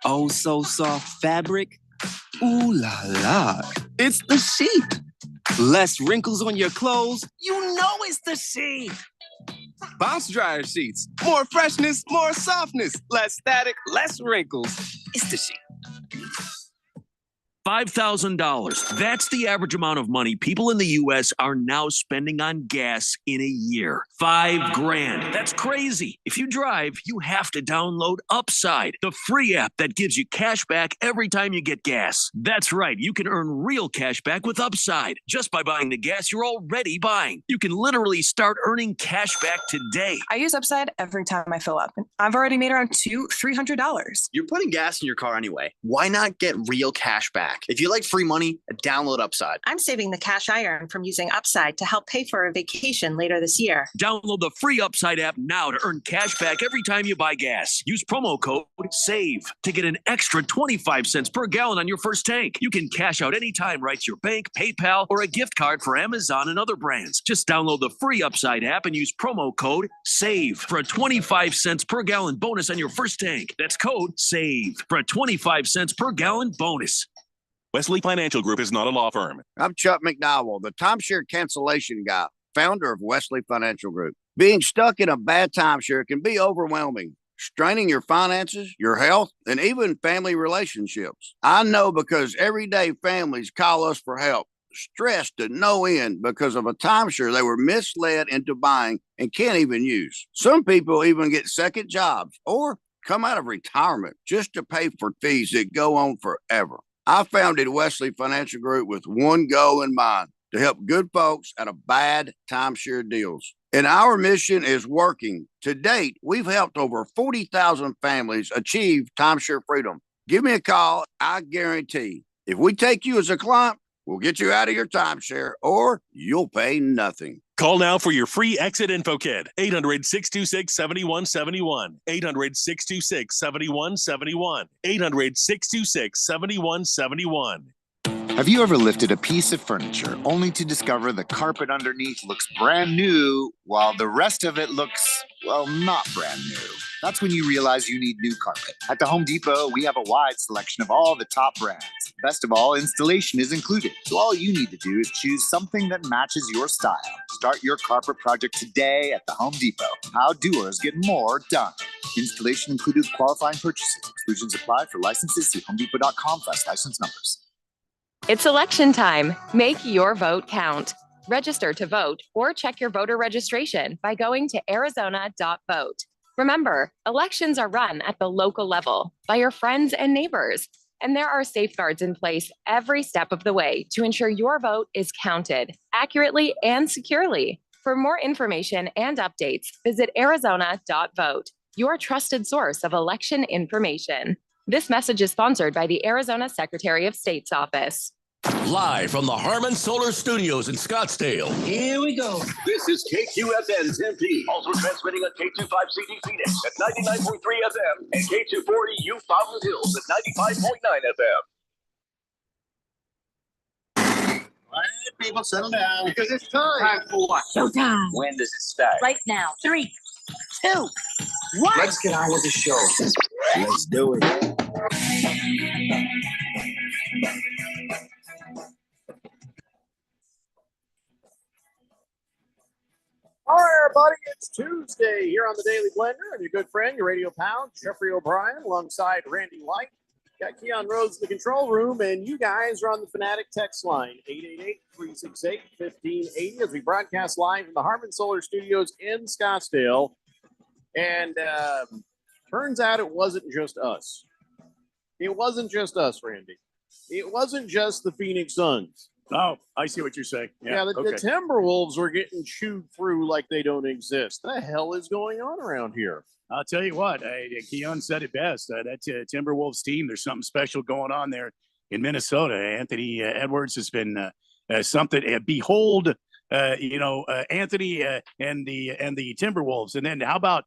oh so soft fabric. Ooh la la, it's the sheet. Less wrinkles on your clothes, you know it's the sheet. Bounce dryer sheets, more freshness, more softness, less static, less wrinkles. It's the sheet. $5,000. That's the average amount of money people in the U.S. are now spending on gas in a year. $5,000. That's crazy. If you drive, you have to download Upside, the free app that gives you cash back every time you get gas. That's right. You can earn real cash back with Upside just by buying the gas you're already buying. You can literally start earning cash back today. I use Upside every time I fill up. I've already made around $200-$300. You're putting gas in your car anyway. Why not get real cash back? If you like free money, download Upside. I'm saving the cash I earn from using Upside to help pay for a vacation later this year. Download the free Upside app now to earn cash back every time you buy gas. Use promo code SAVE to get an extra 25 cents per gallon on your first tank. You can cash out anytime right to your bank, PayPal, or a gift card for Amazon and other brands. Just download the free Upside app and use promo code SAVE for a 25 cents per gallon bonus on your first tank. That's code SAVE for a 25 cents per gallon bonus. Wesley Financial Group is not a law firm. I'm Chuck McDowell, the timeshare cancellation guy, founder of Wesley Financial Group. Being stuck in a bad timeshare can be overwhelming, straining your finances, your health, and even family relationships. I know because everyday families call us for help, stressed to no end because of a timeshare they were misled into buying and can't even use. Some people even get second jobs or come out of retirement just to pay for fees that go on forever. I founded Wesley Financial Group with one goal in mind, to help good folks out of bad timeshare deals. And our mission is working. To date, we've helped over 40,000 families achieve timeshare freedom. Give me a call. I guarantee if we take you as a client, we'll get you out of your timeshare or you'll pay nothing. Call now for your free exit info kit. 800-626-7171. 800-626-7171. 800-626-7171. Have you ever lifted a piece of furniture only to discover the carpet underneath looks brand new while the rest of it looks, well, not brand new? That's when you realize you need new carpet. At the Home Depot, we have a wide selection of all the top brands. Best of all, installation is included. So all you need to do is choose something that matches your style. Start your carpet project today at the Home Depot. How doers get more done. Installation included with qualifying purchases. Exclusions apply for licenses. See homedepot.com/license numbers. It's election time. Make your vote count. Register to vote or check your voter registration by going to arizona.vote. Remember, elections are run at the local level by your friends and neighbors, and there are safeguards in place every step of the way to ensure your vote is counted accurately and securely. For more information and updates, visit arizona.vote, your trusted source of election information. This message is sponsored by the Arizona Secretary of State's office. Live from the Harman Solar Studios in Scottsdale. Here we go. This is KQFN Tempe. Also transmitting on K25CD Phoenix at 99.3 FM and K240 U Fountain Hills at 95.9 FM. All right, people, settle down. Because it's time. Time for what? Showtime. When does it start? Right now. 3, 2, 1. Let's get on with the show. Let's do it. All right, everybody, it's Tuesday here on the Daily Blender. I'm your good friend, your radio pal, Jeffrey O'Brien, alongside Randy White. Got Keon Rhodes in the control room, and you guys are on the Fanatic text line, 888-368-1580, as we broadcast live from the Harman Solar Studios in Scottsdale. And turns out it wasn't just us. It wasn't just us, Randy. It wasn't just the Phoenix Suns. Oh, I see what you're saying. Yeah, the Timberwolves were getting chewed through like they don't exist. What the hell is going on around here? I'll tell you what, Keon said it best. That Timberwolves team, there's something special going on there in Minnesota. Anthony Edwards has been something. Behold, Anthony and the Timberwolves. And then how about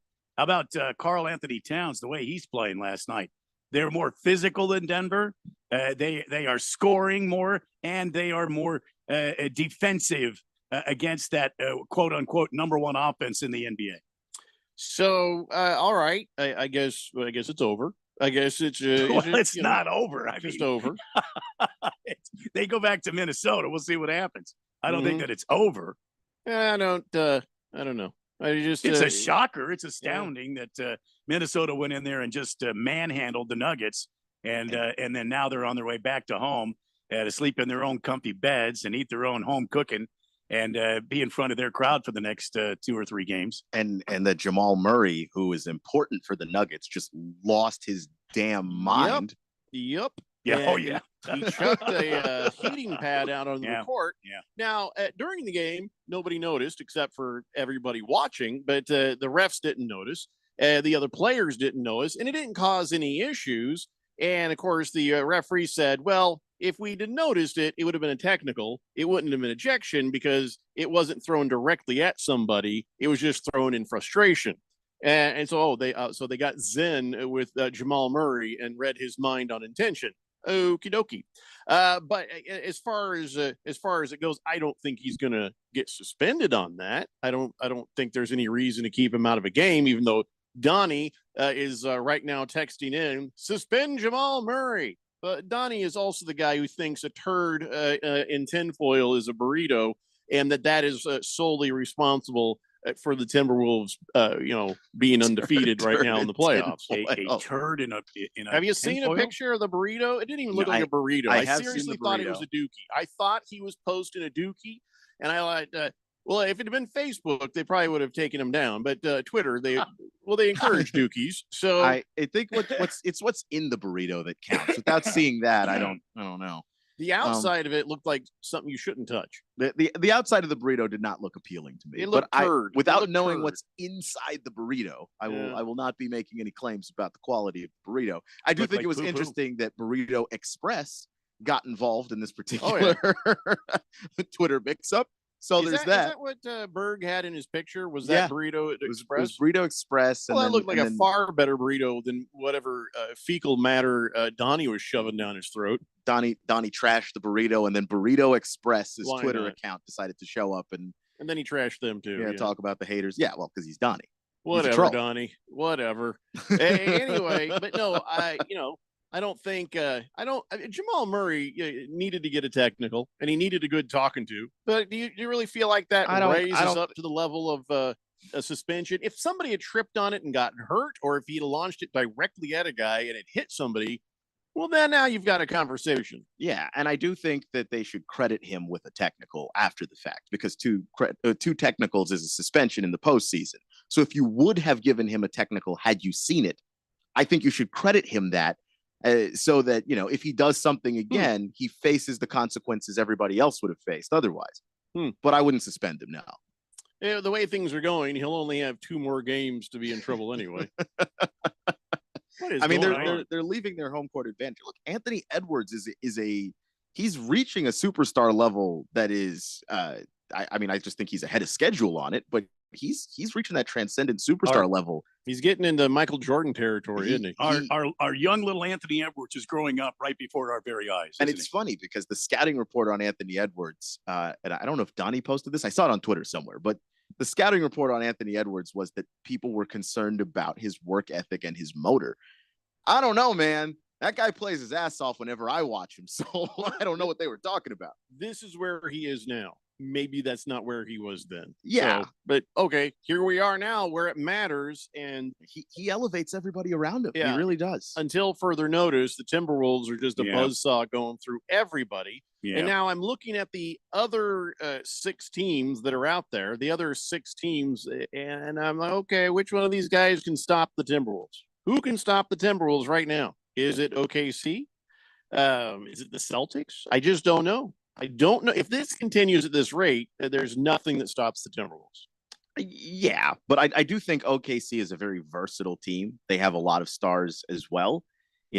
Karl Anthony Towns, the way he's playing last night? They're more physical than Denver. They are scoring more, and they are more defensive against that quote unquote number one offense in the NBA. So, all right, I guess it's over. I guess it's Well, it's not over. I just mean, over. they go back to Minnesota. We'll see what happens. I don't think that it's over. I don't know. It's a shocker. It's astounding that Minnesota went in there and just manhandled the Nuggets, and then now they're on their way back to home to sleep in their own comfy beds and eat their own home cooking and be in front of their crowd for the next 2 or 3 games. And that Jamal Murray, who is important for the Nuggets, just lost his damn mind. Yep. Yeah. And Oh, yeah. He chucked a heating pad out on the court. Yeah. Now, during the game, nobody noticed except for everybody watching, but the refs didn't notice. The other players didn't notice, and it didn't cause any issues. And, of course, the referee said, well, if we'd have noticed it, it would have been a technical. It wouldn't have been ejection because it wasn't thrown directly at somebody. It was just thrown in frustration. And so they got zen with Jamal Murray and read his mind on intention. Okie dokie. But as far as it goes, I don't think he's going to get suspended on that. I don't think there's any reason to keep him out of a game, even though Donnie is right now texting in, suspend Jamal Murray. But Donnie is also the guy who thinks a turd in tinfoil is a burrito, and that is solely responsible for the Timberwolves, being undefeated right now in the playoffs. A turd in a Have you seen a picture of the burrito? It didn't even look like a burrito. I seriously thought it was a dookie. I thought he was posting a dookie, and I like, well, if it had been Facebook, they probably would have taken him down. But Twitter, they encourage dookies. So I think what's in the burrito that counts. Without seeing that, I don't know. The outside of it looked like something you shouldn't touch. The outside of the burrito did not look appealing to me. It looked turd. Without knowing what's inside the burrito, I will not be making any claims about the quality of the burrito. I do think it was interesting that Burrito Express got involved in this particular Twitter mix-up. So Is that. that what Berg had in his picture? Was that Burrito Express? It was Burrito Express. Well, that looked like a far better burrito than whatever fecal matter Donnie was shoving down his throat. Donnie trashed the burrito, and then Burrito Express's Why Twitter not? account decided to show up and then he trashed them too. Yeah, talk about the haters. Yeah, well, because he's Donnie. Whatever, Donnie. Whatever. Anyway, but no, I don't think Jamal Murray needed to get a technical, and he needed a good talking to. But do you really feel like that raises up to the level of a suspension? If somebody had tripped on it and gotten hurt, or if he'd launched it directly at a guy and it hit somebody, well, then now you've got a conversation. Yeah, and I do think that they should credit him with a technical after the fact, because two technicals is a suspension in the postseason. So if you would have given him a technical had you seen it, I think you should credit him that. So that, if he does something again, he faces the consequences everybody else would have faced otherwise. But I wouldn't suspend him now. Yeah, the way things are going, he'll only have 2 more games to be in trouble anyway. They're leaving their home court advantage. Look, Anthony Edwards he's reaching a superstar level that is, I just think he's ahead of schedule on it, but he's reaching that transcendent superstar level. He's getting into Michael Jordan territory, isn't he? Our young little Anthony Edwards is growing up right before our very eyes. And it's funny because the scouting report on Anthony Edwards, and I don't know if Donnie posted this. I saw it on Twitter somewhere, but the scouting report on Anthony Edwards was that people were concerned about his work ethic and his motor. I don't know, man. That guy plays his ass off whenever I watch him. So I don't know what they were talking about. This is where he is now. Maybe that's not where he was then. Yeah. So, but okay, here we are now where it matters. And he elevates everybody around him. Yeah. He really does. Until further notice, the Timberwolves are just a buzzsaw going through everybody. Yeah. And now I'm looking at the other 6 teams that are out there, the other 6 teams, and I'm like, okay, which one of these guys can stop the Timberwolves? Who can stop the Timberwolves right now? Is it OKC? Is it the Celtics? I just don't know. I don't know. If this continues at this rate, there's nothing that stops the Timberwolves. Yeah, but I do think OKC is a very versatile team. They have a lot of stars as well.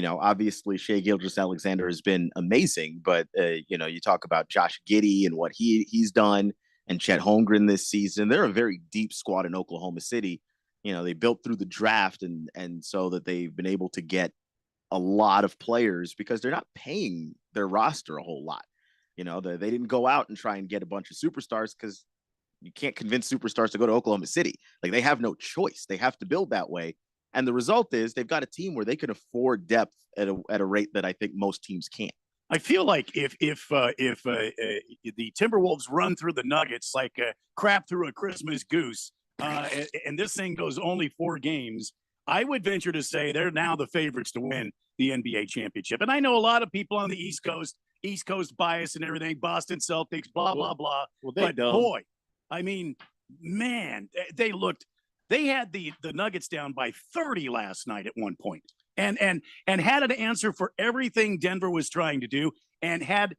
Obviously Shai Gilgeous-Alexander has been amazing, but you talk about Josh Giddey and what he's done, and Chet Holmgren this season. They're a very deep squad in Oklahoma City. They built through the draft, and so that they've been able to get a lot of players because they're not paying their roster a whole lot. They didn't go out and try and get a bunch of superstars because you can't convince superstars to go to Oklahoma City. Like, they have no choice. They have to build that way. And the result is they've got a team where they can afford depth at a rate that I think most teams can't. I feel like if the Timberwolves run through the Nuggets like crap through a Christmas goose, and this thing goes only 4 games, I would venture to say they're now the favorites to win the NBA championship. And I know a lot of people on the East Coast bias and everything, Boston Celtics, blah, blah, blah. Well, but boy, I mean, man, they had the Nuggets down by 30 last night at one point. And had an answer for everything Denver was trying to do, and had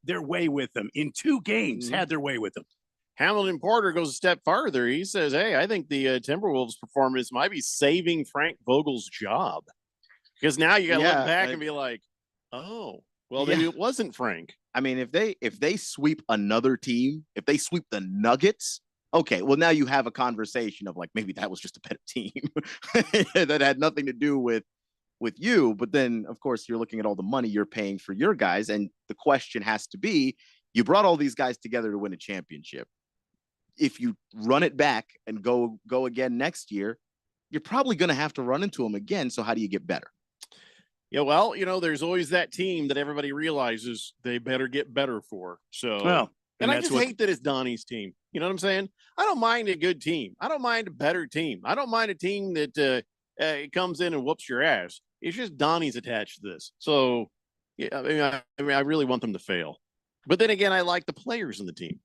their way with them in 2 games. Had their way with them. Hamilton Porter goes a step farther. He says, "Hey, I think the Timberwolves' performance might be saving Frank Vogel's job, because now you got to look back and be like, oh, well, maybe it wasn't Frank." I mean, if they sweep another team, if they sweep the Nuggets, okay, well, now you have a conversation of like maybe that was just a better team that had nothing to do with you. But then, of course, you're looking at all the money you're paying for your guys. And the question has to be, you brought all these guys together to win a championship. If you run it back and go again next year, you're probably going to have to run into them again. So how do you get better? Yeah, well, there's always that team that everybody realizes they better get better for. So, and I just hate that it's Donnie's team. You know what I'm saying? I don't mind a good team. I don't mind a better team. I don't mind a team that comes in and whoops your ass. It's just Donnie's attached to this. So, yeah, I really want them to fail. But then again, I like the players in the team.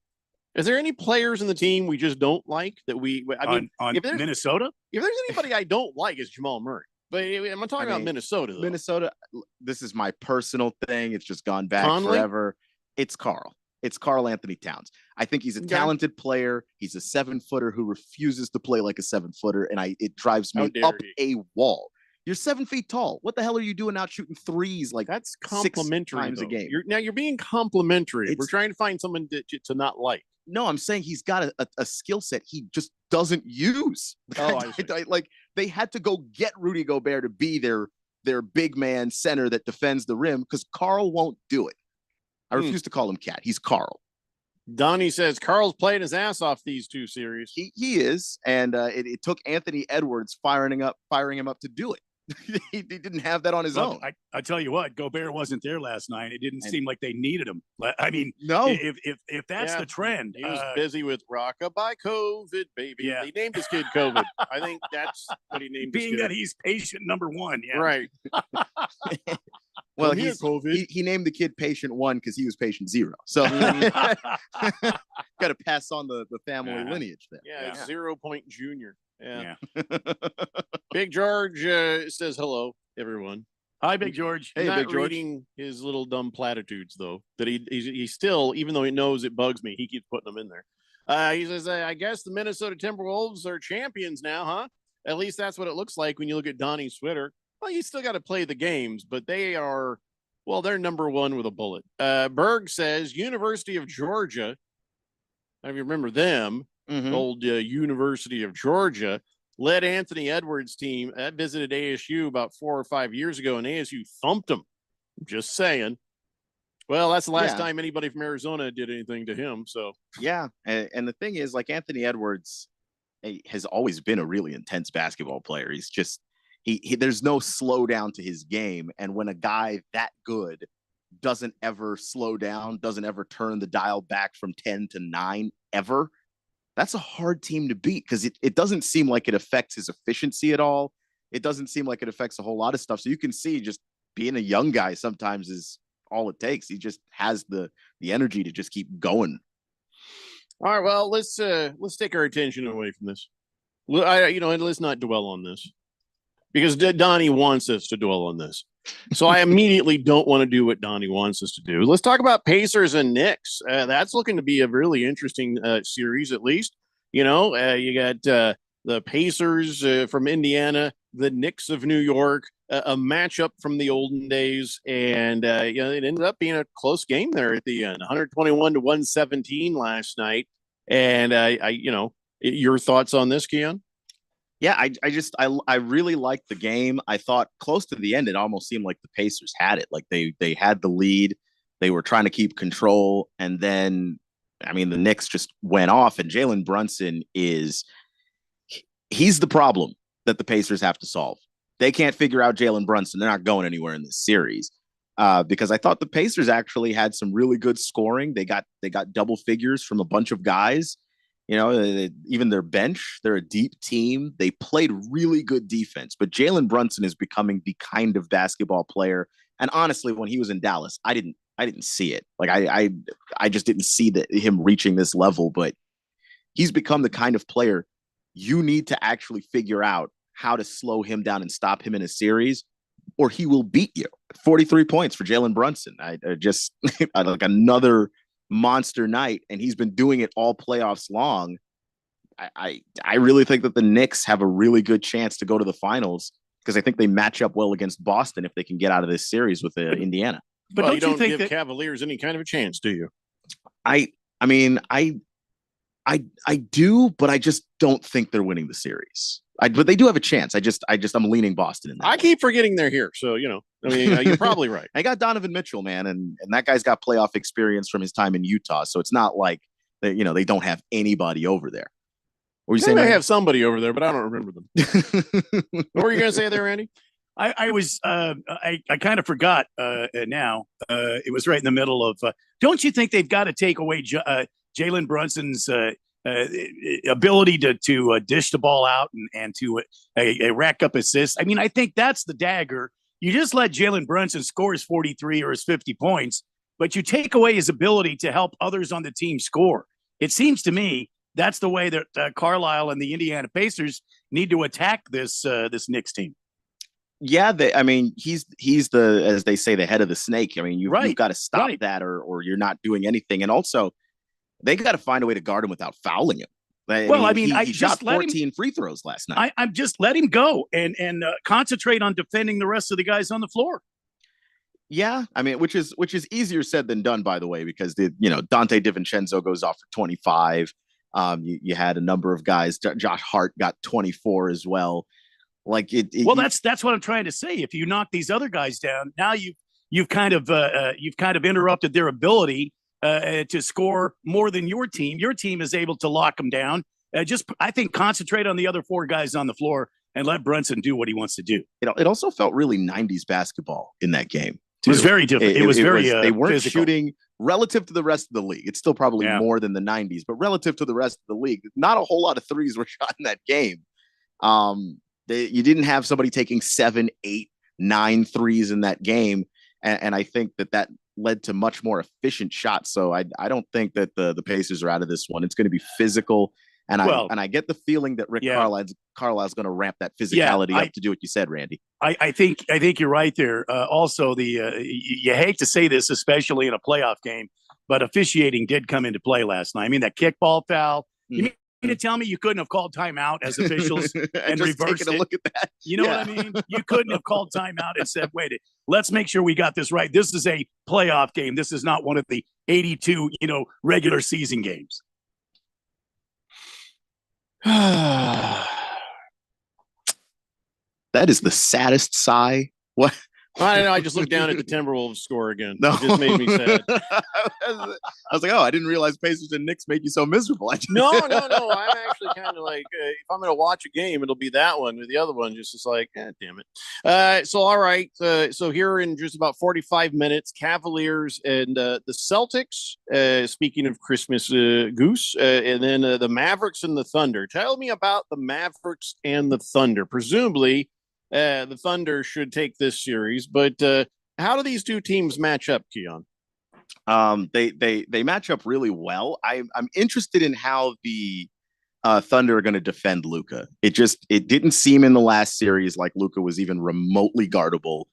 Is there any players in the team we just don't like that on Minnesota? If there's anybody I don't like, it's Jamal Murray. But I'm talking about Minnesota, though. Minnesota, this is my personal thing. It's just gone back Conley? forever. It's Carl. It's Karl Anthony Towns. I think he's a talented player. He's a 7-footer who refuses to play like a 7-footer, and it drives me up a wall. You're 7 feet tall. What the hell are you doing out shooting threes like that's complimentary 6 times a game? You're being complimentary. We're trying to find someone to not like. No, I'm saying he's got a skill set he just doesn't use. Oh, I see. Like they had to go get Rudy Gobert to be their big man center that defends the rim because Carl won't do it. I refuse to call him Cat. He's Carl. Donnie says Carl's playing his ass off these 2 series. He is, and it took Anthony Edwards firing him up to do it. he didn't have that on his own. I tell you what, Gobert wasn't there last night. It didn't seem like they needed him. I mean, no. If that's the trend, he was busy with Rockabye COVID, baby. Yeah. He named his kid COVID. I think that's what he named. Being that he's patient number 1, yeah, right. Well, he named the kid patient 1 because he was patient 0. So got to pass on the family lineage there. Yeah, 0 Point Junior. Yeah. Big George says hello, everyone. Hi, Big George. Hey, Big George. Reading his little dumb platitudes, though, that he still, even though he knows it bugs me, he keeps putting them in there. He says, I guess the Minnesota Timberwolves are champions now, huh? At least that's what it looks like when you look at Donnie's Twitter. Well, you still got to play the games, but they're number 1 with a bullet. Berg says, University of Georgia, I remember them, old University of Georgia, led Anthony Edwards' team that visited ASU about 4 or 5 years ago, and ASU thumped them. Just saying. Well, that's the last time anybody from Arizona did anything to him. So yeah, and the thing is, like, Anthony Edwards has always been a really intense basketball player. He's just there's no slowdown to his game, and when a guy that good doesn't ever slow down, doesn't ever turn the dial back from 10 to 9 ever, that's a hard team to beat because it doesn't seem like it affects his efficiency at all. It doesn't seem like it affects a whole lot of stuff. So you can see just being a young guy sometimes is all it takes. He just has the energy to just keep going. All right, well, let's take our attention away from this. And let's not dwell on this because Donnie wants us to dwell on this. So I immediately don't want to do what Donnie wants us to do. Let's talk about Pacers and Knicks. That's looking to be a really interesting series, at least. You got the Pacers from Indiana, the Knicks of New York, a matchup from the olden days, and it ended up being a close game there at the end, 121-117 last night. And your thoughts on this, Keon? Yeah, I really liked the game. I thought close to the end, it almost seemed like the Pacers had it. Like they had the lead. They were trying to keep control. And then, I mean, the Knicks just went off, and Jalen Brunson he's the problem. that the Pacers have to solve. They can't figure out Jalen Brunson. They're not going anywhere in this series. Because I thought the Pacers actually had some really good scoring. They got double figures from a bunch of guys. You know, even their bench, they're a deep team. They played really good defense, but Jalen Brunson is becoming the kind of basketball player. And honestly, when he was in Dallas, I didn't see it. Like I just didn't see him reaching this level, but he's become the kind of player you need to actually figure out how to slow him down and stop him in a series, or he will beat you. 43 points for Jalen Brunson. I just like another monster night, and he's been doing it all playoffs long. I really think that the Knicks have a really good chance to go to the finals because I think they match up well against Boston if they can get out of this series with Indiana. But well, don't you think give Cavaliers any kind of a chance, do you? I mean, I do, but I just don't think they're winning the series. But they do have a chance. I'm leaning Boston in that. I keep forgetting they're here. So, you know, I mean, you're probably right. I got Donovan Mitchell, man. And that guy's got playoff experience from his time in Utah. So it's not like they, you know, they don't have anybody over there. What were you saying? They have somebody over there, but I don't remember them. What were you going to say there, Randy? I kind of forgot now. It was right in the middle of, don't you think they've got to take away Jalen Brunson's ability to dish the ball out and to rack up assists? I mean, I think that's the dagger. You just let Jalen Brunson score his 43 or his 50 points, but you take away his ability to help others on the team score. It seems to me that's the way that Carlisle and the Indiana Pacers need to attack this Knicks team. Yeah, I mean, he's the, as they say, the head of the snake. I mean, you've got to stop that or you're not doing anything. And also, they got to find a way to guard him without fouling him. He shot 14 free throws last night. I'm just let him go and concentrate on defending the rest of the guys on the floor. Yeah, I mean, which is easier said than done, by the way, because Dante DiVincenzo goes off for 25. You had a number of guys. Josh Hart got 24 as well. Like that's what I'm trying to say. If you knock these other guys down, now you've kind of interrupted their ability to score more than your team. Your team is able to lock them down. I think concentrate on the other four guys on the floor and let Brunson do what he wants to do. It also felt really 90s basketball in that game. It was very different. They weren't physical. shooting relative to the rest of the league. It's still probably more than the 90s, but relative to the rest of the league, not a whole lot of threes were shot in that game. You didn't have somebody taking 7, 8, 9 threes in that game. And I think that led to much more efficient shots. So I don't think that the Pacers are out of this one. It's going to be physical. And I get the feeling that Rick Carlisle's going to ramp that physicality up to do what you said, Randy. I think you're right there. Also, you hate to say this, especially in a playoff game, but officiating did come into play last night. I mean, that kickball foul. You mean to tell me you couldn't have called timeout as officials and reversed it? Look at that. You know what I mean? You couldn't have called timeout and said, wait, let's make sure we got this right. This is a playoff game. This is not one of the 82, regular season games. That is the saddest sigh. What? I don't know. I just looked down at the Timberwolves score again. No. It just made me sad. I was like, I didn't realize Pacers and Knicks made you so miserable. No. I'm actually kind of like, if I'm going to watch a game, it'll be that one. The other one just like, damn it. So, all right. So here in just about 45 minutes, Cavaliers and the Celtics, speaking of Christmas goose, and then the Mavericks and the Thunder. Tell me about the Mavericks and the Thunder. Presumably, the Thunder should take this series, but how do these two teams match up, Keon? They match up really well. I'm interested in how the Thunder are going to defend Luka. It didn't seem in the last series like Luka was even remotely guardable.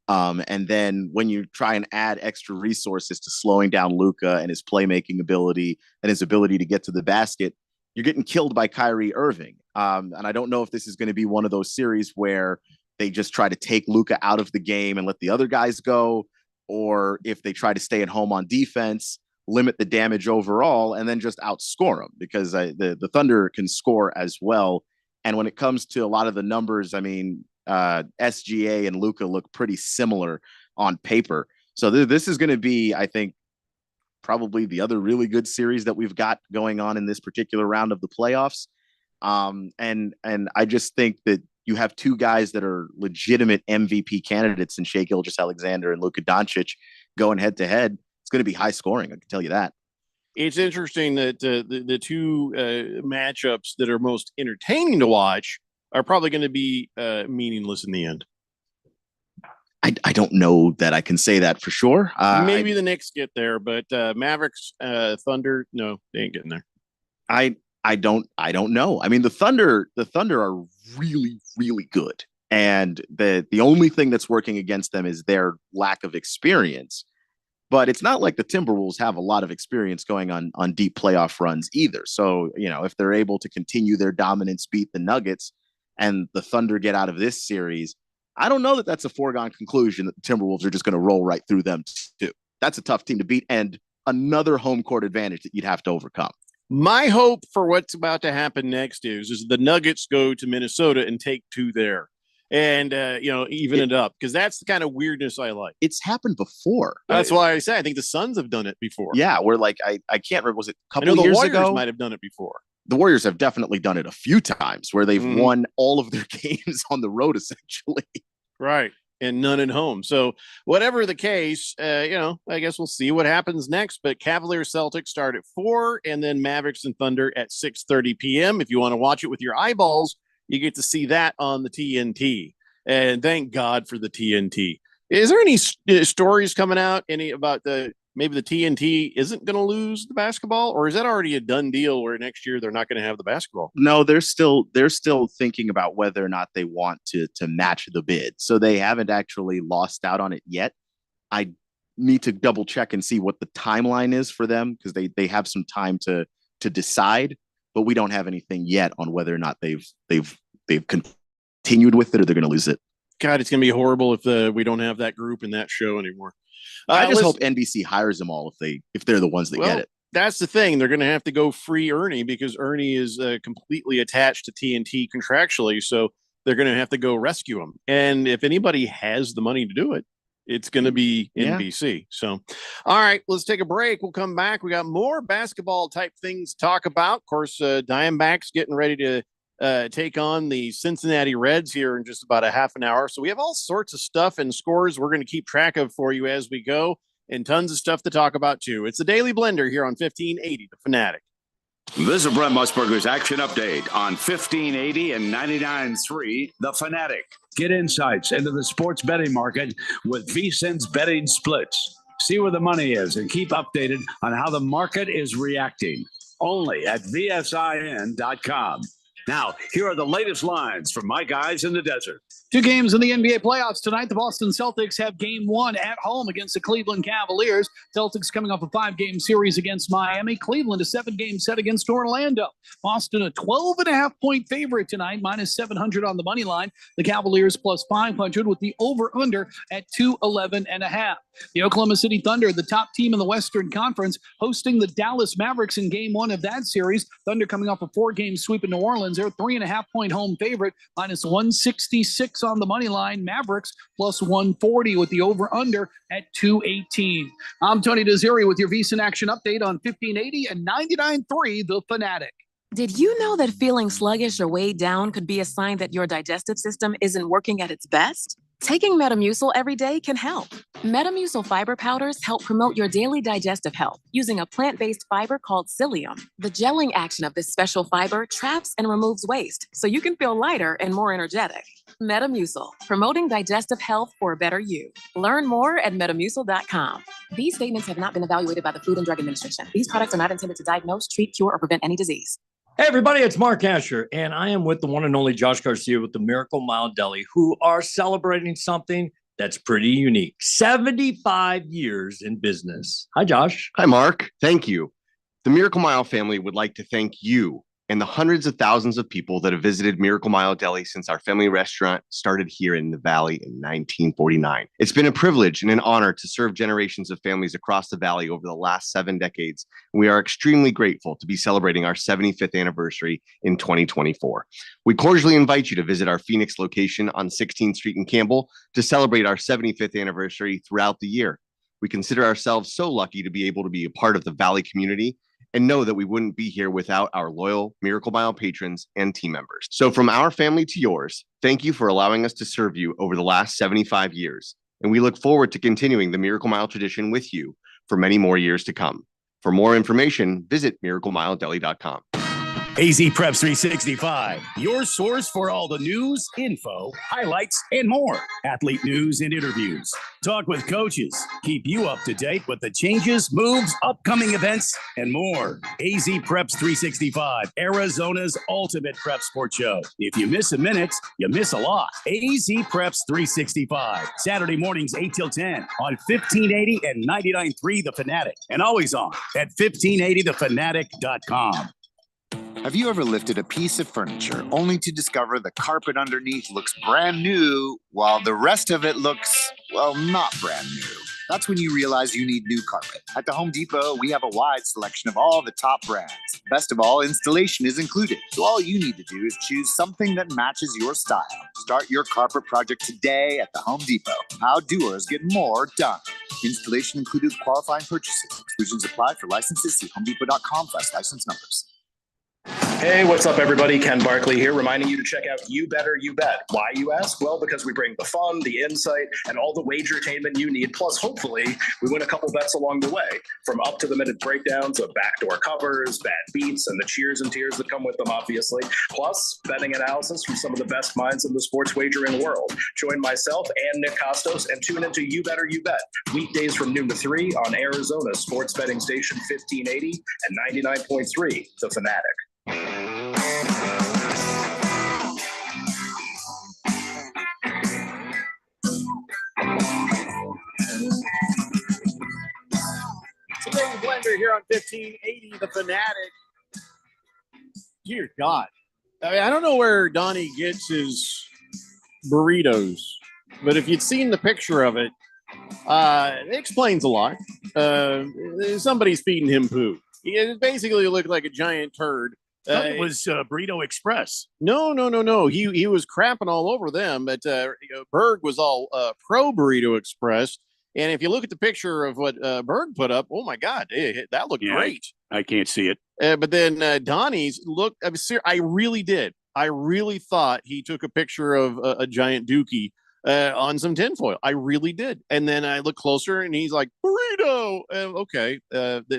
And then when you try and add extra resources to slowing down Luka and his playmaking ability and his ability to get to the basket, you're getting killed by Kyrie Irving. And I don't know if this is going to be one of those series where they just try to take Luka out of the game and let the other guys go, or if they try to stay at home on defense, limit the damage overall, and then just outscore them, because the Thunder can score as well. And when it comes to a lot of the numbers, I mean, SGA and Luka look pretty similar on paper. So this is going to be, I think, probably the other really good series that we've got going on in this particular round of the playoffs. And I just think that you have two guys that are legitimate MVP candidates in Shai Gilgeous-Alexander and Luka Doncic going head to head. It's going to be high scoring. I can tell you that. It's interesting that the two matchups that are most entertaining to watch are probably going to be meaningless in the end. I don't know that I can say that for sure. Maybe the Knicks get there, but Mavericks, Thunder, no, they ain't getting there. I don't know. I mean, the Thunder are really, really good. And the only thing that's working against them is their lack of experience. But it's not like the Timberwolves have a lot of experience going on deep playoff runs either. So, if they're able to continue their dominance, beat the Nuggets, and the Thunder get out of this series, I don't know that that's a foregone conclusion that the Timberwolves are just going to roll right through them too. That's a tough team to beat and another home court advantage that you'd have to overcome. My hope for what's about to happen next is the Nuggets go to Minnesota and take two there. And, even it up, because that's the kind of weirdness I like. It's happened before. That's why I say I think the Suns have done it before. Yeah, we're like, I can't remember, was it a couple of years Warriors ago? Might have done it before. The Warriors have definitely done it a few times where they've won all of their games on the road, essentially. Right. And none at home. So whatever the case, I guess we'll see what happens next. But Cavaliers Celtics start at 4 and then Mavericks and Thunder at 6:30 p.m. If you want to watch it with your eyeballs, you get to see that on the TNT. And thank God for the TNT. Is there any stories coming out about maybe the TNT isn't going to lose the basketball, or is that already a done deal where next year they're not going to have the basketball? No, they're still thinking about whether or not they want to match the bid. So they haven't actually lost out on it yet. I need to double check and see what the timeline is for them, because they have some time to decide, but we don't have anything yet on whether or not they've continued with it or they're going to lose it. God, it's going to be horrible if we don't have that group and that show anymore. I just hope NBC hires them all if they're the ones that get it. That's the thing. They're going to have to go free Ernie, because Ernie is completely attached to TNT contractually. So they're going to have to go rescue him. And if anybody has the money to do it, it's going to be NBC. So, all right, let's take a break. We'll come back. We got more basketball type things to talk about. Of course, Diamondbacks getting ready to take on the Cincinnati Reds here in just about a half an hour. So we have all sorts of stuff and scores we're going to keep track of for you as we go, and tons of stuff to talk about too. It's the Daily Blender here on 1580 The Fanatic. This is Brent Musburger's action update on 1580 and 99.3 The Fanatic. Get insights into the sports betting market with VSiN's betting splits. See where the money is and keep updated on how the market is reacting. Only at VSIN.com. Now, here are the latest lines from my guys in the desert. 2 games in the NBA playoffs tonight. The Boston Celtics have game 1 at home against the Cleveland Cavaliers. Celtics coming off a 5-game series against Miami. Cleveland a 7-game set against Orlando. Boston a 12.5-point favorite tonight, minus 700 on the money line. The Cavaliers plus 500 with the over-under at 211.5. The Oklahoma City Thunder, the top team in the Western Conference, hosting the Dallas Mavericks in game 1 of that series. Thunder coming off a 4-game sweep in New Orleans. They're a 3.5-point home favorite, minus 166 on the money line. Mavericks plus 140 with the over-under at 218. I'm Tony Desiri with your VSiN action update on 1580 and 99.3 The Fanatic. Did you know that feeling sluggish or weighed down could be a sign that your digestive system isn't working at its best? Taking Metamucil every day can help. Metamucil fiber powders help promote your daily digestive health using a plant-based fiber called psyllium. The gelling action of this special fiber traps and removes waste, so you can feel lighter and more energetic. Metamucil, promoting digestive health for a better you. Learn more at metamucil.com. These statements have not been evaluated by the Food and Drug Administration. These products are not intended to diagnose, treat, cure, or prevent any disease. Hey everybody, it's Mark Asher, and I am with the one and only Josh Garcia with the Miracle Mile Deli, who are celebrating something that's pretty unique. 75 years in business. Hi, Josh. Hi, Mark. Thank you. The Miracle Mile family would like to thank you and the hundreds of thousands of people that have visited Miracle Mile Deli since our family restaurant started here in the Valley in 1949. It's been a privilege and an honor to serve generations of families across the Valley over the last 7 decades. We are extremely grateful to be celebrating our 75th anniversary in 2024. We cordially invite you to visit our Phoenix location on 16th Street in Campbell to celebrate our 75th anniversary throughout the year. We consider ourselves so lucky to be able to be a part of the Valley community and know that we wouldn't be here without our loyal Miracle Mile patrons and team members. So from our family to yours, thank you for allowing us to serve you over the last 75 years. And we look forward to continuing the Miracle Mile tradition with you for many more years to come. For more information, visit miraclemiledeli.com. AZ Preps 365, your source for all the news, info, highlights, and more. Athlete news and interviews. Talk with coaches. Keep you up to date with the changes, moves, upcoming events, and more. AZ Preps 365, Arizona's ultimate prep sports show. If you miss a minute, you miss a lot. AZ Preps 365, Saturday mornings 8 till 10 on 1580 and 99.3 The Fanatic, and always on at 1580thefanatic.com. Have you ever lifted a piece of furniture only to discover the carpet underneath looks brand new while the rest of it looks, well, not brand new? That's when you realize you need new carpet. At the Home Depot, we have a wide selection of all the top brands. Best of all, installation is included. So all you need to do is choose something that matches your style. Start your carpet project today at the Home Depot. How doers get more done. Installation included with qualifying purchases. Exclusions apply for licenses. See homedepot.com/license numbers. Hey, what's up, everybody? Ken Barkley here, reminding you to check out You Better You Bet. Why, you ask? Well, because we bring the fun, the insight, and all the wagertainment you need. Plus, hopefully, we win a couple bets along the way. From up-to-the-minute breakdowns of backdoor covers, bad beats, and the cheers and tears that come with them, obviously. Plus, betting analysis from some of the best minds in the sports wagering world. Join myself and Nick Costos and tune into You Better You Bet. Weekdays from noon to 3 on Arizona's sports betting station 1580 and 99.3 The Fanatic. Today Blender here on 1580 The Fanatic. Dear God. I mean, I don't know where Donnie gets his burritos, but if you'd seen the picture of it, it explains a lot. Somebody's feeding him poo. It basically looked like a giant turd. It was Burrito Express. No. He was crapping all over them, but Berg was all pro Burrito Express. And if you look at the picture of what Berg put up, oh my God, that looked great. I can't see it. But then Donnie's looked. I really did. I really thought he took a picture of a giant dookie on some tinfoil. I really did. And then I look closer and he's like, burrito. Okay.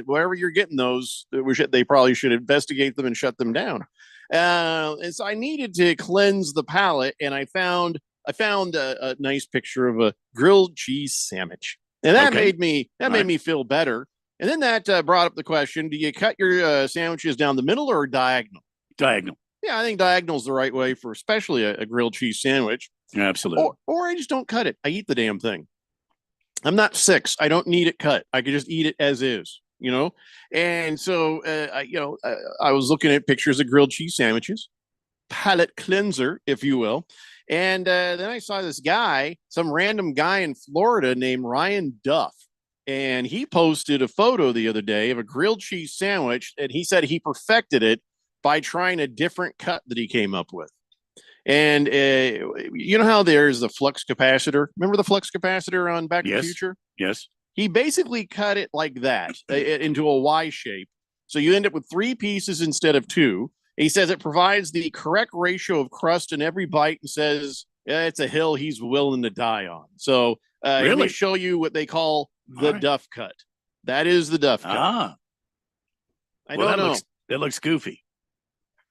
Wherever you're getting those, they probably should investigate them and shut them down. And so I needed to cleanse the palate. And I found a nice picture of a grilled cheese sandwich. And that made me feel better. And then that brought up the question, do you cut your sandwiches down the middle or diagonal? Diagonal. Yeah, I think diagonal is the right way for especially a grilled cheese sandwich. Absolutely. Or I just don't cut it. I eat the damn thing. I'm not 6. I don't need it cut. I could just eat it as is, And so, I was looking at pictures of grilled cheese sandwiches, palate cleanser, if you will. And then I saw this guy, some random guy in Florida named Ryan Duff. And he posted a photo the other day of a grilled cheese sandwich. And he said he perfected it by trying a different cut that he came up with. And you know how there's the flux capacitor? Remember the flux capacitor on Back to the Future? Yes. He basically cut it like that into a Y shape. So you end up with 3 pieces instead of 2. He says it provides the correct ratio of crust in every bite and says it's a hill he's willing to die on. So let me show you what they call the Duff cut. That is the Duff cut. I don't know. That looks goofy.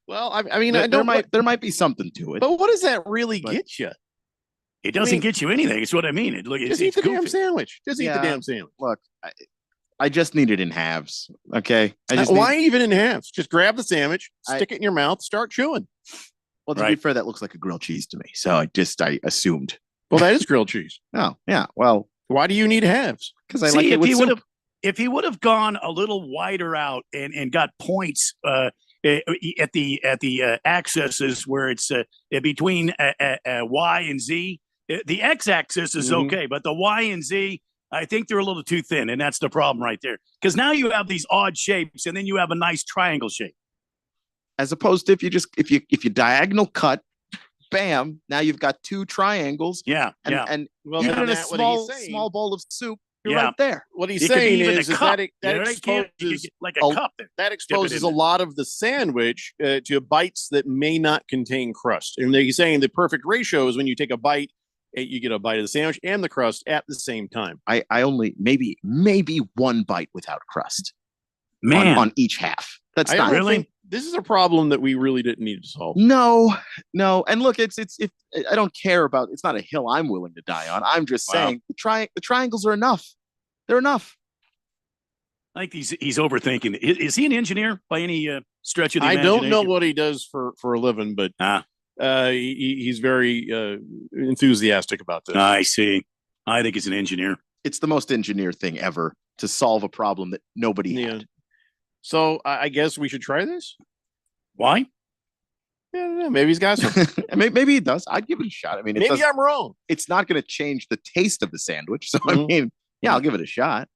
Well, I mean, there might be something to it. But what does that really get you? It doesn't get you anything. It's what I mean. Just eat the damn sandwich. Just eat the damn sandwich. Look, I just need it in halves. Okay. Why even in halves? Just grab the sandwich, stick it in your mouth, start chewing. Well, to be fair, that looks like a grilled cheese to me. So I assumed. Well, that is grilled cheese. Oh, yeah. Well, why do you need halves? Because I like it with soup. If he would have gone a little wider out and got points at the accesses where it's between Y and Z, the x-axis is okay, but the Y and Z, I think they're a little too thin, and that's the problem right there. Because now you have these odd shapes, and then you have a nice triangle shape. As opposed to if you diagonal cut, bam, now you've got 2 triangles. Yeah, and well, even in a small bowl of soup, You're Yeah. right there. What he's It could be saying even a is that cup. that You know, you can't- you exposes get like a cup there. that Dip it exposes in a there. lot of the sandwich to bites that may not contain crust. And he's saying the perfect ratio is when you take a bite, you get a bite of the sandwich and the crust at the same time. I only maybe one bite without crust. Man. on each half. That's I not don't think this is a problem that we really didn't need to solve. No. And look, it's I don't care about. It's not a hill I'm willing to die on. I'm just Wow. saying the triangles are enough. They're enough. I think he's overthinking. Is he an engineer by any stretch of the I imagination? don't know what he does for a living, but he's very enthusiastic about this. I see. I think he's an engineer. It's the most engineer thing ever to solve a problem that nobody had. So I guess we should try this. Why? Yeah, maybe he's got some. Maybe he does. I'd give it a shot. I mean, Maybe I'm wrong. It's not going to change the taste of the sandwich. So I Mhm. mean, yeah, I'll give it a shot.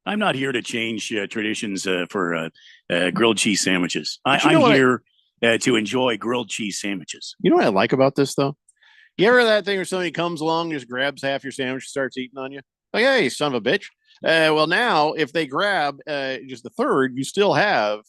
I'm not here to change traditions for grilled cheese sandwiches. But you know I'm what? here to enjoy grilled cheese sandwiches. You know what I like about this though? You ever that thing where somebody comes along, just grabs half your sandwich, and starts eating on you? Like, hey, son of a bitch. Well, now if they grab just the third, you still have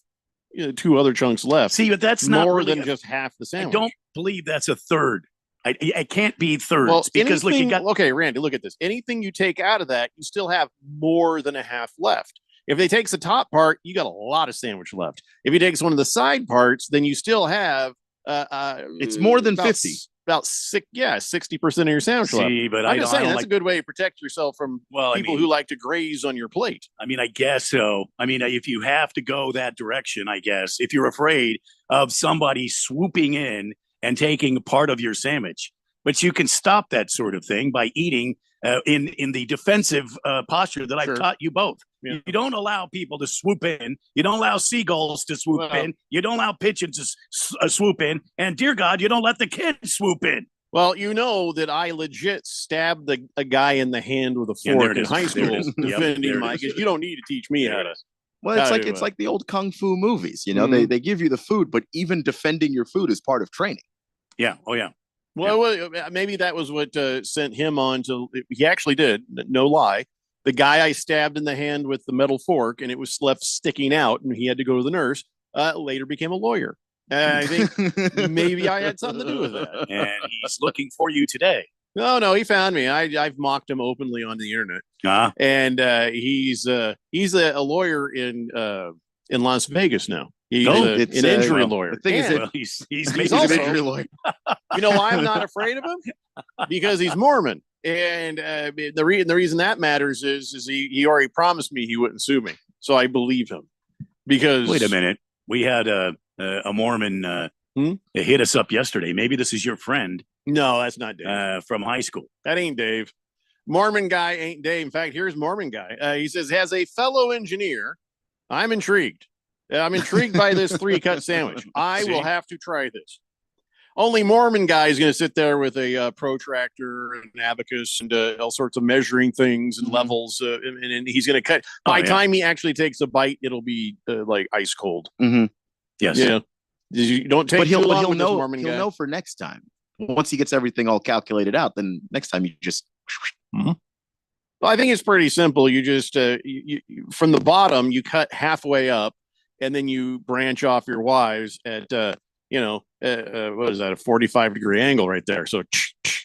two other chunks left. See, but that's not more really than just half the I sandwich. don't believe that's a third. I can't be thirds Well, because look, you anything- got okay, Randy, look at this. Anything you take out of that, you still have more than a half left. If they takes the top part, you got a lot of sandwich left. If he takes one of the side parts, then you still have It's more than about 50. About 60% of your sandwich left. See, but I'm I just don't saying that's like- a good way to protect yourself from I people mean- who like to graze on your plate. I mean, I guess so. I mean, if you have to go that direction, I guess if you're afraid of somebody swooping in and taking part of your sandwich, but you can stop that sort of thing by eating in the defensive posture that I've Sure. taught you both. Yeah. You don't allow people to swoop in. You don't allow seagulls to swoop Well- in. You don't allow pigeons to swoop in. And dear God, you don't let the kids swoop in. Well, you know that I legit stabbed a guy in the hand with a Yeah, there fork it in is. high There school it is. Yep, there defending it my is. kids. You don't need to teach me how to. Well, it's how like to, it's like the old kung fu movies. You know, Mhm. they give you the food, but even defending your food is part of training. Yeah. Oh, yeah. Well, maybe that was what sent him on to. He actually did. No lie. The guy I stabbed in the hand with the metal fork, and it was left sticking out, and he had to go to the nurse. Later became a lawyer. I think maybe I had something to do with that. And he's looking for you today. No, he found me. I've mocked him openly on the internet, and he's a lawyer in Las Vegas now. He's an injury lawyer. The thing is, And that he's also- an injury lawyer. you know why I'm not afraid of him? Because he's Mormon, and the reason that matters is he already promised me he wouldn't sue me, so I believe him. Because Wait a minute. We had a Mormon hit us up yesterday. Maybe this is your friend. No, that's not Dave from high school. That ain't Dave. Mormon guy ain't Dave. In fact, here's Mormon guy. He says, as a fellow engineer, I'm intrigued. I'm intrigued by this 3-cut sandwich. I will have to try this. Only Mormon guy is going to sit there with a protractor and abacus and all sorts of measuring things and levels, and he's going to cut. By the time he actually takes a bite, it'll be like ice cold. Mm-hmm. Yes. Yeah. You don't take But too long he'll with this know. Mormon He'll guy. know for next time. Once he gets everything all calculated out, then next time you just. Well, I think it's pretty simple. You just you from the bottom, you cut halfway up, and then you branch off your Y's at what is that, a 45-degree angle right there? So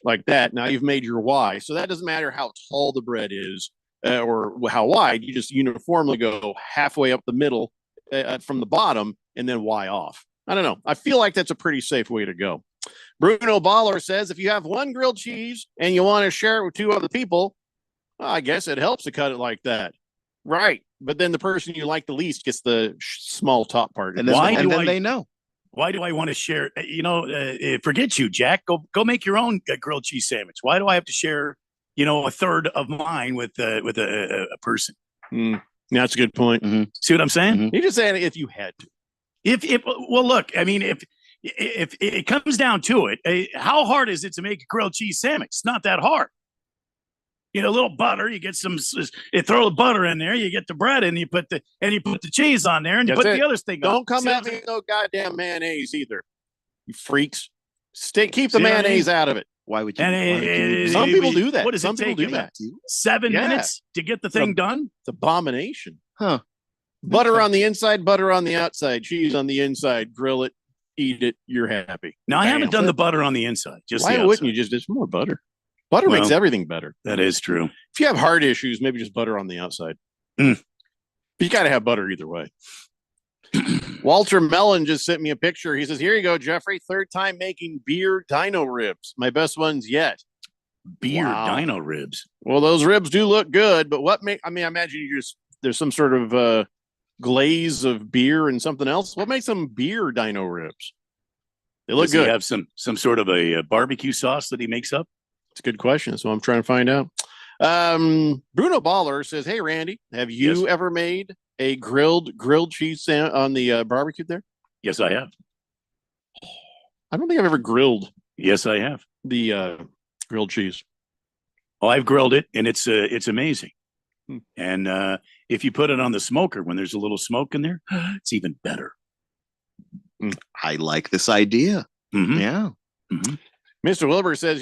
like that. Now you've made your Y. So that doesn't matter how tall the bread is or how wide. You just uniformly go halfway up the middle from the bottom, and then Y off. I don't know. I feel like that's a pretty safe way to go. Bruno Baller says, if you have one grilled cheese and you want to share it with 2 other people, well, I guess it helps to cut it like that. Right. But then the person you like the least gets the small top part. And then they know. Why do I want to share? Forget you, Jack. Go make your own grilled cheese sandwich. Why do I have to share, a third of mine with a person? That's a good point. See what I'm saying? You're just saying if you had to. Well, look, I mean, if it comes down to it, how hard is it to make a grilled cheese sandwich? It's not that hard. A little butter. You get you throw the butter in there. You get the bread, and you put the cheese on there, and you That's put it. the other thing. Don't on. come See at what I'm me saying? with no goddamn mayonnaise either. You freaks. Keep the See what I mean? mayonnaise out of it. Why would you? And Some people do that. What does Some it people take? do I mean, that. 7 Yeah. minutes to get the thing done? It's abomination. Huh. Butter on the inside, butter on the outside, cheese on the inside. Grill it, eat it. You're happy. Now, I haven't Bam. done the butter on the inside. Just Why the wouldn't outside. you just more butter? Butter makes Well, everything better. That is true. If you have heart issues, maybe just butter on the outside. Mm. But you got to have butter either way. Walter Mellon just sent me a picture. He says, "Here you go, Jeffrey. Third time making beer dino ribs. My best ones yet." Beer Wow. dino ribs. Well, those ribs do look good, but what make? I mean, I imagine you just there's some sort of glaze of beer and something else. What makes them beer dino ribs? They look Does he good. have some sort of a barbecue sauce that he makes up? It's a good question. So I'm trying to find out. Bruno Baller says, "Hey, Randy, have you ever made a grilled cheese on the barbecue there?" Yes, I have. I don't think I've ever grilled Yes, I have. the grilled cheese. Oh, I've grilled it, and it's amazing. Hmm. And if you put it on the smoker when there's a little smoke in there, it's even better. I like this idea. Mhm. Yeah. Mhm. Mr. Wilbur says,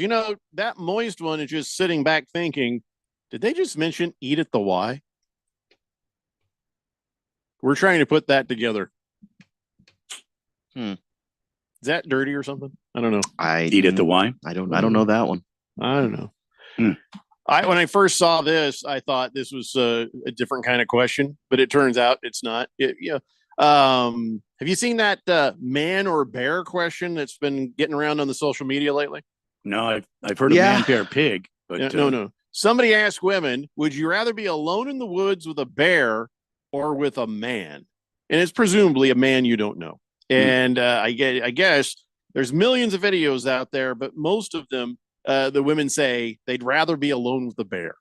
that moist one is just sitting back thinking, did they just mention eat at the Y? We're trying to put that together. Hmm. Is that dirty or something? I don't know. Eat at the Y? I don't know that one. I don't know. Hmm. When I first saw this, I thought this was a different kind of question, but it turns out it's not. Have you seen that man or bear question that's been getting around on the social media lately? No, I've heard of man, bear, pig, but Yeah, no. Somebody asked women, would you rather be alone in the woods with a bear or with a man? And it's presumably a man you don't know. And I guess there's millions of videos out there, but most of them, the women say they'd rather be alone with a bear.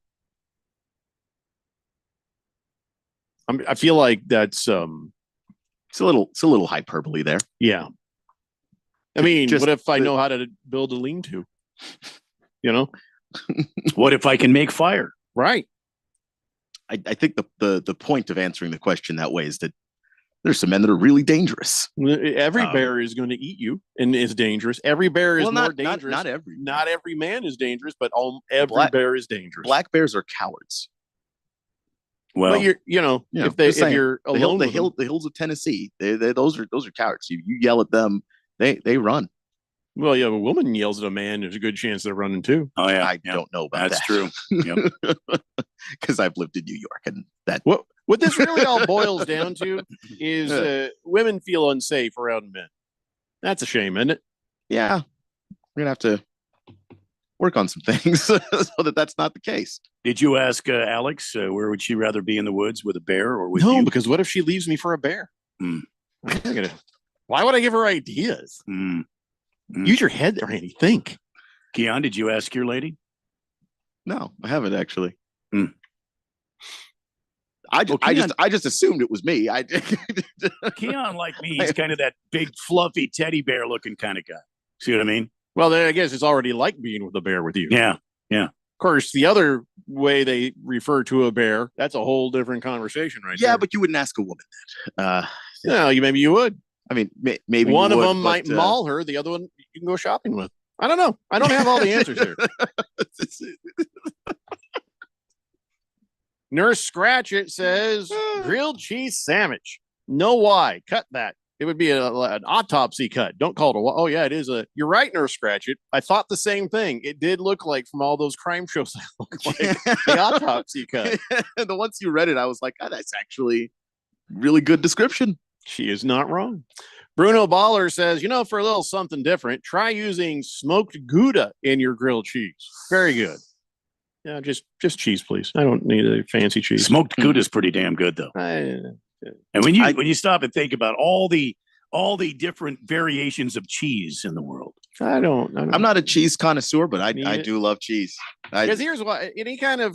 I feel like that's It's a little hyperbole there. yeah. I mean, Just what if I the- know how to build a lean-to? You know, what if I can make fire? right? I think the point of answering the question that way is that there's some men that are really dangerous. Every bear is going to eat you and is dangerous. Every bear is Well, more not dangerous. every. Not every man is dangerous, but every Black- bear is dangerous. Black bears are cowards. Well, but you're, if just saying, you're the alone, with them- hills of Tennessee, those are cowards. You yell at them, they run. well, yeah, if a woman yells at a man, there's a good chance they're running too. oh yeah, I don't know about that's that. true. Yep. Because I've lived in New York, and that What this really all boils down to is women feel unsafe around men. That's a shame, isn't it? yeah, we're gonna have to work on some things so that's not the case. Did you ask Alex where would she rather be in the woods with a bear or with No, you? because what if she leaves me for a bear? Hmm. Why would I give her ideas? Hmm. Use your head, Randy. Think. Keon, did you ask your lady? No, I haven't actually. Hmm. I Keon- just assumed it was me. Keon, like me, he's kind of that big, fluffy teddy bear looking kind of guy. See what I mean? Well, then I guess it's already like being with a bear with you. Yeah. Yeah. Of course, the other way they refer to a bear, that's a whole different conversation, right? Yeah, there. but you wouldn't ask a woman that. No, maybe you would. I mean, maybe one you of would, them might but, maul her. The other one you can go shopping with. I don't know. I don't have all the answers here. Nurse Scratchit says grilled cheese sandwich. No why. Cut that. It would be an autopsy cut. Don't call it a. Oh yeah, it is a. You're right, Nurse Scratchit. I thought the same thing. It did look like from all those crime shows. That look like the autopsy cut. the once you read it, I was like, oh, that's actually really good description. She is not wrong. Bruno Baller says, for a little something different, try using smoked Gouda in your grilled cheese. Very good. Yeah, just cheese, please. I don't need a fancy cheese. Smoked Gouda is pretty damn good, though. And when you stop and think about all the different variations of cheese in the world, I'm not a cheese connoisseur, but I it. do love cheese. Because here's why: any kind of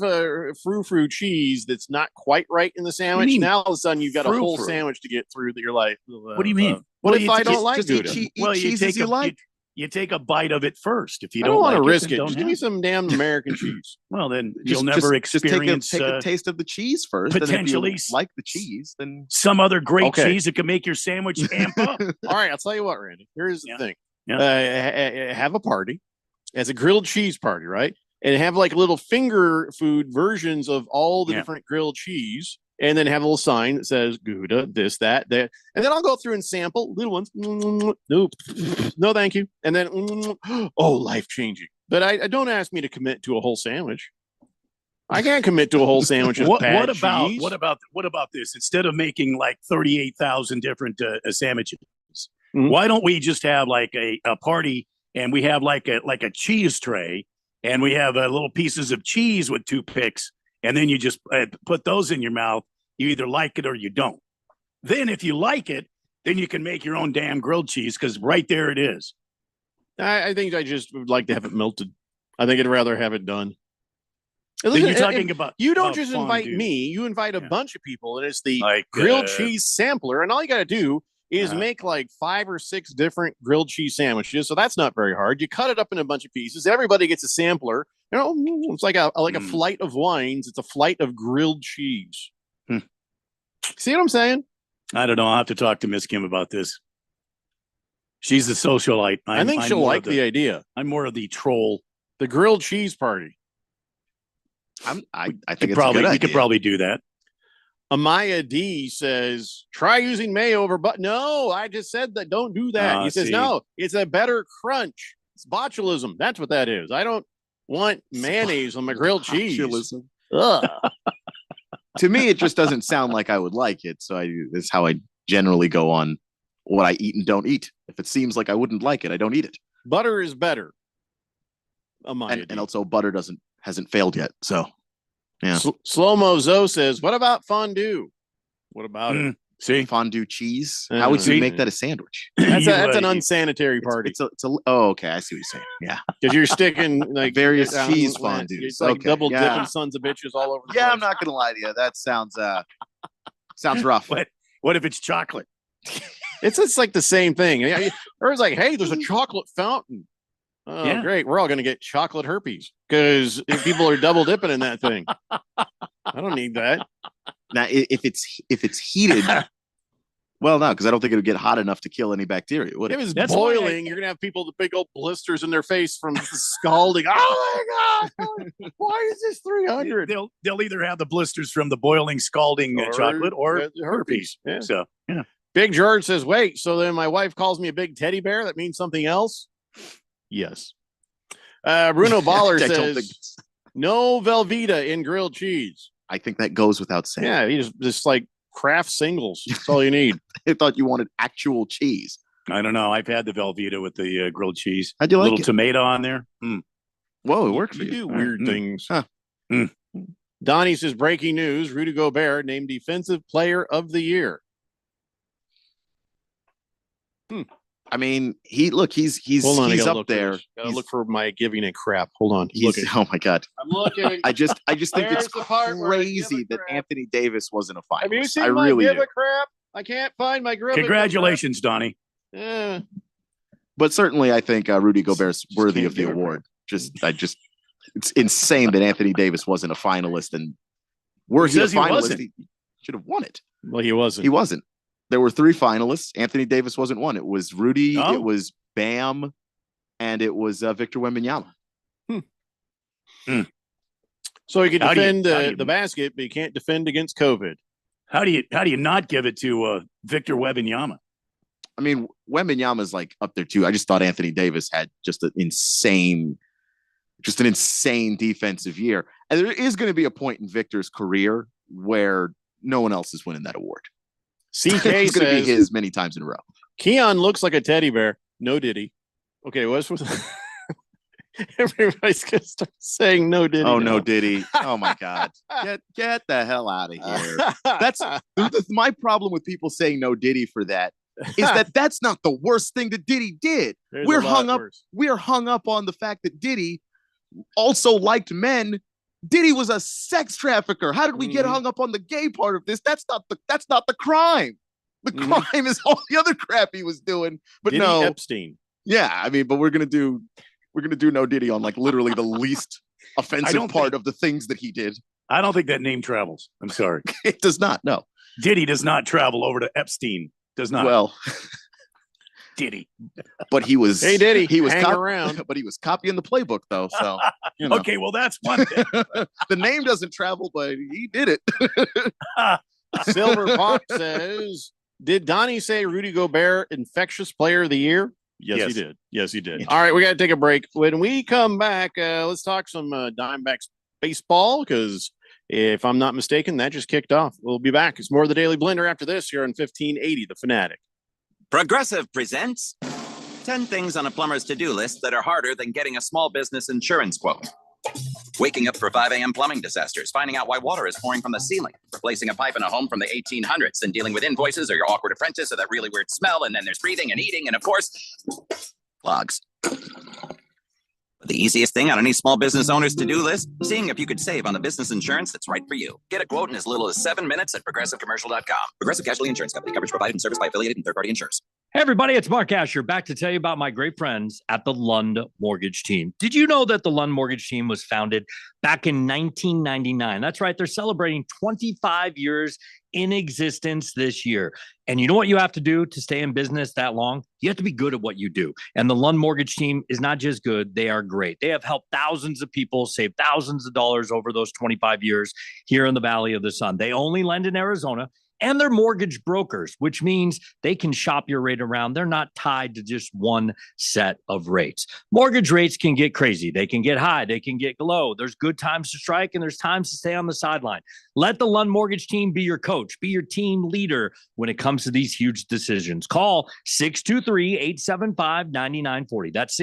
frou-frou cheese that's not quite right in the sandwich, mean, now all of a sudden you've got a whole frou-frou? sandwich to get through. That you're like, what do you mean? What Well, if you I just- don't like just eat Gouda? Well, you take a, you like. you take a bite of it first. If you I don't want to like risk then it. don't Just give me have some damn American cheese. Well, then Just- you'll never just take experience take a taste of the cheese first. and if you potentially like the cheese, then some other great Okay. cheese that can make your sandwich amp up. All right, I'll tell you what, Randy. Here's the thing: Yeah. have a party, as a grilled cheese party, right? And have like little finger food versions of all the different grilled cheese, and then have a little sign that says Gouda, this, that. And then I'll go through and sample little ones. Nope. No, thank you. And then, oh, life changing. But I don't ask me to commit to a whole sandwich. I can't commit to a whole sandwich of bad cheese. What about this? Instead of making like 38,000 different sandwiches, why don't we just have like a party and we have like a cheese tray and we have little pieces of cheese with toothpicks, and then you just put those in your mouth. You either like it or you don't. Then if you like it, then you can make your own damn grilled cheese, because right there it is. I think I just would like to have it melted. I think I'd rather have it done. Then you're talking about you don't about just fondue. invite me, you invite a bunch of people, and it's the grilled cheese sampler, and all you got to do is make like 5 or 6 different grilled cheese sandwiches. So that's not very hard. You cut it up in a bunch of pieces. Everybody gets a sampler. You know, it's like a flight of wines. It's a flight of grilled cheese. See what I'm saying? I don't know. I'll have to talk to Miss Kim about this. She's a socialite. I think she'll like the idea. I'm more of the troll. The grilled cheese party. I think we it's a good idea. could probably do that. Amaya D says, try using mayo over but no, I just said that. Don't do that. He says, no, it's a better crunch. It's botulism. That's what that is. I don't want mayonnaise on my grilled cheese. Ugh. To me, it just doesn't sound like I would like it. So that's how I generally go on what I eat and don't eat. If it seems like I wouldn't like it, I don't eat it. Butter is better. And also butter hasn't failed yet. So yeah. Slow-mo Zoe says, what about fondue? What about it? See, fondue cheese. How would you make that a sandwich? That's an unsanitary party. Okay, I see what you're saying. Yeah, because you're sticking like various cheese fondues. It's like double dipping sons of bitches all over. I'm not gonna lie to you. That sounds rough. What if it's chocolate? It's like the same thing. Or it's like, hey, there's a chocolate fountain. Oh, great. We're all going to get chocolate herpes because people are double dipping in that thing. I don't need that. Now, if it's heated, well, no, because I don't think it would get hot enough to kill any bacteria. Would it? If it's boiling, you're going to have people with big old blisters in their face from scalding. Oh my God. Why is this 300? They'll either have the blisters from the boiling, scalding chocolate or herpes. Yeah. So, yeah. Big George says, wait, so then my wife calls me a big teddy bear? That means something else? Yes. Bruno Baller says, no Velveeta in grilled cheese. I think that goes without saying. Yeah, you just like Kraft singles. That's all you need. I thought you wanted actual cheese. I don't know. I've had the Velveeta with the grilled cheese. How'd you like little it? Tomato on there. Whoa, it worked for you. You do weird things. Huh. Donnie says, breaking news, Rudy Gobert named Defensive Player of the Year. I mean, he's up there. Gotta look for my giving it crap. Hold on. Oh my God. I'm looking. I just think it's There's the part where I give crazy a that crap. Anthony Davis wasn't a finalist. Have you seen I my really give do. a crap? I can't find my grip. Congratulations, Donnie. Yeah. But certainly, I think Rudy Gobert's worthy of the award. It's insane that Anthony Davis wasn't a finalist, and were he a finalist, he should have won it. Well, he wasn't. He wasn't. There were 3 finalists. Anthony Davis wasn't one. It was Rudy, it was Bam, and it was Victor Wembanyama. So he could defend the basket, but he can't defend against COVID. How do you not give it to Victor Wembanyama? I mean, Wembanyama's like up there too. I just thought Anthony Davis had just an insane defensive year. And there is going to be a point in Victor's career where no one else is winning that award. CK it's going to says be his many times in a row. Keon looks like a teddy bear. No Diddy. Okay, what's with everybody's gonna start saying no Diddy. Oh, now. no Diddy. Oh my God. Get the hell out of here. That's my problem with people saying no Diddy for that. Is that's not the worst thing that Diddy did. We're hung up on the fact that Diddy also liked men. Diddy was a sex trafficker. How did we get hung up on the gay part of this? That's not the crime. The crime is all the other crap he was doing. But Diddy no Epstein. Yeah, I mean, but we're gonna do no Diddy on like literally the least offensive part of the things that he did. I don't think that name travels. I'm sorry. It does not. No. Diddy does not travel over to Epstein. Does not. Well, Did he? But he was Hey, did he? He was Hang around. but he was copying the playbook though. So you know. Okay, well that's one thing. The name doesn't travel, but he did it. Silver Fox says, did Donnie say Rudy Gobert infectious player of the year? Yes, he did. Yes, he did. All right, we got to take a break. When we come back, let's talk some Diamondbacks baseball because if I'm not mistaken, that just kicked off. We'll be back. It's more of the Daily Blender after this here on 1580 The Fanatic. Progressive presents 10 things on a plumber's to-do list that are harder than getting a small business insurance quote. Waking up for 5 a.m. plumbing disasters, finding out why water is pouring from the ceiling, replacing a pipe in a home from the 1800s, and dealing with invoices or your awkward apprentice or that really weird smell, and then there's breathing and eating, and of course, clogs. But the easiest thing on any small business owner's to-do list, seeing if you could save on the business insurance that's right for you. Get a quote in as little as 7 minutes at progressivecommercial.com. Progressive Casualty Insurance Company. Coverage provided and serviced by affiliated and third-party insurers. Hey everybody, it's Mark Asher back to tell you about my great friends at the Lund Mortgage Team. Did you know that the Lund Mortgage Team was founded back in 1999? That's right, they're celebrating 25 years in existence this year. And you know what you have to do to stay in business that long? You have to be good at what you do. And the Lund Mortgage Team is not just good, they are great. They have helped thousands of people save thousands of dollars over those 25 years here in the Valley of the Sun. They only lend in Arizona. And they're mortgage brokers, which means they can shop your rate around. They're not tied to just one set of rates. Mortgage rates can get crazy. They can get high. They can get low. There's good times to strike and there's times to stay on the sideline. Let the Lund Mortgage Team be your coach, be your team leader when it comes to these huge decisions. Call 623-875-9940. That's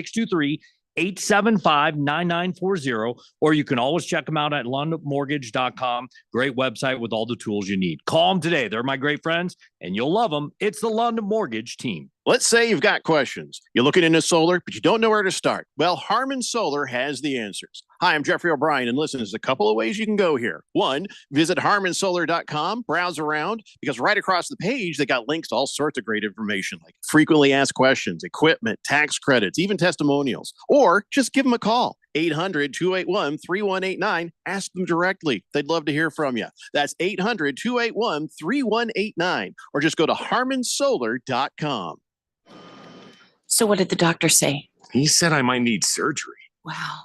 623-875-9940, or you can always check them out at lundmortgage.com. Great website with all the tools you need. Call them today. They're my great friends, and you'll love them. It's the Lund Mortgage Team. Let's say you've got questions. You're looking into solar, but you don't know where to start. Well, Harmon Solar has the answers. Hi, I'm Jeffrey O'Brien, and listen, there's a couple of ways you can go here. One, visit harmonsolar.com, browse around, because right across the page, they got links to all sorts of great information, like frequently asked questions, equipment, tax credits, even testimonials. Or just give them a call, 800-281-3189. Ask them directly. They'd love to hear from you. That's 800-281-3189, or just go to harmonsolar.com. So what did the doctor say? He said I might need surgery. Wow,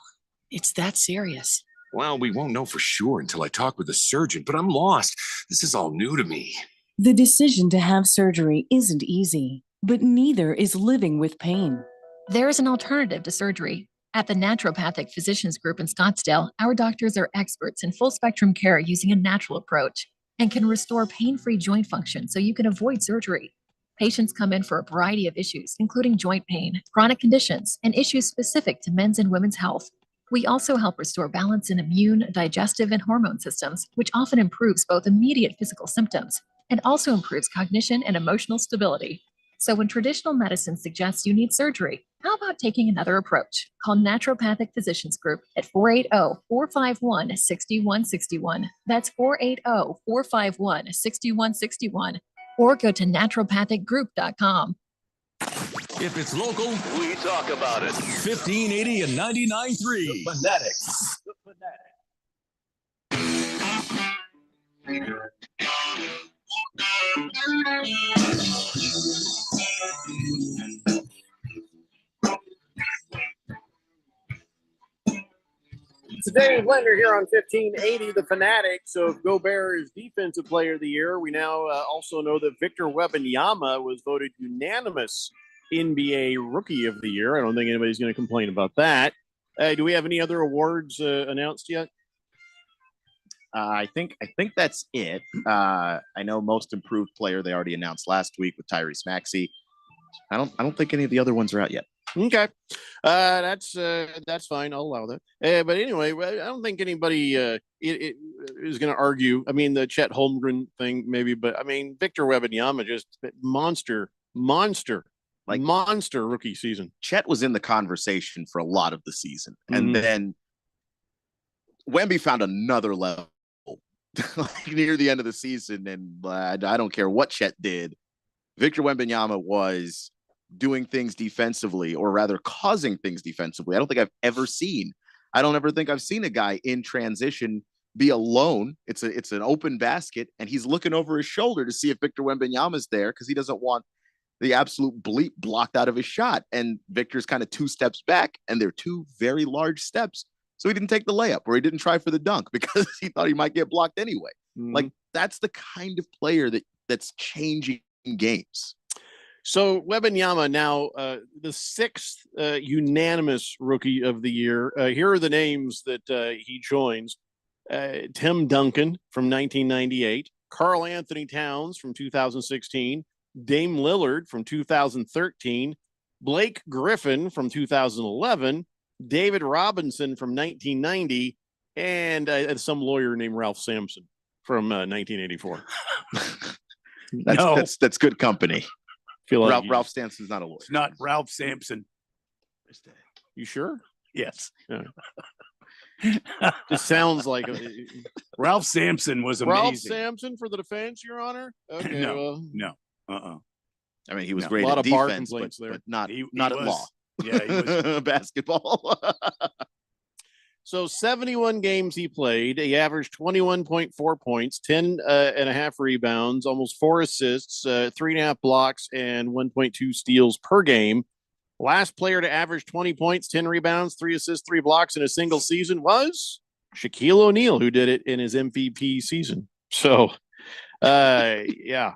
it's that serious. Well, we won't know for sure until I talk with the surgeon, but I'm lost. This is all new to me. The decision to have surgery isn't easy, but neither is living with pain. There is an alternative to surgery. At the Naturopathic Physicians Group in Scottsdale, our doctors are experts in full spectrum care using a natural approach and can restore pain-free joint function so you can avoid surgery. Patients come in for a variety of issues, including joint pain, chronic conditions, and issues specific to men's and women's health. We also help restore balance in immune, digestive, and hormone systems, which often improves both immediate physical symptoms and also improves cognition and emotional stability. So when traditional medicine suggests you need surgery, how about taking another approach? Call Naturopathic Physicians Group at 480-451-6161. That's 480-451-6161. Or go to naturopathicgroup.com. If it's local, we talk about it. 1580 and 99.3. The Fanatic. Today, Blender here on 1580 The Fanatic. So if Gobert is Defensive Player of the Year, we now also know that Victor Wembanyama was voted unanimous NBA Rookie of the Year. I don't think anybody's going to complain about that. Do we have any other awards announced yet? I think that's it. I know Most Improved Player they already announced last week with Tyrese Maxey. I don't think any of the other ones are out yet. Okay, that's fine. I'll allow that. But anyway, I don't think anybody is going to argue. I mean, the Chet Holmgren thing, maybe, but I mean, Victor Wembanyama just monster rookie season. Chet was in the conversation for a lot of the season, and then Wemby found another level near the end of the season, and I don't care what Chet did. Victor Wembanyama was doing things defensively, or rather causing things defensively. I don't ever think I've seen a guy in transition be alone. It's an open basket, and he's looking over his shoulder to see if Victor Wembanyama's there because he doesn't want the absolute bleep blocked out of his shot. And Victor's kind of 2 steps back, and they're 2 very large steps. So he didn't take the layup, or he didn't try for the dunk because he thought he might get blocked anyway. Like, that's the kind of player that's changing games. So Wembanyama now the 6th unanimous rookie of the year. Here are the names that he joins. Tim Duncan from 1998, Karl Anthony Towns from 2016, Dame Lillard from 2013, Blake Griffin from 2011, David Robinson from 1990, and some lawyer named Ralph Sampson from 1984. That's good company. Feel like Ralph Sampson's not a lawyer. It's not Ralph Sampson. You sure? Yes. Yeah. It sounds like Ralph Sampson was amazing. Ralph Sampson for the defense, Your Honor. Okay, no. I mean, he was No. great A lot at of bar defense, complaints there. but not He at was- law. Yeah, he was. Basketball. So 71 games he played. He averaged 21.4 points, 10 and a half rebounds, almost 4 assists, 3.5 blocks, and 1.2 steals per game. Last player to average 20 points, 10 rebounds, 3 assists, 3 blocks in a single season was Shaquille O'Neal, who did it in his MVP season. So, yeah.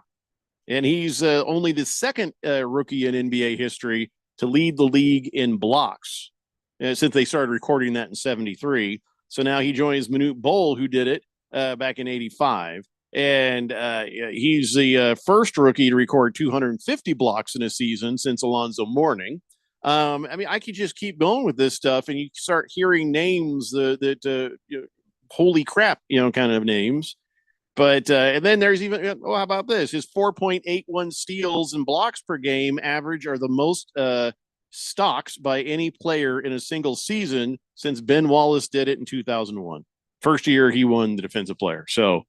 And he's only the 2nd rookie in NBA history to lead the league in blocks since they started recording that in 73. So now he joins Manute Bol, who did it back in 85. And he's the first rookie to record 250 blocks in a season since Alonzo Mourning. I mean, I could just keep going with this stuff, and you start hearing names that holy crap, kind of names. But and then there's even, how about this? His 4.81 steals and blocks per game average are the most stocks by any player in a single season since Ben Wallace did it in 2001. First year he won the defensive player. So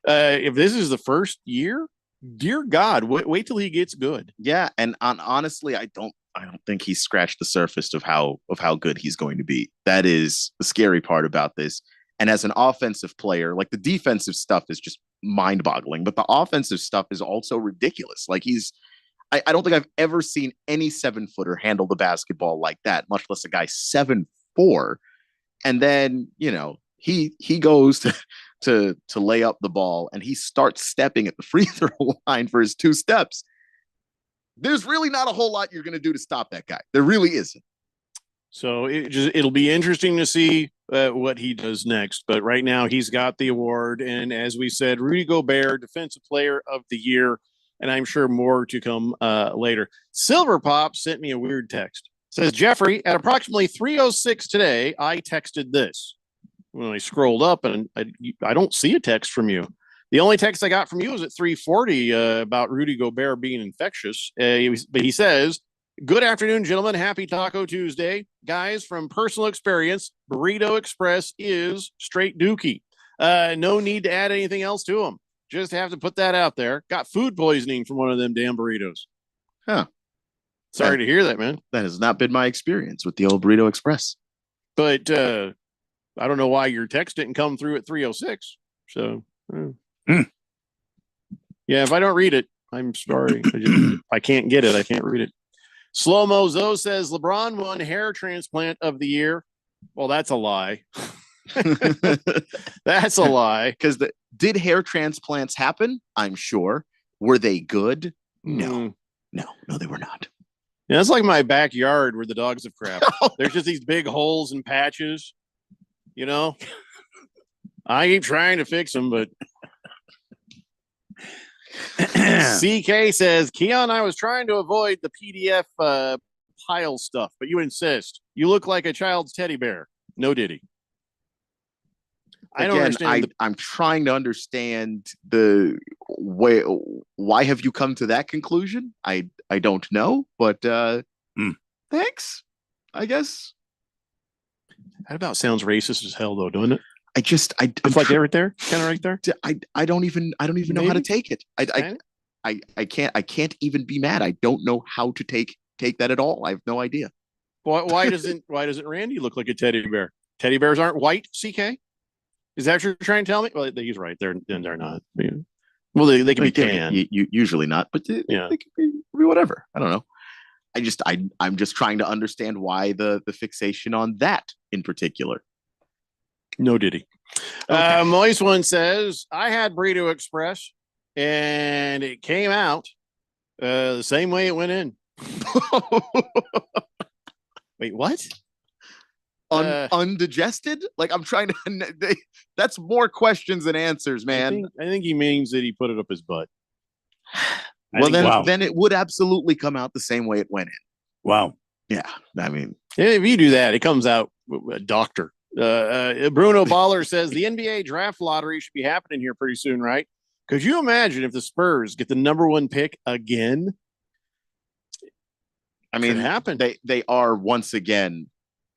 if this is the first year, dear God, wait till he gets good. Yeah, and honestly, I don't think he's scratched the surface of how good he's going to be. That is the scary part about this. And as an offensive player, like, the defensive stuff is just mind-boggling, but the offensive stuff is also ridiculous. Like, I don't think I've ever seen any 7-footer handle the basketball like that, much less a guy 7'4". And then, he goes to lay up the ball, and he starts stepping at the free throw line for his 2 steps. There's really not a whole lot you're going to do to stop that guy. There really isn't. So it'll be interesting to see what he does next. But right now he's got the award. And as we said, Rudy Gobert, Defensive Player of the Year. And I'm sure more to come later. Silver Pop sent me a weird text. It says, Jeffrey, at approximately 3:06 today, I texted this. When I scrolled up, and I don't see a text from you. The only text I got from you was at 3:40 about Rudy Gobert being infectious. But he says, good afternoon, gentlemen. Happy Taco Tuesday. Guys, from personal experience, Burrito Express is straight dookie. No need to add anything else to them. Just have to put that out there. Got food poisoning from one of them damn burritos. Huh. Sorry to hear that, man. That has not been my experience with the old Burrito Express. But I don't know why your text didn't come through at 3:06. So, yeah, if I don't read it, I'm sorry. I can't get it. I can't read it. Slow Mo Zo says LeBron won hair transplant of the year. Well, that's a lie. That's a lie. Because did hair transplants happen? I'm sure. Were they good? No, they were not. Yeah, it's like my backyard where the dogs have crap. There's just these big holes and patches. I keep trying to fix them, but CK says, Keon, I was trying to avoid the PDF pile stuff, but you insist. You look like a child's teddy bear. No diddy. I don't understand. I'm trying to understand the way. Why have you come to that conclusion? I don't know, but thanks, I guess. That about sounds racist as hell, though, doesn't it? It's like right there, kind of right there. I don't even know how to take it. I can't even be mad. I don't know how to take that at all. I have no idea. Why doesn't Randy look like a teddy bear? Teddy bears aren't white, CK? Is that what you're trying to tell me? Well, he's right. They're not. Well, they can be Like, tan. usually not, but they could be whatever. I don't know. I'm just trying to understand why the fixation on that in particular. No diddy. Moist One says, I had Burrito Express and it came out the same way it went in. Wait, what? Undigested? Like, I'm trying to. That's more questions than answers, man. I think he means that he put it up his butt. Well, then it would absolutely come out the same way it went in. Wow. Yeah. I mean, if you do that, it comes out a doctor. Bruno Baller says the NBA draft lottery should be happening here pretty soon, right? Could you imagine if the Spurs get the number 1 pick again? I mean, they are once again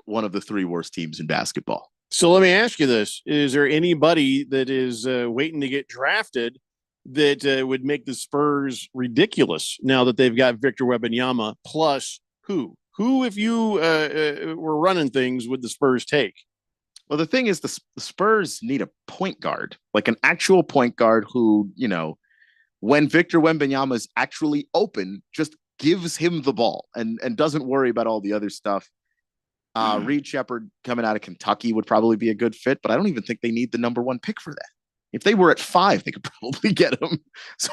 one of the 3 worst teams in basketball. So let me ask you this. Is there anybody that is waiting to get drafted that would make the Spurs ridiculous now that they've got Victor Wembanyama? Plus, who, if you were running things, would the Spurs take? Well, the thing is, the Spurs need a point guard, like an actual point guard who, when Victor Wembanyama is actually open, just gives him the ball and doesn't worry about all the other stuff. Reed Shepherd coming out of Kentucky would probably be a good fit, but I don't even think they need the number 1 pick for that. If they were at 5, they could probably get him. So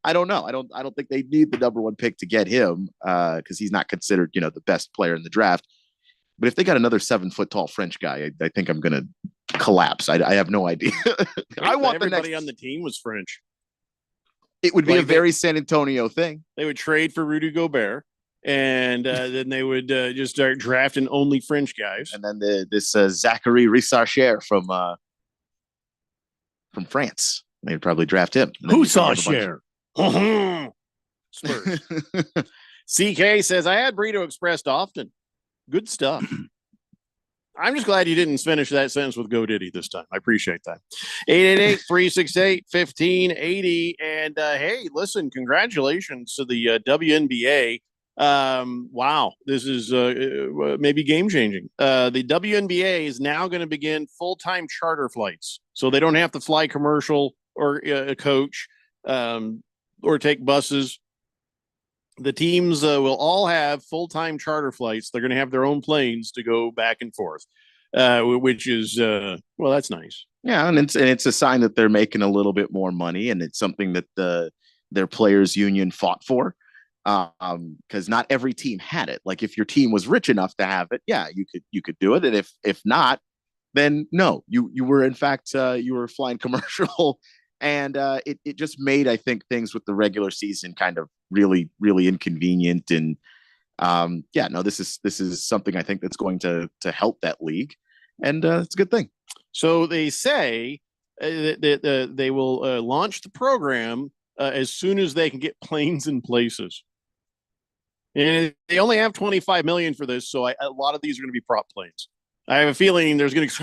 I don't know. I don't think they need the number 1 pick to get him because he's not considered, the best player in the draft. But if they got another 7-foot-tall French guy, I think I'm going to collapse. I have no idea. I want everybody on the team was French. It would be a very San Antonio thing. They would trade for Rudy Gobert, and then they would just start drafting only French guys. And then this Zachary Rissarcher from France. They'd probably draft him. Who saw Cher? Spurs. CK says, I had Burrito Expressed often. Good stuff. I'm just glad you didn't finish that sentence with Go Diddy this time. I appreciate that. 888-368-1580. And hey, listen, congratulations to the WNBA. Wow, this is maybe game changing. The WNBA is now going to begin full-time charter flights, so they don't have to fly commercial or a coach or take buses. The teams will all have full-time charter flights. They're going to have their own planes to go back and forth, which is well, that's nice. Yeah, and it's a sign that they're making a little bit more money, and it's something that their players' union fought for. Because not every team had it. Like, if your team was rich enough to have it, yeah, you could do it. And if not, then no, you were in fact you were flying commercial, and it just made, I think, things with the regular season kind of really, really inconvenient. And this is something I think that's going to help that league, and it's a good thing. So they say that they will launch the program as soon as they can get planes in places. And they only have $25 million for this, so a lot of these are going to be prop planes. I have a feeling there's going to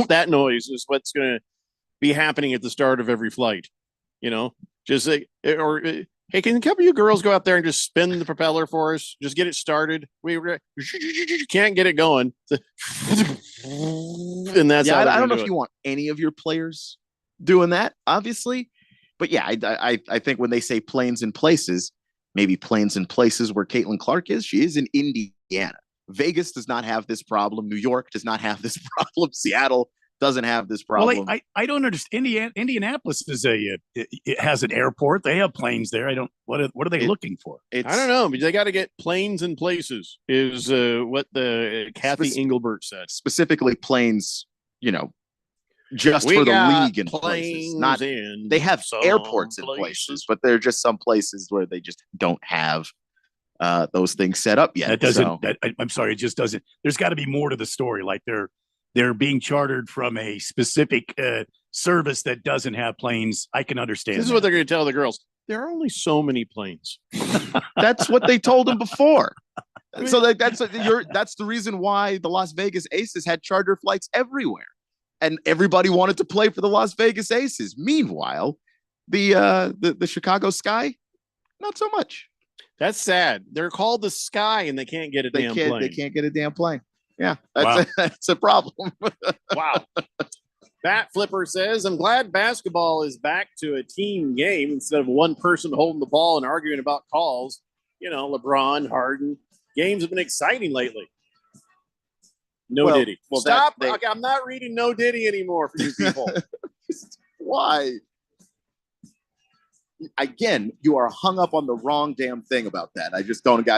that noise is what's going to be happening at the start of every flight. Just like, or hey, can a couple of you girls go out there and just spin the propeller for us? Just get it started. We can't get it going, and that's how I don't know if you want any of your players doing that, obviously, but yeah, I think when they say planes in places. Maybe planes in places where Caitlin Clark is. She is in Indiana. Vegas does not have this problem. New York does not have this problem. Seattle doesn't have this problem. Well, I don't understand. Indianapolis is it has an airport. They have planes there. What are they looking for? I don't know, but they got to get planes in places. Is what the Kathy Engelbert said. Specifically, planes. Just for the league in places. Not they have airports in places, but there are just some places where they just don't have those things set up yet. That doesn't. I'm sorry, it just doesn't. There's got to be more to the story. Like they're being chartered from a specific service that doesn't have planes. I can understand. This is what they're going to tell the girls. There are only so many planes. That's what they told them before. So that's the reason why the Las Vegas Aces had charter flights everywhere. And everybody wanted to play for the Las Vegas Aces. Meanwhile, the Chicago Sky, not so much. That's sad. They're called the Sky, and they can't get a damn plane. They can't get a damn plane. Yeah, that's a problem. Wow. Bat Flipper says, I'm glad basketball is back to a team game instead of one person holding the ball and arguing about calls. You know, LeBron, Harden. Games have been exciting lately. No Diddy. Well, Stop. Okay, I'm not reading No Diddy anymore for you people. Why? Again, you are hung up on the wrong damn thing about that. I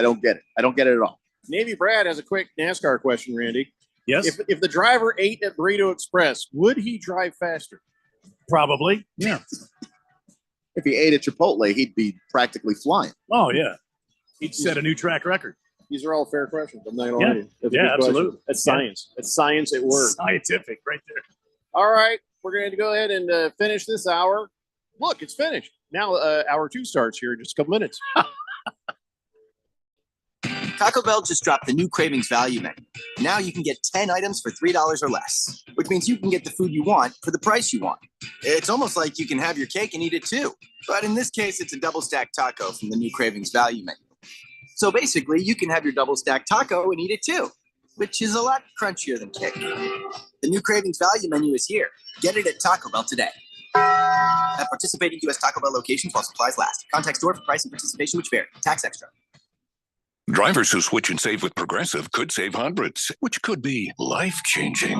don't get it. I don't get it at all. Navy Brad has a quick NASCAR question, Randy. Yes. If the driver ate at Burrito Express, would he drive faster? Probably. Yeah. If he ate at Chipotle, he'd be practically flying. Oh, yeah. He'd set a new track record. These are all fair questions. I'm not going to lie to you. That's a Yeah, good question. absolutely. That's science. That's science at work. Scientific right there. All right. We're going to go ahead and finish this hour. Look, it's finished. Now hour 2 starts here in just a couple minutes. Taco Bell just dropped the new Cravings Value Menu. Now you can get 10 items for $3 or less, which means you can get the food you want for the price you want. It's almost like you can have your cake and eat it too. But in this case, it's a double stack taco from the new Cravings Value Menu. So basically, you can have your double stack taco and eat it too, which is a lot crunchier than cake. The new Cravings Value Menu is here. Get it at Taco Bell today. At participating U.S. Taco Bell locations while supplies last. Contact store for price and participation which vary. Tax extra. Drivers who switch and save with Progressive could save hundreds, which could be life-changing.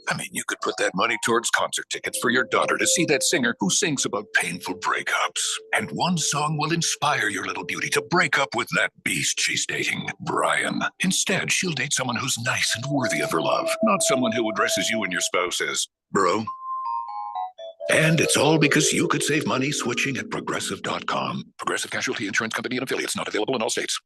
I mean, you could put that money towards concert tickets for your daughter to see that singer who sings about painful breakups. And one song will inspire your little beauty to break up with that beast she's dating, Brian. Instead, she'll date someone who's nice and worthy of her love, not someone who addresses you and your spouse as bro. And it's all because you could save money switching at Progressive.com. Progressive Casualty Insurance Company and affiliates, not available in all states.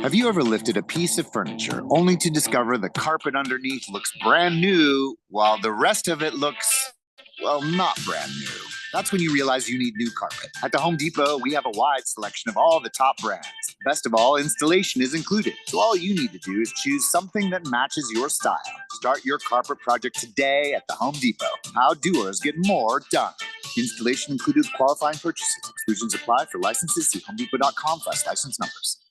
Have you ever lifted a piece of furniture only to discover the carpet underneath looks brand new while the rest of it looks, well, not brand new? That's when you realize you need new carpet. At the Home Depot, we have a wide selection of all the top brands. Best of all, installation is included. So all you need to do is choose something that matches your style. Start your carpet project today at the Home Depot. How doers get more done. Installation included with qualifying purchases. Exclusions apply for licenses. See homedepot.com/license numbers.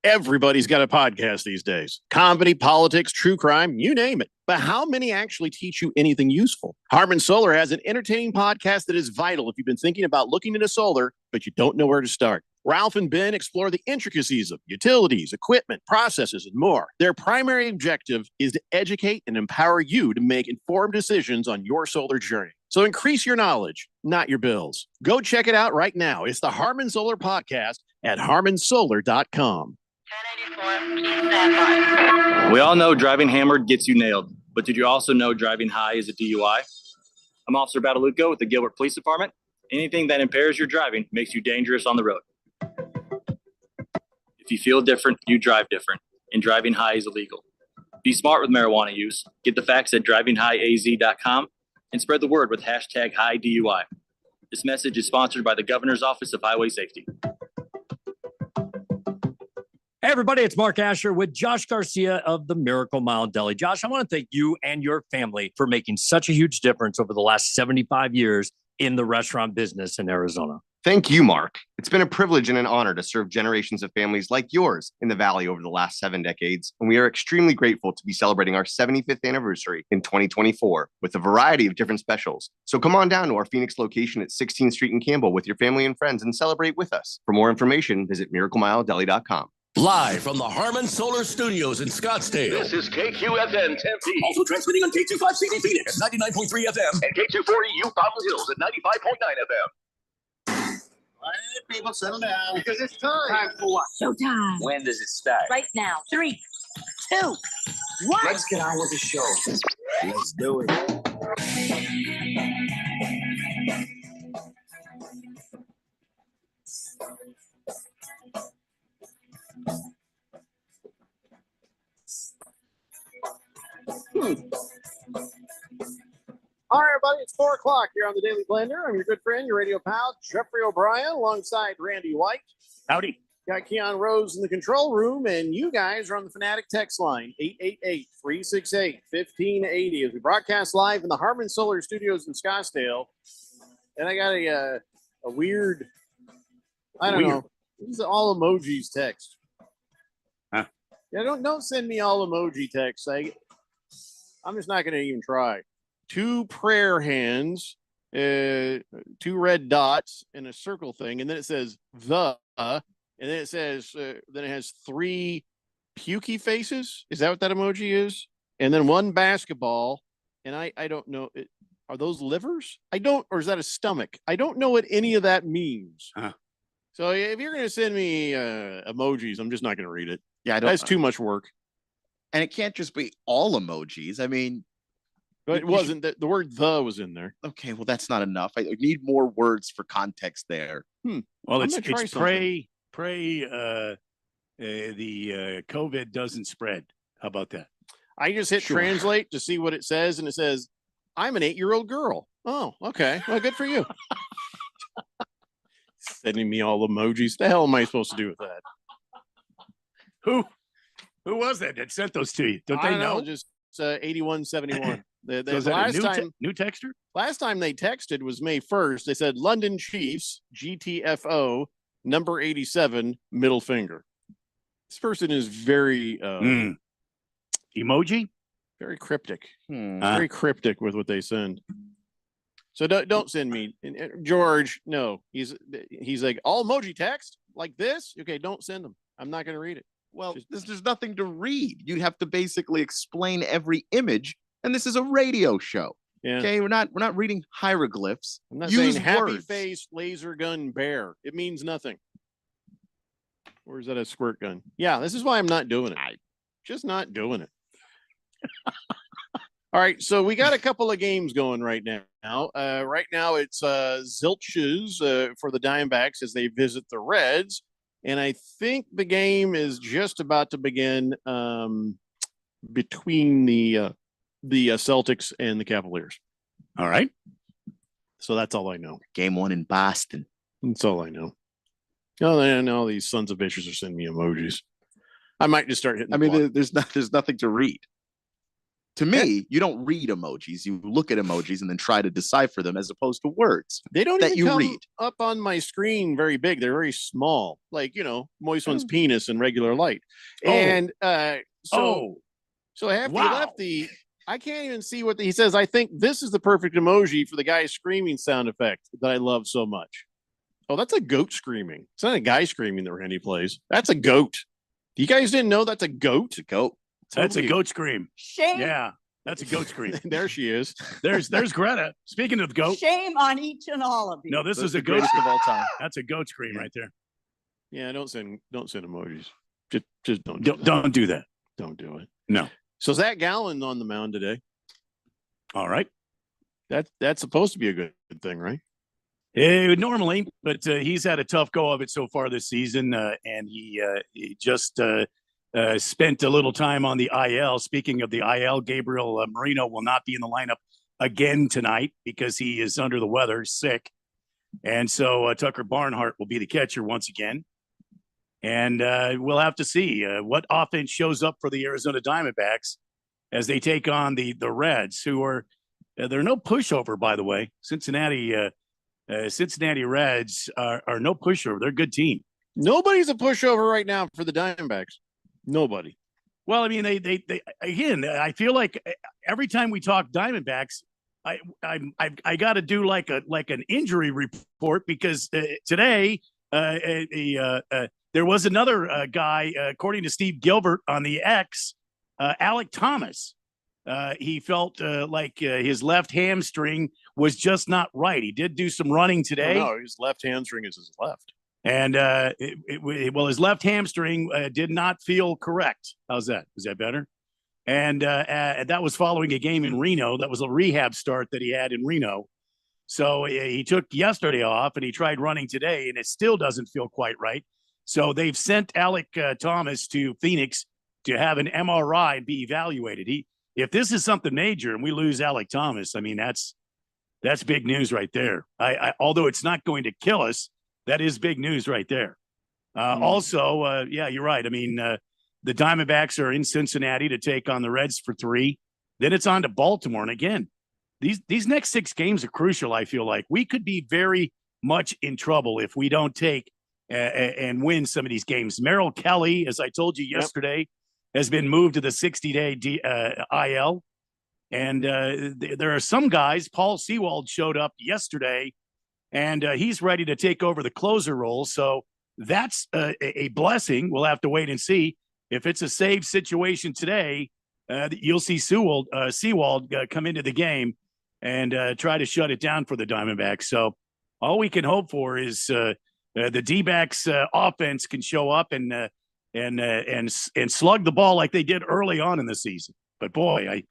Everybody's got a podcast these days. Comedy, politics, true crime, you name it. But how many actually teach you anything useful? Harman Solar has an entertaining podcast that is vital if you've been thinking about looking into solar, but you don't know where to start. Ralph and Ben explore the intricacies of utilities, equipment, processes, and more. Their primary objective is to educate and empower you to make informed decisions on your solar journey. So increase your knowledge, not your bills. Go check it out right now. It's the Harman Solar Podcast at harmansolar.com. We all know driving hammered gets you nailed, but did you also know driving high is a DUI? I'm Officer Badalucco with the Gilbert Police Department. Anything that impairs your driving makes you dangerous on the road. If you feel different, you drive different, and driving high is illegal. Be smart with marijuana use. Get the facts at drivinghighaz.com and spread the word with hashtag HighDUI. This message is sponsored by the Governor's Office of Highway Safety. Hey, everybody, it's Mark Asher with Josh Garcia of the Miracle Mile Deli. Josh, I want to thank you and your family for making such a huge difference over the last 75 years in the restaurant business in Arizona. Thank you, Mark. It's been a privilege and an honor to serve generations of families like yours in the Valley over the last 7 decades, and we are extremely grateful to be celebrating our 75th anniversary in 2024 with a variety of different specials. So come on down to our Phoenix location at 16th Street in Campbell with your family and friends and celebrate with us. For more information, visit miraclemiledeli.com. Live from the Harman Solar Studios in Scottsdale. This is KQFN Tempe. Also transmitting on K25CD Phoenix at 99.3 FM and K240U Fountain Hills at 95.9 FM. All right, people, settle down. Because it's time. Time for what? Showtime. When does it start? Right now. 3, 2, 1. Let's get on with the show. Let's do it. All right, everybody, it's 4 o'clock here on the Daily Blender. I'm your good friend, your radio pal, Jeffrey O'Brien, alongside Randy White. Howdy. Got Keon Rose in the control room, and you guys are on the Fanatic text line, 888-368-1580, as we broadcast live in the Harman Solar Studios in Scottsdale. And I got a weird, I don't know, this is all emojis text. Huh? Yeah, don't send me all emoji text. I'm just not going to even try. two prayer hands, two red dots, and a circle thing, and then it says the, and then it says then it has three pukey faces. Is that what that emoji is? And then one basketball, and I don't know. Are those livers? I don't, or is that a stomach? I don't know what any of that means. So if you're going to send me emojis, I'm just not going to read it. Yeah, that's too much work. And it can't just be all emojis. I mean, but it wasn't. The word "the" was in there. Okay, well, that's not enough. I need more words for context there. Well, it's pray the COVID doesn't spread. How about that? I just hit translate to see what it says, and it says, "I'm an 8-year-old girl." Oh, okay. Well, good for you. Sending me all emojis. The hell am I supposed to do with that? Who was that sent those to you? Don't they know? Just 8171. So is that a new texter? Last time they texted was May 1st. They said London Chiefs, GTFO, number 87, middle finger. This person is very emoji, very cryptic, very cryptic with what they send. So don't send me, George. No, he's like, all emoji text like this. Okay, don't send them. I'm not going to read it. Well, there's nothing to read. You have to basically explain every image, and this is a radio show. Yeah. Okay, we're not reading hieroglyphs. I'm not Use saying happy words. face laser gun bear. It means nothing. Or is that a squirt gun? Yeah, this is why I'm not doing it. Just not doing it. All right, so we got a couple of games going right now. Right now it's Zilch's for the Diamondbacks as they visit the Reds. And I think the game is just about to begin between the Celtics and the Cavaliers. All right. So that's all I know. Game 1 in Boston. That's all I know. No, these sons of bitches are sending me emojis. I might just start hitting. I mean, there's nothing to read. To me, you don't read emojis. You look at emojis and then try to decipher them as opposed to words. They don't that even you come read. up on my screen very big. They're very small, like Moist one's penis in regular light. And so Hefty Lefty, I can't even see what he says. I think this is the perfect emoji for the guy screaming sound effect that I love so much. Oh, that's a goat screaming. It's not a guy screaming that Randy plays. That's a goat. You guys didn't know that's a goat? It's a goat. That's a goat scream. Shame. Yeah, that's a goat scream. There she is. There's Greta. Speaking of goat. Shame on each and all of you. No, this is a goat greatest of all time. That's a goat scream right there. Yeah, don't send emojis. Just don't do that. Don't do it. No. So Zach Gallen on the mound today. All right. That's supposed to be a good thing, right? Normally, but he's had a tough go of it so far this season, and he just spent a little time on the IL. Speaking of the IL, Gabriel Marino will not be in the lineup again tonight because he is under the weather, sick. And so Tucker Barnhart will be the catcher once again. And we'll have to see what offense shows up for the Arizona Diamondbacks as they take on the Reds, who are they're no pushover, by the way. Cincinnati Reds are no pushover. They're a good team. Nobody's a pushover right now for the Diamondbacks. Nobody. Well, I mean, they again. I feel like every time we talk Diamondbacks, I got to do like an injury report because today there was another guy, according to Steve Gilbert on the X, Alec Thomas. He felt like his left hamstring was just not right. He did do some running today. No, his left hamstring is his left. And his left hamstring did not feel correct. How's that? Is that better? And that was following a game in Reno. That was a rehab start that he had in Reno. So he took yesterday off and he tried running today, and it still doesn't feel quite right. So they've sent Alec Thomas to Phoenix to have an MRI and be evaluated. If this is something major and we lose Alec Thomas, I mean, that's big news right there. Although it's not going to kill us, that is big news right there. Also, yeah, you're right. I mean, the Diamondbacks are in Cincinnati to take on the Reds for 3. Then it's on to Baltimore. And again, these next 6 games are crucial, I feel like. We could be very much in trouble if we don't take and win some of these games. Merrill Kelly, as I told you yesterday, has been moved to the 60-day IL. And there are some guys. Paul Sewald showed up yesterday, and he's ready to take over the closer role. So that's a blessing. We'll have to wait and see. If it's a save situation today, you'll see Sewald come into the game and try to shut it down for the Diamondbacks. So all we can hope for is the D-backs offense can show up and slug the ball like they did early on in the season. But boy,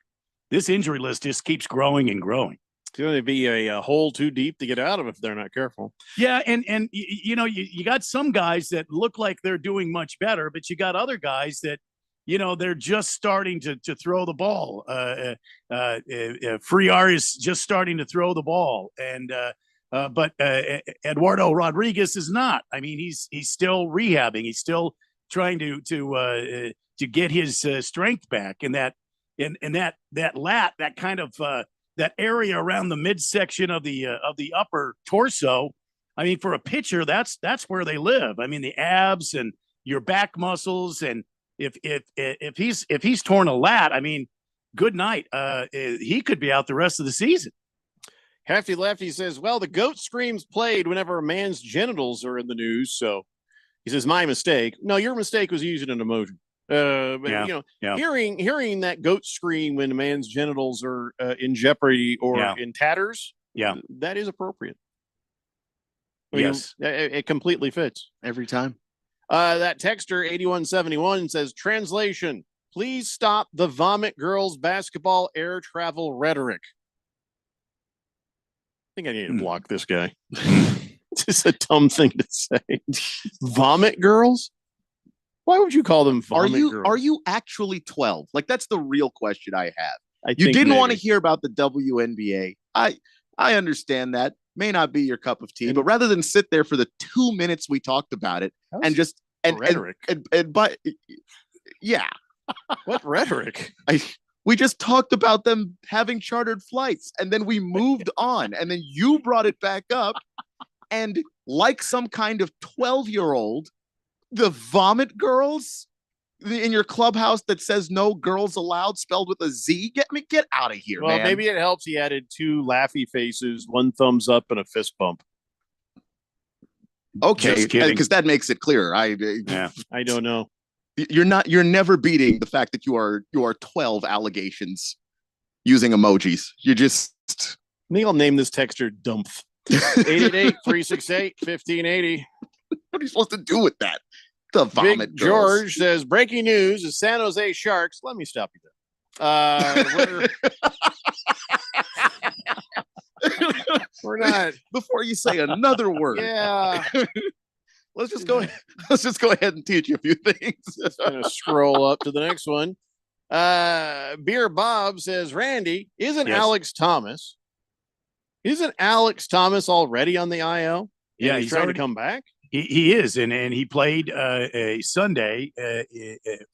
this injury list just keeps growing and growing. It's going to be a hole too deep to get out of if they're not careful. Yeah, and you got some guys that look like they're doing much better, but you got other guys that, they're just starting to throw the ball. Friar is just starting to throw the ball, and but Eduardo Rodriguez is not. I mean, he's still rehabbing. He's still trying to get his strength back, and that lat, that kind of that area around the midsection of the upper torso. I mean, for a pitcher, that's where they live. I mean, the abs and your back muscles, and if he's torn a lat, I mean, good night. He could be out the rest of the season. Hefty Lefty says, well, the goat screams played whenever a man's genitals are in the news. So he says, my mistake. No, your mistake was using an emoji. But hearing that goat scream when a man's genitals are in jeopardy or in tatters, that is appropriate. Yes, it completely fits every time. That texter 8171 says, translation, please stop the vomit girls basketball air travel rhetoric. I think I need to block this guy. It's just a dumb thing to say. Vomit girls? Why would you call them vomit girls? Are you actually 12? Like, that's the real question I have. You think didn't want to maybe. hear about the WNBA. I understand that. May not be your cup of tea, but rather than sit there for the 2 minutes we talked about it and just rhetoric. But yeah. What rhetoric? We just talked about them having chartered flights, and then we moved on, and then you brought it back up, and like some kind of 12-year-old, the vomit girls in your clubhouse that says no girls allowed, spelled with a Z. Get out of here, Well, man. maybe it helps. He added 2 laughy faces, 1 thumbs up, and a fist bump. Okay, Just kidding. because that makes it clearer. I don't know. You're never beating the fact that you are 12 allegations using emojis. You just I think I'll name this texter Dumph. 888-368-1580. What are you supposed to do with that? The vomit Big girls. George says, breaking news, the San Jose Sharks. Let me stop you there. We're not. Before you say another word. Yeah. Let's just go ahead and teach you a few things. Just gonna scroll up to the next one. Beer Bob says, Randy, isn't Alex Thomas already on the IL? Yeah, he's trying to come back. He is, and he played a Sunday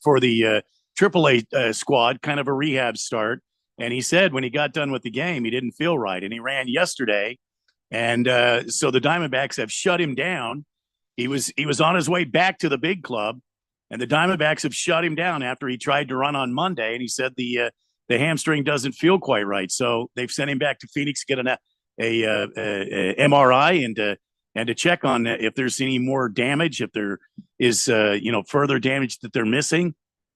for the AAA squad, kind of a rehab start. And he said when he got done with the game, he didn't feel right, and he ran yesterday, and so the Diamondbacks have shut him down. He was on his way back to the big club, and the Diamondbacks have shut him down after he tried to run on Monday, and he said the hamstring doesn't feel quite right, so they've sent him back to Phoenix to get a MRI and to check on if there's any more damage, if there is further damage that they're missing,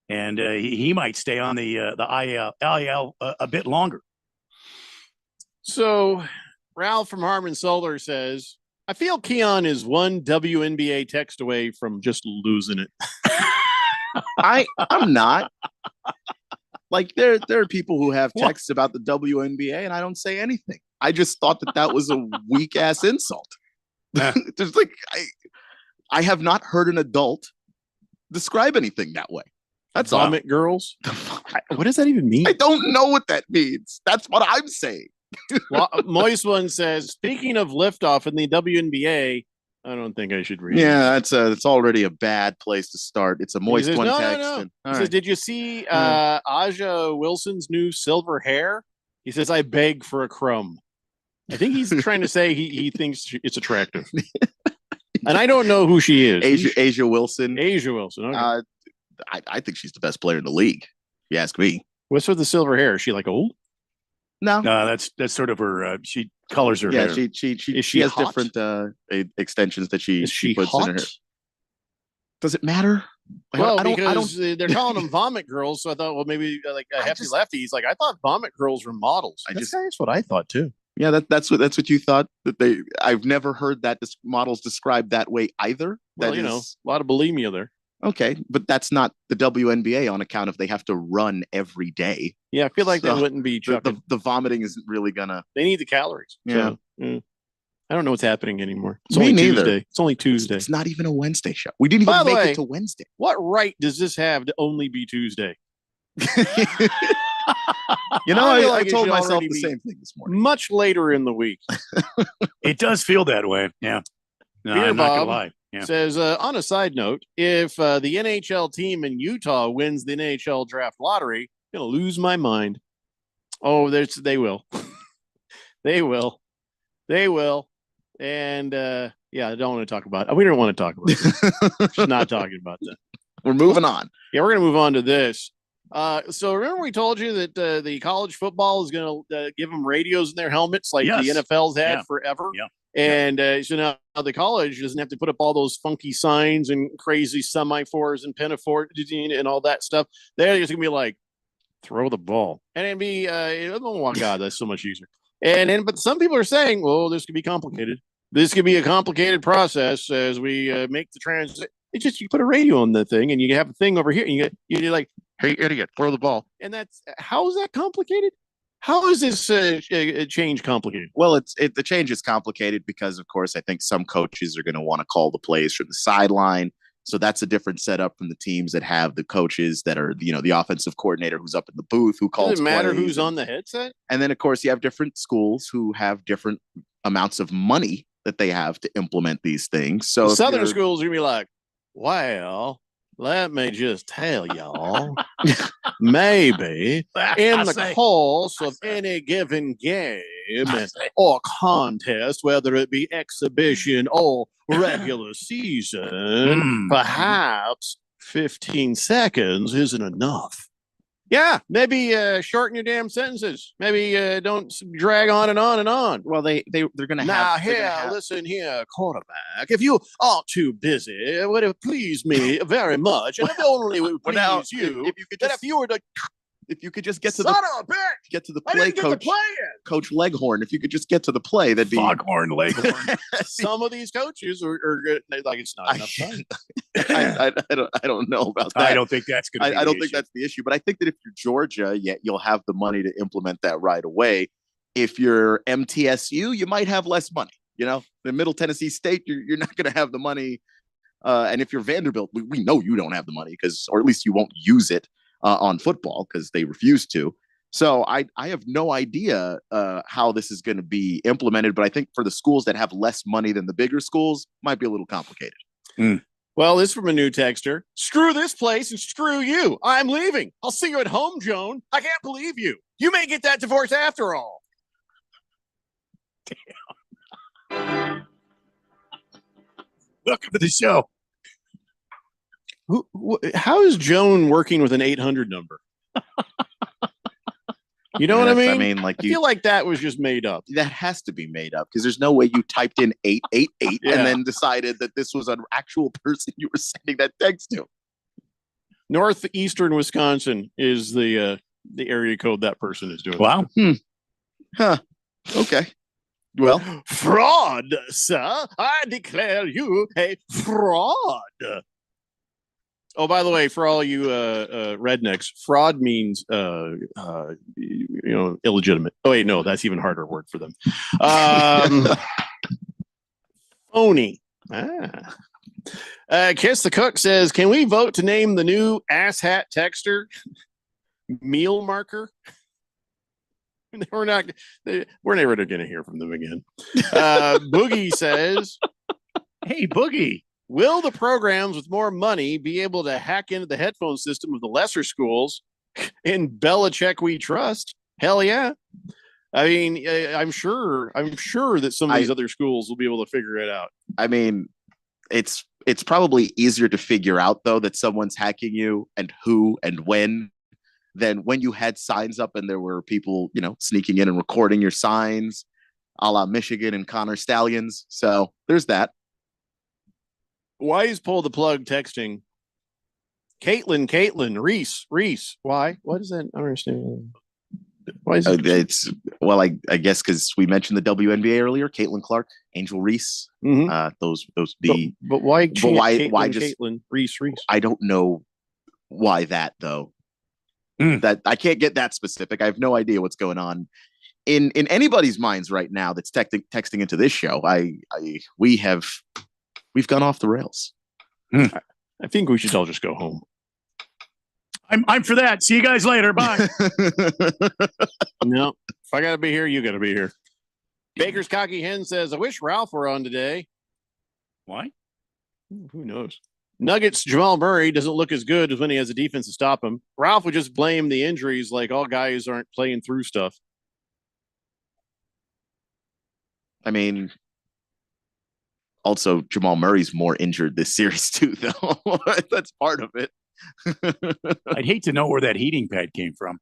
and he might stay on the IL a bit longer. So Ralph from Harmon Solar says, I feel Keon is one WNBA text away from just losing it. I'm not. Like there are people who have texts about the WNBA, and I don't say anything. I just thought that was a weak ass insult. There's like I have not heard an adult describe anything that way. That's vomit girls. What does that even mean? I don't know what that means. That's what I'm saying. Moist One says, speaking of liftoff in the WNBA, I don't think I should read. Yeah, it's already a bad place to start. It's a Moist One text. No. And, He says, did you see Aja Wilson's new silver hair? He says, I beg for a crumb. I think he's trying to say he thinks it's attractive. And I don't know who she is. Asia Wilson. Asia Wilson. Okay. I think she's the best player in the league. If you ask me. What's with the silver hair? Is she like old? No, that's sort of her. She colors her yeah, hair. she has hot? different extensions that she Is she puts in her hot? hair. Does it matter? Well, I don't. because they're calling them vomit girls, so I thought, well, maybe like a hefty lefty. He's like, I thought vomit girls were models. That's what I thought too. Yeah, that's what you thought that they. I've never heard that models described that way either. Well, That a is lot of bulimia there. okay, but that's not the WNBA on account of they have to run every day. Yeah, I feel like they So, wouldn't be chucking. the vomiting isn't really gonna. They need the calories. Yeah. So, I don't know what's happening anymore. It's Me only neither. Tuesday. It's only Tuesday. It's not even a Wednesday show. We didn't By even the make way, it to Wednesday. What right does this have to only be Tuesday? You know, I feel I like it told should myself already the be same thing this morning. Much later in the week. It does feel that way. Yeah. No, Beer I'm not gonna Bob lie. Yeah. says, on a side note, if the NHL team in Utah wins the NHL draft lottery, I'm going to lose my mind. Oh, they will. They will. They will. And yeah, I don't want to talk about it. We don't want to talk about it. Just not talking about that. We're moving on. Yeah, we're going to move on to this. So remember we told you that the college football is going to give them radios in their helmets like Yes. the NFL's had Yeah. forever. Yeah. And so now the college doesn't have to put up all those funky signs and crazy semaphores and pinafore and all that stuff. They're just going to be like, throw the ball. And it'd be, oh my God, that's so much easier. But some people are saying, well, this could be complicated. This could be a complicated process as we make the transition. It's just you put a radio on the thing and you have a thing over here and you're like, hey, idiot, throw the ball. And how is that complicated? How is this change complicated? Well, the change is complicated because, of course, I think some coaches are going to want to call the plays from the sideline. So that's a different setup from the teams that have the coaches that are, the offensive coordinator who's up in the booth who calls. Does it matter plays. who's on the headset? And then, of course, you have different schools who have different amounts of money that they have to implement these things. So The Southern schools are going to be like, well, let me just tell y'all, maybe in the course of any given game or contest, whether it be exhibition or regular season, perhaps 15 seconds isn't enough. Yeah, maybe shorten your damn sentences. Maybe don't drag on and on and on. Well, they're going to now have. here, listen here, quarterback. If you aren't too busy, it would have pleased me very much, and if only would please now, you. if you could that just- if you were to If you could just get to son of a bitch, get to the I play, didn't get the coach, play in. Coach Leghorn. If you could just get to the play, that'd be Foghorn Leghorn. Some of these coaches are good. They're like, it's not enough time. I don't know about that. I don't think that's going to be I the don't think issue. that's the issue. But I think that if you're Georgia, you'll have the money to implement that right away. If you're MTSU, you might have less money. The Middle Tennessee State, you're not going to have the money. And if you're Vanderbilt, we know you don't have the money or at least you won't use it on football because they refuse to. So I have no idea how this is going to be implemented. But I think for the schools that have less money than the bigger schools, might be a little complicated. Well, this is from a new texter. Screw this place and screw you. I'm leaving. I'll see you at home, Joan. I can't believe you. You may get that divorce after all. Welcome to the show. How is Joan working with an 800 number? You know what I mean? I mean, like I feel like that was just made up. That has to be made up because there's no way you typed in 888 Yeah. and then decided that this was an actual person you were sending that text to. Northeastern Wisconsin is the area code that person is doing. Wow. Huh. Okay. Well, fraud, sir. I declare you a fraud. Oh, by the way, for all you rednecks, fraud means illegitimate. Oh wait, no, that's even harder word for them. Phony. Kiss the Cook says, "Can we vote to name the new asshat texter Meal Marker?" We're never going to hear from them again. Boogie says, "Hey, Boogie. Will the programs with more money be able to hack into the headphone system of the lesser schools? In Belichick we trust. Hell yeah. I mean, I'm sure that some of these other schools will be able to figure it out. I mean, it's probably easier to figure out though that someone's hacking you and who and when than when you had signs up and there were people, sneaking in and recording your signs, a la Michigan and Connor Stallions. So there's that. Why is Pull the Plug texting? Caitlin, Reese. Why? What is that? I don't understand. Why is it? I guess because we mentioned the WNBA earlier. Caitlin Clark, Angel Reese. Those be. But why? Why just Caitlin Reese? I don't know why that though. That I can't get that specific. I have no idea what's going on in anybody's minds right now that's texting into this show. We've gone off the rails. I think we should all just go home. I'm for that. See you guys later. Bye. No, if I got to be here, you got to be here. Baker's Cocky Hen says, I wish Ralph were on today. Why? Who knows? Nuggets Jamal Murray doesn't look as good as when he has a defense to stop him. Ralph would just blame the injuries like all guys aren't playing through stuff. I mean, also Jamal Murray's more injured this series too, though. That's part of it. I'd hate to know where that heating pad came from.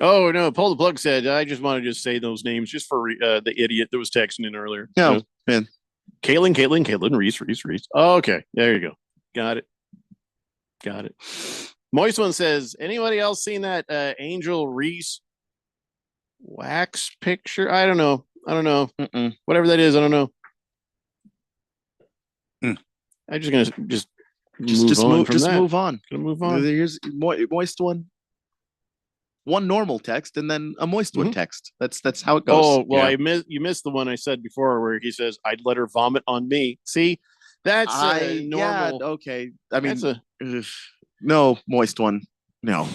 Oh, no. Pull the Plug said, I just want to just say those names just for the idiot that was texting in earlier. No, man. Caitlin, Reese. Oh, okay. There you go. Got it. Moist One says, anybody else seen that Angel Reese wax picture? I don't know. Mm-mm. Whatever that is, I don't know. I'm just going to move on. Gonna move on. Here's Moist One. One normal text and then a Moist One text. That's how it goes. Oh, well, yeah. You missed the one I said before where he says, I'd let her vomit on me. See, that's normal. Yeah, okay. I mean, no, Moist One. No.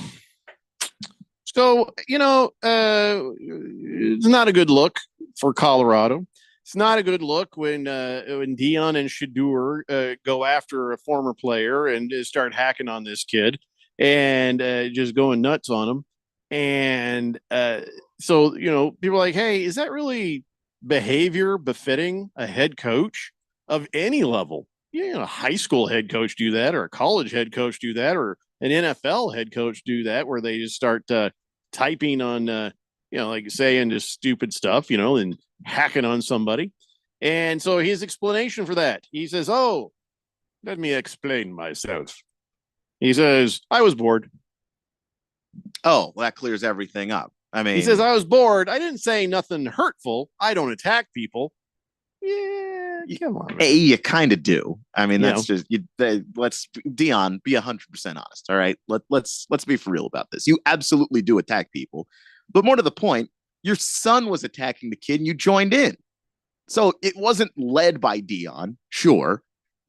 So, it's not a good look for Colorado. It's not a good look when Dion and Shadur go after a former player and start hacking on this kid and just going nuts on him. And so, people are like, hey, is that really behavior befitting a head coach of any level? A high school head coach do that, or a college head coach do that, or an NFL head coach do that, where they just start typing on, like saying just stupid stuff, and hacking on somebody. And so his explanation for that, he says, oh, let me explain myself. He says, I was bored. Oh, well, that clears everything up. I mean, he says, I was bored. I didn't say nothing hurtful. I don't attack people. Yeah, come on. Hey, you kind of do. I mean, that's just let's Dion be 100% honest. All right, let's be for real about this. You absolutely do attack people, but more to the point, your son was attacking the kid, and you joined in. So it wasn't led by Dion, sure,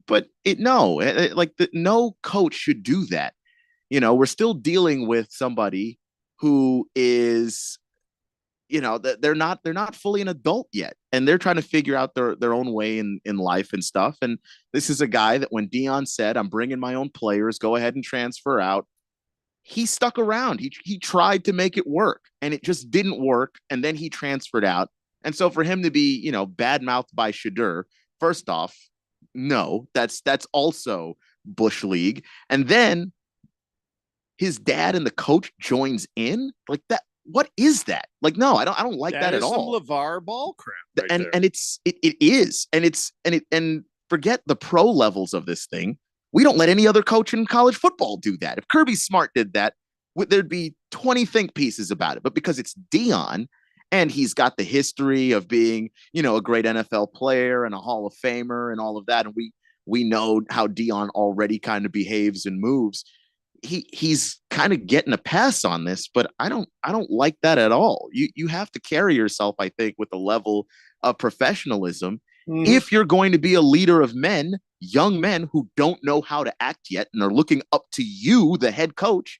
but no coach should do that. We're still dealing with somebody who is, they're not fully an adult yet, and they're trying to figure out their own way in life and stuff. And this is a guy that when Dion said, I'm bringing my own players, go ahead and transfer out, he stuck around. He tried to make it work, and it just didn't work. And then he transferred out. And so for him to be, bad-mouthed by Shadur, first off, no, that's also Bush League. And then his dad and the coach joins in like that. What is that? Like, no, I don't like that at all. Some LeVar Ball crap. And it is. And forget the pro levels of this thing. We don't let any other coach in college football do that. If Kirby Smart did that, there'd be 20 think pieces about it. But because it's Dion and he's got the history of being, a great NFL player and a Hall of Famer and all of that, and we know how Dion already kind of behaves and moves, he's kind of getting a pass on this, but I don't like that at all. You have to carry yourself, I think, with a level of professionalism. If you're going to be a leader of men, young men who don't know how to act yet and are looking up to you, the head coach,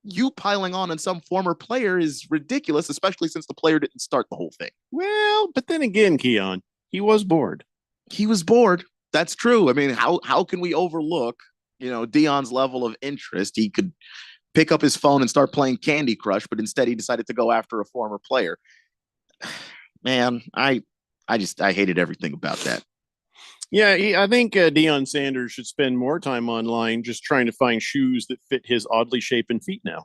you piling on some former player is ridiculous, especially since the player didn't start the whole thing. Well, but then again, Keon, he was bored. That's true. I mean, how can we overlook, Dion's level of interest? He could pick up his phone and start playing Candy Crush, but instead he decided to go after a former player. Man, I hated everything about that. Yeah, I think Deion Sanders should spend more time online just trying to find shoes that fit his oddly shapen feet now.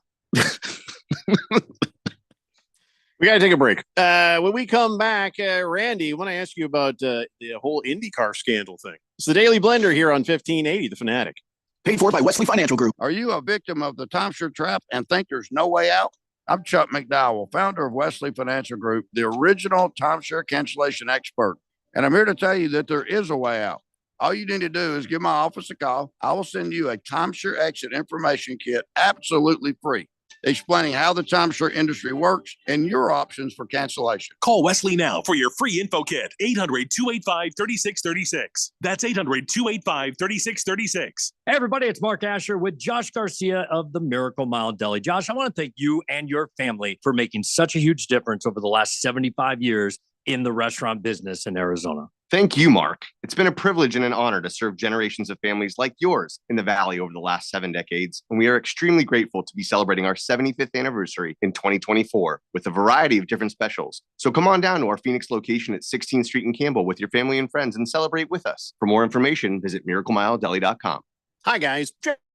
We got to take a break. When we come back, Randy, I want to ask you about the whole IndyCar scandal thing. It's the Daily Blender here on 1580, The Fanatic. Paid for by Wesley Financial Group. Are you a victim of the timeshare trap and think there's no way out? I'm Chuck McDowell, founder of Wesley Financial Group, the original timeshare cancellation expert. And I'm here to tell you that there is a way out. All you need to do is give my office a call. I will send you a timeshare exit information kit absolutely free, explaining how the timeshare industry works and your options for cancellation. Call Wesley now for your free info kit. 800-285-3636. That's 800-285-3636. Hey, everybody, it's Mark Asher with Josh Garcia of the Miracle Mile Deli. Josh, I want to thank you and your family for making such a huge difference over the last 75 years in the restaurant business in Arizona. Thank you, Mark. It's been a privilege and an honor to serve generations of families like yours in the Valley over the last 7 decades, and we are extremely grateful to be celebrating our 75th anniversary in 2024 with a variety of different specials. So come on down to our Phoenix location at 16th Street in Campbell with your family and friends and celebrate with us. For more information, visit miraclemiledeli.com. Hi, guys.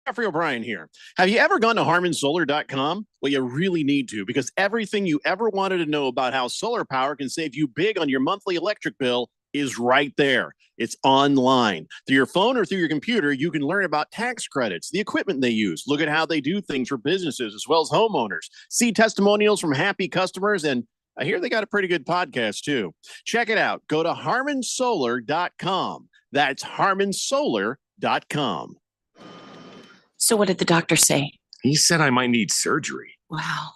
Jeffrey O'Brien here. Have you ever gone to harmonsolar.com? Well, you really need to, because everything you ever wanted to know about how solar power can save you big on your monthly electric bill is right there. It's online. Through your phone or through your computer, you can learn about tax credits, the equipment they use, look at how they do things for businesses as well as homeowners, see testimonials from happy customers, and I hear they got a pretty good podcast too. Check it out. Go to harmonsolar.com. That's harmonsolar.com. So what did the doctor say? He said I might need surgery. Wow,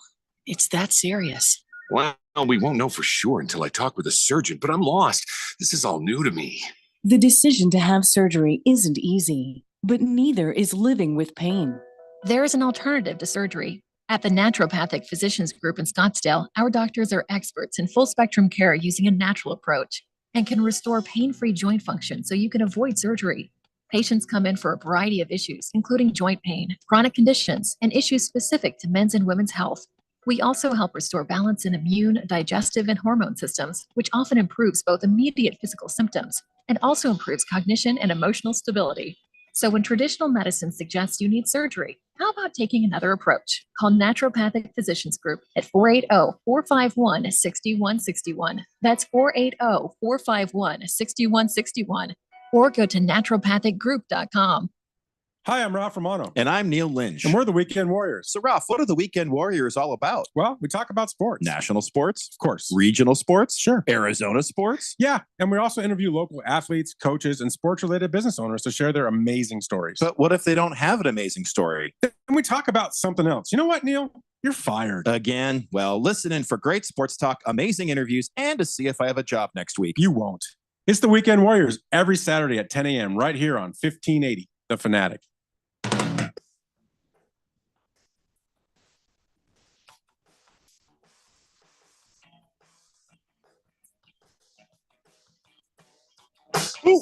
it's that serious. Well, we won't know for sure until I talk with a surgeon, but I'm lost. This is all new to me. The decision to have surgery isn't easy, but neither is living with pain. There is an alternative to surgery. At the Naturopathic Physicians Group in Scottsdale, our doctors are experts in full spectrum care using a natural approach and can restore pain-free joint function so you can avoid surgery. Patients come in for a variety of issues, including joint pain, chronic conditions, and issues specific to men's and women's health. We also help restore balance in immune, digestive, and hormone systems, which often improves both immediate physical symptoms and also improves cognition and emotional stability. So when traditional medicine suggests you need surgery, how about taking another approach? Call Naturopathic Physicians Group at 480-451-6161. That's 480-451-6161. Or go to naturopathicgroup.com. Hi, I'm Ralph Romano. And I'm Neil Lynch. And we're the Weekend Warriors. So, Ralph, what are the Weekend Warriors all about? Well, we talk about sports. National sports? Of course. Regional sports? Sure. Arizona sports? Yeah. And we also interview local athletes, coaches, and sports-related business owners to share their amazing stories. But what if they don't have an amazing story? Then we talk about something else. You know what, Neil? You're fired. Again? Well, listen in for great sports talk, amazing interviews, and to see if I have a job next week. You won't. It's the Weekend Warriors every Saturday at 10 a.m. right here on 1580, The Fanatic. Daily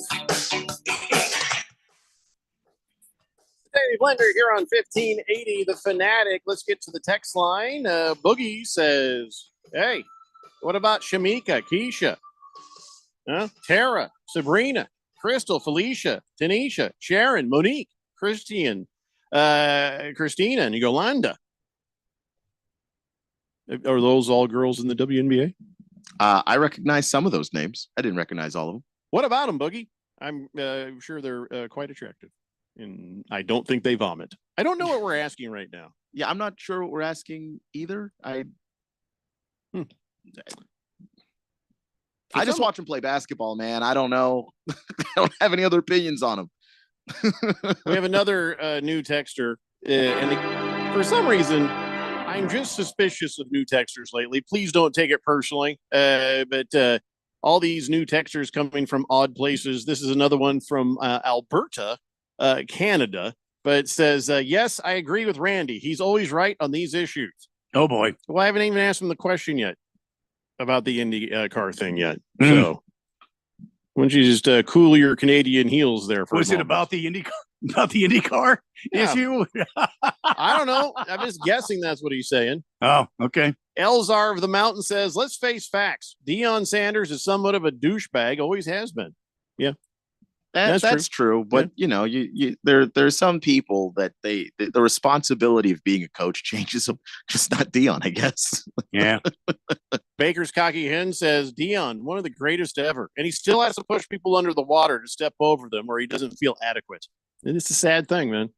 Blender here on 1580 The Fanatic. Let's get to the text line. Boogie says, hey, what about Shamika, Keisha, Tara, Sabrina, Crystal, Felicia, Tanisha, Sharon, Monique, Christina, and Yolanda? Are those all girls in the WNBA? I recognize some of those names. I didn't recognize all of them. What about them, Boogie? I'm sure they're quite attractive. And I don't think they vomit. I don't know what we're asking right now. Yeah, I'm not sure what we're asking either. I just watch them play basketball, man. I don't know. I don't have any other opinions on them. We have another new texter. And for some reason, I'm just suspicious of new texters lately. Please don't take it personally. But all these new texters coming from odd places. This is another one from Alberta, Canada, but it says, yes, I agree with Randy. He's always right on these issues. Oh, boy. Well, I haven't even asked him the question yet about the IndyCar thing yet. So why don't you just cool your Canadian heels there for Was a it moment? about the IndyCar Yeah. issue? I don't know. I'm just guessing that's what he's saying. Oh, okay. Elzar of the Mountain says, let's face facts. Deion Sanders is somewhat of a douchebag, always has been. Yeah. That's true. But there's some people that the responsibility of being a coach changes them. Just not Dion, I guess. Yeah. Baker's Cocky Hen says Dion, one of the greatest ever, and he still has to push people under the water to step over them, or he doesn't feel adequate. And it's a sad thing, man.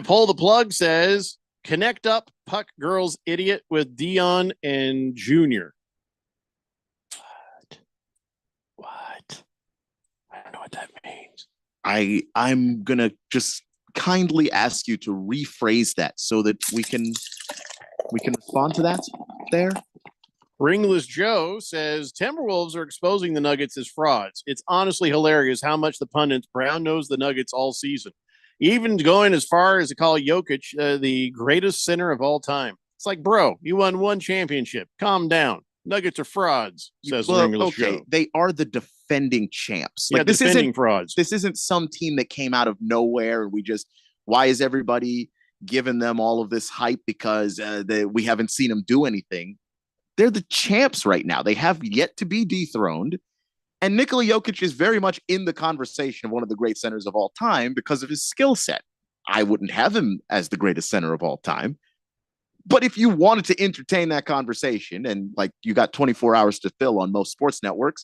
Pull the Plug says connect up Puck Girls Idiot with Dion and Junior. What? I don't know what that means. I'm gonna just kindly ask you to rephrase that so that we can respond to that there. Ringless Joe says Timberwolves are exposing the Nuggets as frauds. It's honestly hilarious how much the pundits brown-nosed the Nuggets all season, even going as far as to call Jokic the greatest center of all time. It's like, bro, you won one championship. Calm down. Nuggets are frauds, says Ringless Joe. They are the defending champs. Yeah, this defending isn't frauds. This isn't some team that came out of nowhere and why is everybody giving them all of this hype because we haven't seen them do anything? They're the champs right now. They have yet to be dethroned. And Nikola Jokic is very much in the conversation of one of the great centers of all time because of his skill set. I wouldn't have him as the greatest center of all time. But if you wanted to entertain that conversation and you got 24 hours to fill on most sports networks,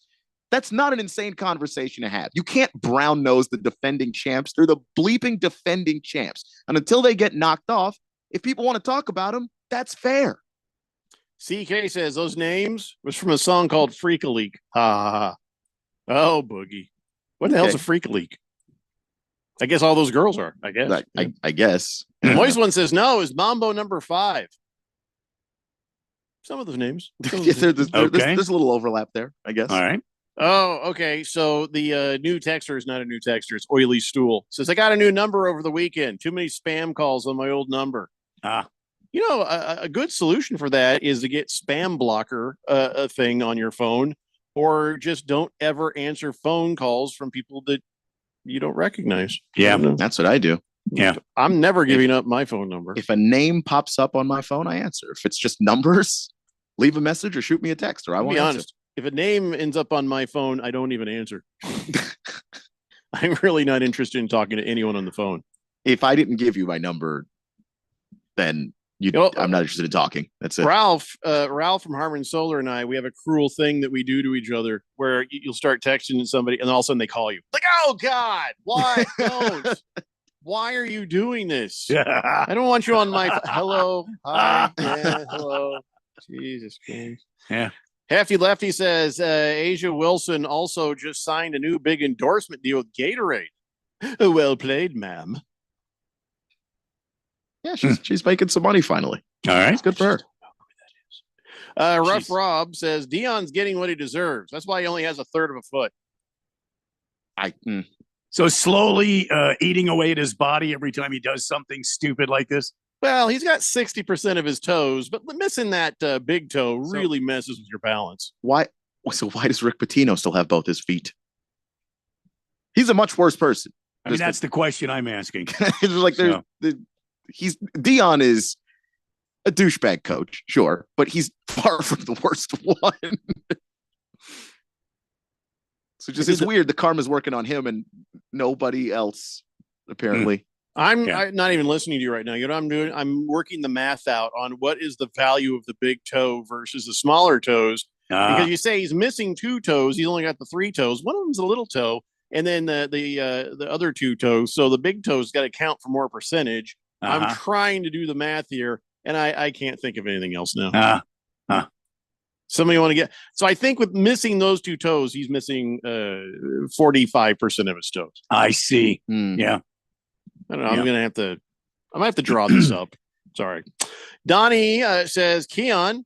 that's not an insane conversation to have. You can't brown nose the defending champs. They're the bleeping defending champs. And until they get knocked off, if people want to talk about them, that's fair. CK says those names was from a song called Freak a Leak. Ha ha ha. Oh, Boogie. What the hell's a Freak a Leak? I guess all those girls are, I guess. I guess. Moist One says no, is Mambo number 5. Some of those names. Yes, there's a little overlap there, I guess. All right. Oh, okay. So the new texter is not a new texter. It's Oily Stool. Says, I got a new number over the weekend. Too many spam calls on my old number. A good solution for that is to get spam blocker a thing on your phone, or just don't ever answer phone calls from people that you don't recognize. Yeah, that's what I do. Yeah. I'm never giving up my phone number. If a name pops up on my phone, I answer. If it's just numbers, leave a message or shoot me a text, or I won't be answer. honest. If a name ends up on my phone, I don't even answer. I'm really not interested in talking to anyone on the phone. If I didn't give you my number, then I'm not interested in talking. That's it. Ralph from Harmon Solar and I, we have a cruel thing that we do to each other where you'll start texting somebody and all of a sudden they call you. Like, oh God, why? Don't. Why are you doing this? I don't want you on my hello. Hi. Yeah, hello. Jesus Christ. Yeah. Hefty Lefty says Asia Wilson also just signed a new big endorsement deal with Gatorade. Well played, ma'am. Yeah, she's making some money finally. All right. It's good for her. Rough Rob says Dion's getting what he deserves. That's why he only has a third of a foot. So slowly eating away at his body every time he does something stupid like this. Well, he's got 60% of his toes, but missing that big toe really messes with your balance. Why? So why does Rick Pitino still have both his feet? He's a much worse person. I mean, that's the question I'm asking. Dion is a douchebag coach, sure, but he's far from the worst one. So it's weird. The karma's working on him and nobody else, apparently. I'm not even listening to you right now. You know what I'm doing? I'm working the math out on what is the value of the big toe versus the smaller toes. Because you say he's missing 2 toes. He's only got the 3 toes. One of them's a little toe, and then the other 2 toes. So the big toes got to count for more percentage. I'm trying to do the math here, and I can't think of anything else now. Somebody want to get? So I think with missing those 2 toes, he's missing 45% of his toes. I see. Yeah. I don't know. I'm gonna have to draw this up. Sorry. Donnie says, Keon,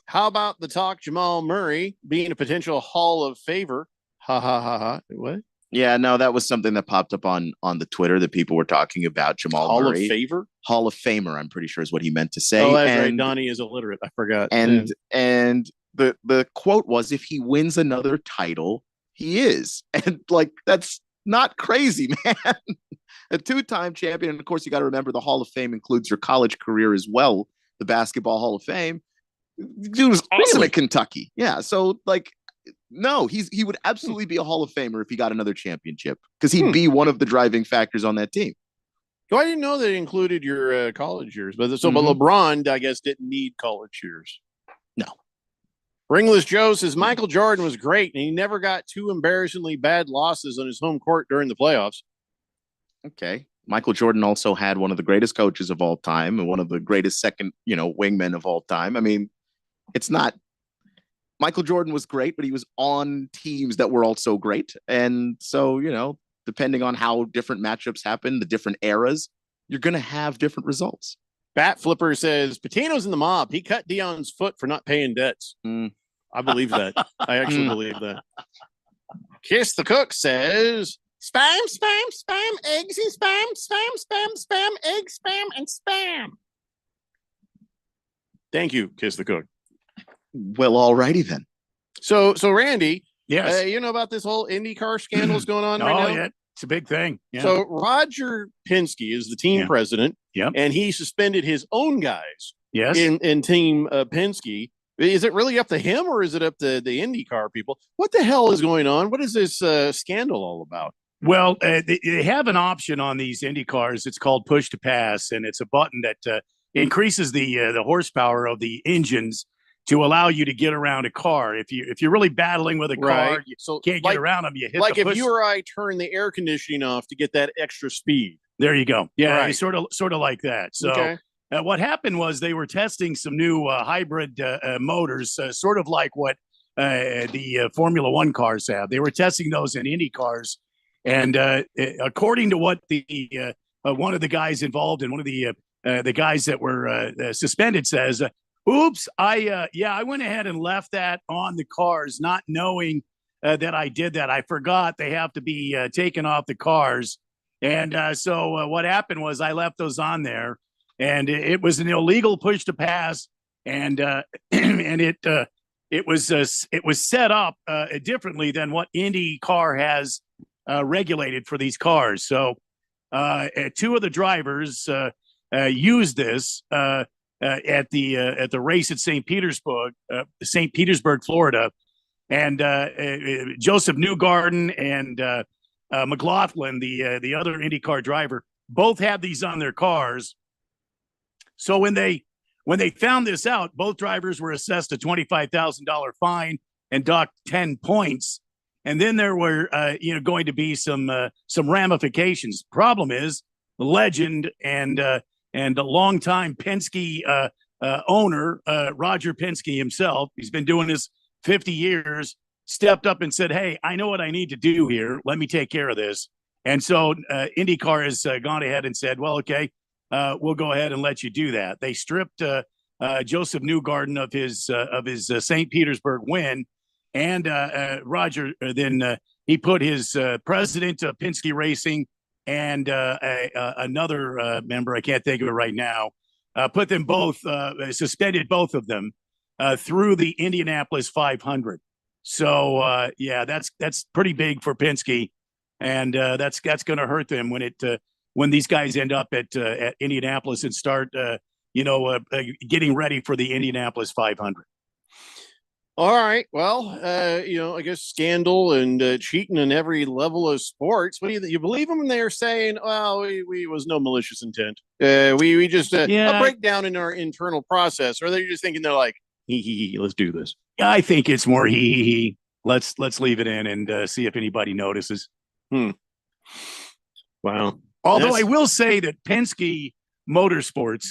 how about the talk Jamal Murray being a potential Hall of Famer? Ha ha ha ha. What? Yeah, no, that was something that popped up on the Twitter that people were talking about. Jamal Murray. Hall of Famer, I'm pretty sure is what he meant to say. Oh, that's right. Donnie is illiterate. I forgot. And the quote was, if he wins another title, he is. And that's not crazy, man. A 2-time champion. And of course, you got to remember the Hall of Fame includes your college career as well. The Basketball Hall of Fame. Dude was awesome at Kentucky. Yeah. So No, he would absolutely be a Hall of Famer if he got another championship because he'd be one of the driving factors on that team. So I didn't know that it included your college years, but LeBron, I guess, didn't need college years. No. Ringless Joe says Michael Jordan was great, and he never got two embarrassingly bad losses on his home court during the playoffs. Okay. Michael Jordan also had one of the greatest coaches of all time and one of the greatest second, wingmen of all time. I mean, it's not Michael Jordan was great, but he was on teams that were also great. And so, depending on how different matchups happen, the different eras, you're going to have different results. Bat Flipper says Patino's in the mob. He cut Dion's foot for not paying debts. I believe that. I actually believe that. Kiss the Cook says spam, spam, spam, eggs and spam, spam, spam, spam, eggs, spam, and spam. Thank you, Kiss the Cook. Well, alrighty then. So Randy, yes, you know about this whole IndyCar scandals going on right now? Yeah, it's a big thing. Yeah. So Roger Penske is the team president, and he suspended his own guys. Yes, in Team Penske. Is it really up to him, or is it up to the IndyCar people? What the hell is going on? What is this scandal all about? Well, they have an option on these Indy cars. It's called push to pass, and it's a button that increases the horsepower of the engines to allow you to get around a car. If you're really battling with a car, you can't get around them. You hit like the if push. you or I turn the air conditioning off to get that extra speed. There you go. Yeah, Right. it's sort of like that. So. Okay. What happened was they were testing some new hybrid motors, sort of like what the Formula One cars have. They were testing those in Indy cars, and according to what the one of the guys involved and one of the guys that were suspended says, "Oops, I went ahead and left that on the cars, not knowing that I did that. I forgot they have to be taken off the cars, and so what happened was I left those on there." And it was an illegal push to pass, and and it was set up differently than what IndyCar has regulated for these cars. So two of the drivers used this at the race at St. Petersburg, Florida, and Joseph Newgarden and McLaughlin, the other IndyCar driver, both had these on their cars. So when they found this out, both drivers were assessed a $25,000 fine and docked 10 points. And then there were going to be some ramifications. Problem is, the legend and the longtime Penske owner, Roger Penske himself, he's been doing this 50 years, stepped up and said, "Hey, I know what I need to do here. Let me take care of this." And so IndyCar has gone ahead and said, "Well, okay. We'll go ahead and let you do that." They stripped Joseph Newgarden of his St. Petersburg win, and Roger then he put his president of Penske Racing and another member, I can't think of it right now, put them both suspended both of them through the Indianapolis 500. So that's pretty big for Penske, and that's going to hurt them when these guys end up at Indianapolis and start, getting ready for the Indianapolis 500. All right. Well, I guess scandal and cheating in every level of sports. What do you believe them when they're saying, "Well, we was no malicious intent. We just a breakdown in our internal process," or they're just thinking they're like, "He, let's do this." I think it's more he. Let's leave it in and see if anybody notices. Wow. Although I will say that Penske Motorsports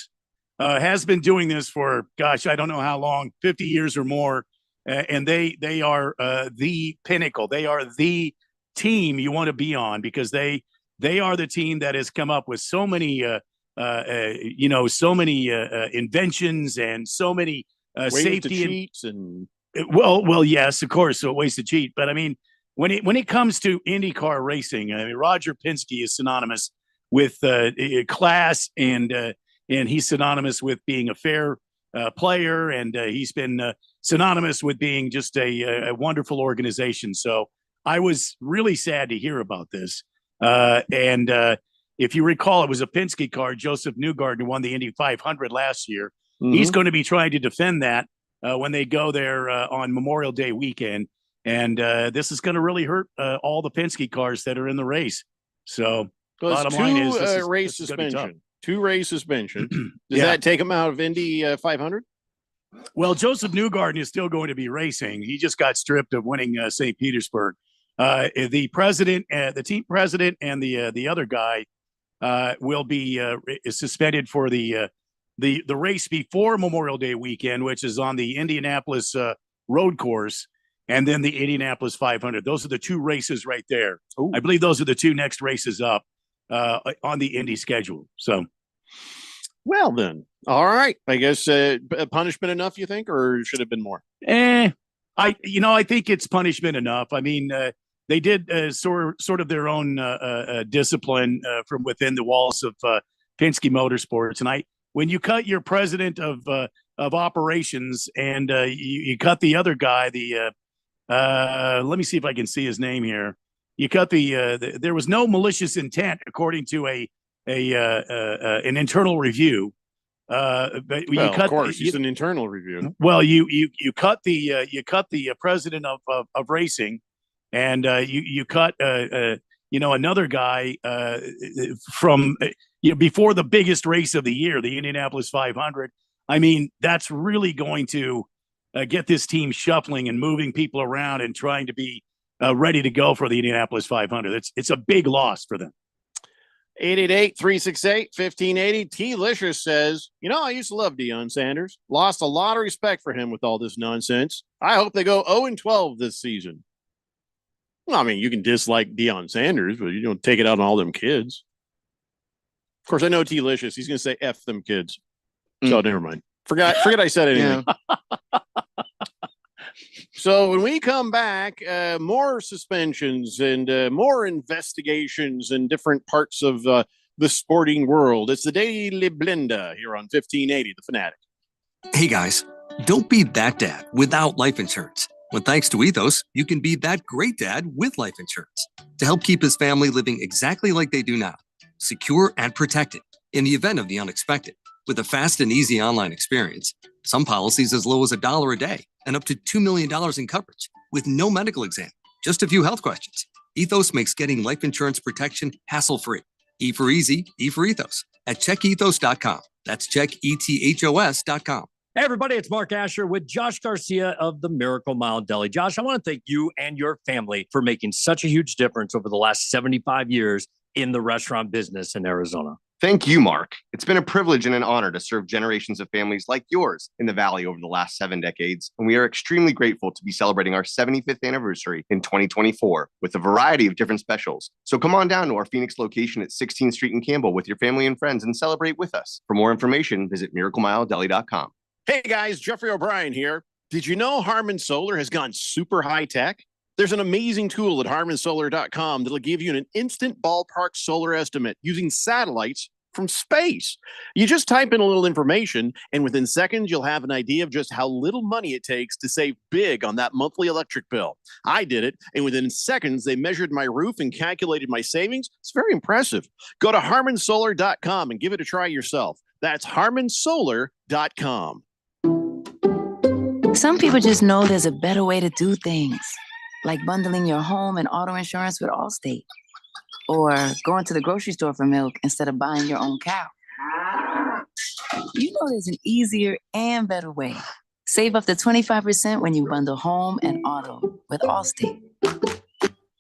has been doing this for, gosh, I don't know how long, 50 years or more. And they are the pinnacle. They are the team you want to be on because they are the team that has come up with so many, inventions and so many safety cheats and well, yes, of course, so ways to cheat. But I mean, when it comes to IndyCar racing, I mean, Roger Penske is synonymous with class, and he's synonymous with being a fair player, and he's been synonymous with being just a wonderful organization. So I was really sad to hear about this. And if you recall, it was a Penske car, Joseph Newgarden, who won the Indy 500 last year. Mm-hmm. He's going to be trying to defend that when they go there on Memorial Day weekend. And this is going to really hurt all the Penske cars that are in the race. So bottom line is, race suspension. 2 race suspension. Does Yeah. that take him out of Indy 500? Well, Joseph Newgarden is still going to be racing. He just got stripped of winning St. Petersburg. The president, the team president, and the other guy will be suspended for the race before Memorial Day weekend, which is on the Indianapolis road course, and then the Indianapolis 500. Those are the 2 races right there. Ooh. I believe those are the 2 next races up on the Indy schedule. So, Well, then. All right. I guess punishment enough, you think, or should have been more? I think it's punishment enough. I mean, they did sort of their own discipline from within the walls of Penske Motorsports. And when you cut your president of operations and you cut the other guy, let me see if I can see his name here. You cut there was no malicious intent according to an internal review. But you cut, of course, it's an internal review. Well, you cut the president of racing, and you cut another guy from before the biggest race of the year, the Indianapolis 500. I mean, that's really going to get this team shuffling and moving people around and trying to be ready to go for the Indianapolis 500. It's a big loss for them. 888-368-1580. T-Licious says, I used to love Deion Sanders. Lost a lot of respect for him with all this nonsense. I hope they go 0-12 this season. Well, I mean, you can dislike Deion Sanders, but you don't take it out on all them kids. Of course, I know T-Licious. He's going to say F them kids. So never mind. Forget I said anything. Yeah. So when we come back, more suspensions and more investigations in different parts of the sporting world. It's the Daily Blender here on 1580, The Fanatic. Hey guys, don't be that dad without life insurance. When thanks to Ethos, you can be that great dad with life insurance to help keep his family living exactly like they do now, secure and protected in the event of the unexpected. With a fast and easy online experience, some policies as low as $1 a day and up to $2 million in coverage with no medical exam, just a few health questions. Ethos makes getting life insurance protection hassle-free. E for easy, E for Ethos at checkethos.com. That's checkethos.com. Hey, everybody, it's Mark Asher with Josh Garcia of the Miracle Mile Deli. Josh, I want to thank you and your family for making such a huge difference over the last 75 years in the restaurant business in Arizona. Thank you, Mark. It's been a privilege and an honor to serve generations of families like yours in the Valley over the last 7 decades, and we are extremely grateful to be celebrating our 75th anniversary in 2024 with a variety of different specials. So come on down to our Phoenix location at 16th Street in Campbell with your family and friends and celebrate with us. For more information, visit miraclemiledeli.com. Hey guys, Jeffrey O'Brien here. Did you know Harman Solar has gone super high tech? There's an amazing tool at harmansolar.com that'll give you an instant ballpark solar estimate using satellites from space. You just type in a little information, and within seconds, you'll have an idea of just how little money it takes to save big on that monthly electric bill. I did it, and within seconds, they measured my roof and calculated my savings. It's very impressive. Go to harmansolar.com and give it a try yourself. That's harmansolar.com. Some people just know there's a better way to do things, like bundling your home and auto insurance with Allstate, or going to the grocery store for milk instead of buying your own cow. You know there's an easier and better way. Save up to 25% when you bundle home and auto with Allstate.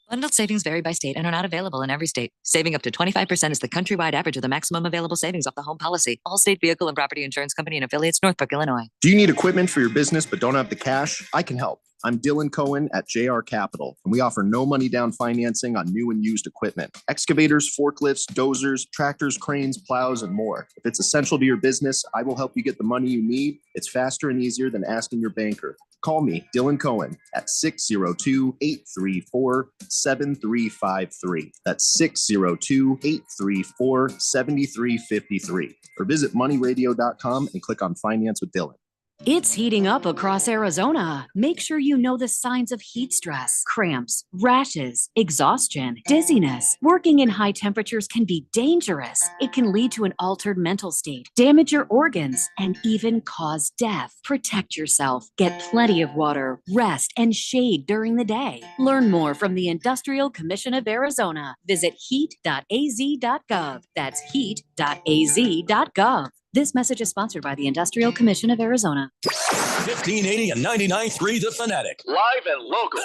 Bundled savings vary by state and are not available in every state. Saving up to 25% is the countrywide average of the maximum available savings off the home policy. Allstate Vehicle and Property Insurance Company and affiliates, Northbrook, Illinois. Do you need equipment for your business but don't have the cash? I can help. I'm Dylan Cohen at JR Capital, and we offer no money down financing on new and used equipment. Excavators, forklifts, dozers, tractors, cranes, plows, and more. If it's essential to your business, I will help you get the money you need. It's faster and easier than asking your banker. Call me, Dylan Cohen, at 602-834-7353. That's 602-834-7353. Or visit moneyradio.com and click on Finance with Dylan. It's heating up across Arizona. Make sure you know the signs of heat stress, cramps, rashes, exhaustion, dizziness. Working in high temperatures can be dangerous. It can lead to an altered mental state, damage your organs, and even cause death. Protect yourself. Get plenty of water, rest, and shade during the day. Learn more from the Industrial Commission of Arizona. Visit heat.az.gov. That's heat.az.gov. This message is sponsored by the Industrial Commission of Arizona. 1580 and 99.3 The Fanatic. Live and local.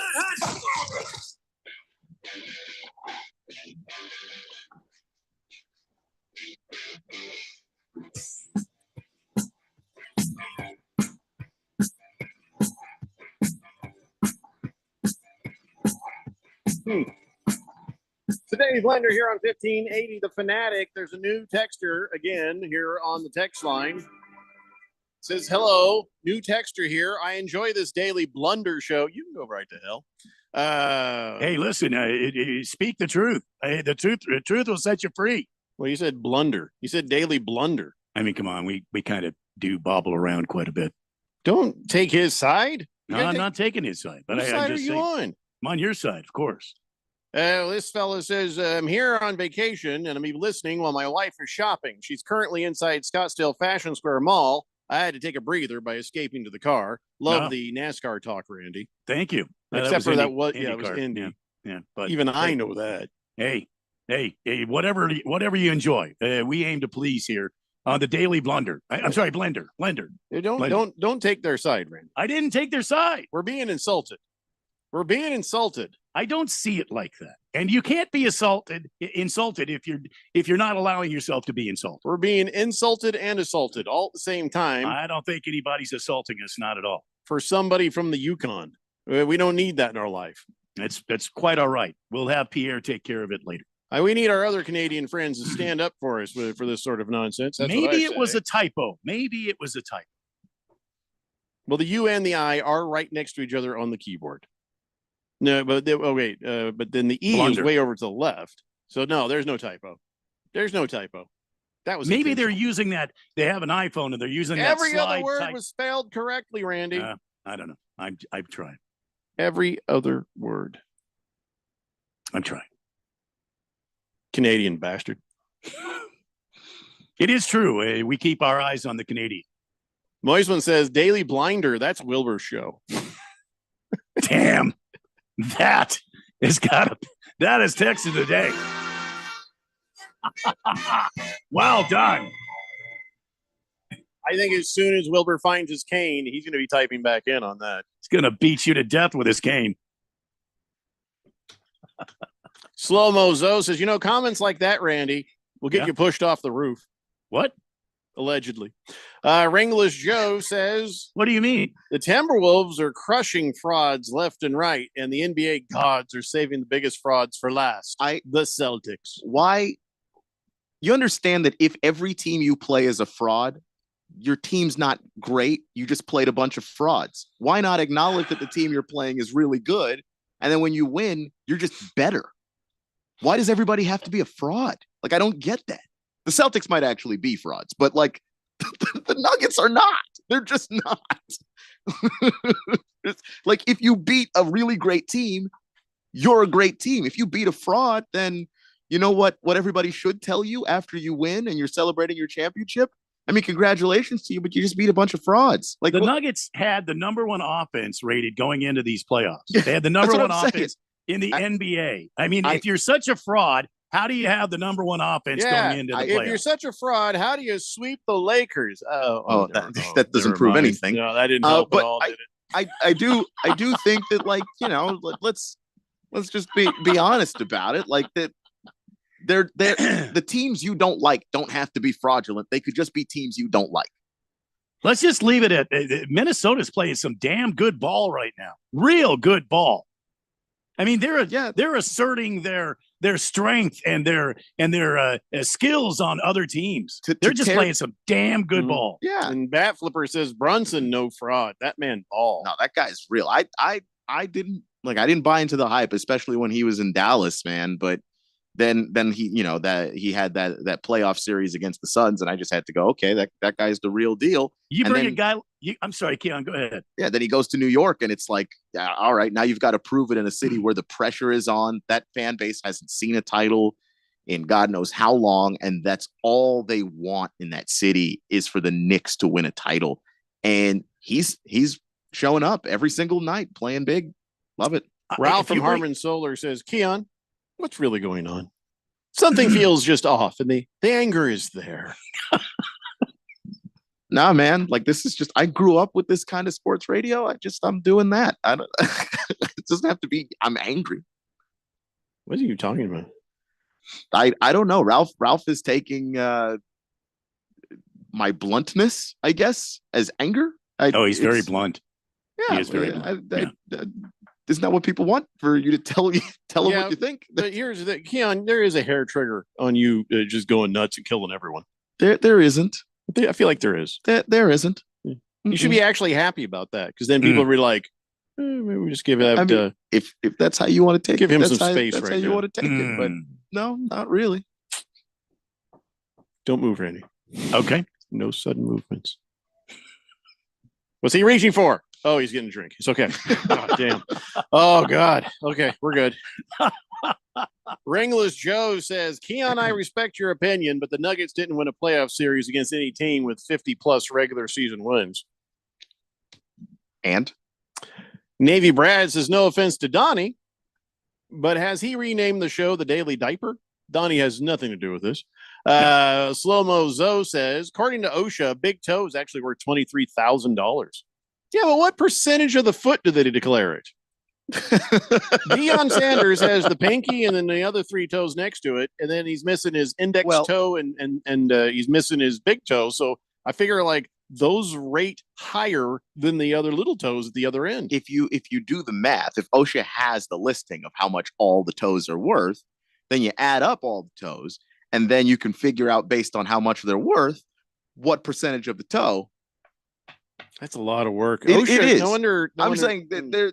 Today's Blender here on 1580 The Fanatic. There's a new texter again here on the text line. Says, hello, new texter here. I enjoy this daily blunder show. You can go right to hell. Hey, listen, speak the truth. The truth will set you free. Well, you said blunder. You said daily blunder. I mean, come on, we kind of do bobble around quite a bit. Don't take his side. No, I'm not taking his side. But Whose side are you on? I'm on your side, of course. This fella says, I'm here on vacation and I'm listening while my wife is shopping. She's currently inside Scottsdale Fashion Square Mall. I had to take a breather by escaping to the car. Love the NASCAR talk, Randy. Thank you. Except for that was it was Indy. Yeah, but even I know that. Hey, whatever you enjoy. We aim to please here on the Daily Blunder. I'm sorry, Blender. Don't take their side, Randy. I didn't take their side. We're being insulted. We're being insulted. I don't see it like that. And you can't be insulted if you're not allowing yourself to be insulted. We're being insulted and assaulted all at the same time. I don't think anybody's assaulting us, not at all. For somebody from the Yukon. We don't need that in our life. That's quite all right. We'll have Pierre take care of it later. We need our other Canadian friends to stand up for us for this sort of nonsense. That's Maybe it was a typo. Well, the U and the I are right next to each other on the keyboard. No, but but then the E Blunder. is way over to the left. So no, there's no typo. There's no typo. That was maybe they're using that. They have an iPhone and they're using every that other word type. was spelled correctly, Randy. I don't know. I've tried. Every other word. I'm trying. Canadian bastard. It is true. We keep our eyes on the Canadian. Moisman says Daily Blinder. That's Wilbur's show. Damn. That is texted today. Well done. I think as soon as Wilbur finds his cane, he's going to be typing back in on that. He's going to beat you to death with his cane. Slow Mo Zo says, comments like that, Randy, will get you pushed off the roof. What? Allegedly. Ringless Joe says, what do you mean? The Timberwolves are crushing frauds left and right, and the NBA gods are saving the biggest frauds for last. The Celtics. Why? You understand that if every team you play is a fraud, your team's not great. You just played a bunch of frauds. Why not acknowledge that the team you're playing is really good? And then when you win, you're just better. Why does everybody have to be a fraud? I don't get that. The Celtics might actually be frauds, but the Nuggets are not. They're just not. If you beat a really great team, you're a great team. If you beat a fraud, then you know what everybody should tell you after you win and you're celebrating your championship? I mean, congratulations to you, but you just beat a bunch of frauds. The Nuggets had the number one offense rated going into these playoffs. They had the number one offense in the NBA. I mean, if you're such a fraud, how do you have the number one offense going into the playoffs? If you're such a fraud, how do you sweep the Lakers? That doesn't prove anything. No, that didn't help but at all, did it? I do think that let's just be honest about it. That they're the teams you don't like don't have to be fraudulent. They could just be teams you don't like. Let's just leave it at Minnesota's playing some damn good ball right now. Real good ball. I mean, they're asserting their strength and their skills on other teams. They're just playing some damn good ball. Yeah. And Bat Flipper says Brunson, no fraud. That man ball. No, that guy's real. I didn't buy into the hype, especially when he was in Dallas, man. But then he, that he had that playoff series against the Suns, and I just had to go, okay, that guy's the real deal. You And bring then, a guy. I'm sorry, Keon, go ahead. yeah, then he goes to New York, and it's like, all right, now you've got to prove it in a city where the pressure is on. That fan base hasn't seen a title in God knows how long, and that's all they want in that city is for the Knicks to win a title. And he's showing up every single night, playing big. Love it. Ralph from Harmon Solar says, Keon, what's really going on? Something feels just off, and the anger is there. Nah, man, like this is just, I grew up with this kind of sports radio. I'm doing that. I don't, it doesn't have to be, I'm angry. What are you talking about? I don't know. Ralph is taking my bluntness, I guess, as anger. He's very blunt. Yeah, he is very blunt. Isn't that what people want, for you to tell them what you think? But here's the Keon, there is a hair trigger on you just going nuts and killing everyone. There isn't. I feel like there is. There isn't. You should be actually happy about that, because then people will be like, maybe we just give it up. If that's how you want to take give it, him that's some how, space. That's right how you now. want to take it. But no, not really. Don't move, Randy. Okay. No sudden movements. What's he reaching for? Oh, he's getting a drink. It's okay. Oh, damn. Oh, God. Okay, we're good. Ringless Joe says, Keon, I respect your opinion, but the Nuggets didn't win a playoff series against any team with 50-plus regular season wins. And? Navy Brad says, no offense to Donnie, but has he renamed the show The Daily Diaper? Donnie has nothing to do with this. Slow-Mo Zoe says, according to OSHA, big toe is actually worth $23,000. Yeah, but what percentage of the foot do they declare it? Deion Sanders has the pinky and then the other three toes next to it, and then he's missing his index toe and he's missing his big toe. So I figure like those rate higher than the other little toes at the other end. If you do the math, if OSHA has the listing of how much all the toes are worth, then you add up all the toes, and then you can figure out based on how much they're worth what percentage of the toe. That's a lot of work. It OSHA, is. I'm saying that they're,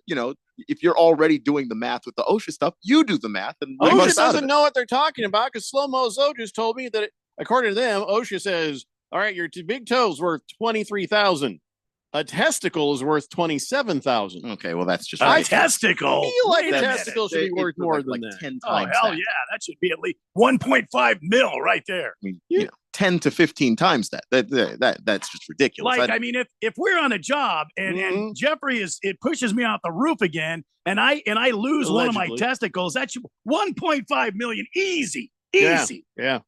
if you're already doing the math with the OSHA stuff, you do the math. And OSHA doesn't know what they're talking about, because Slow-Mo Zoe just told me that according to them, OSHA says, all right, your big toe's worth $23,000. A testicle is worth $27,000. Okay, well that's just a testicle. I feel like Wait a a minute. testicle should be worth more than that. 10 Oh, times. hell yeah. That should be at least 1.5 mil right there. 10 to 15 times that. That's just ridiculous. Like, I mean, if we're on a job and Jeffrey it pushes me off the roof again, and I lose one of my testicles, that's 1.5 million. Easy. Yeah.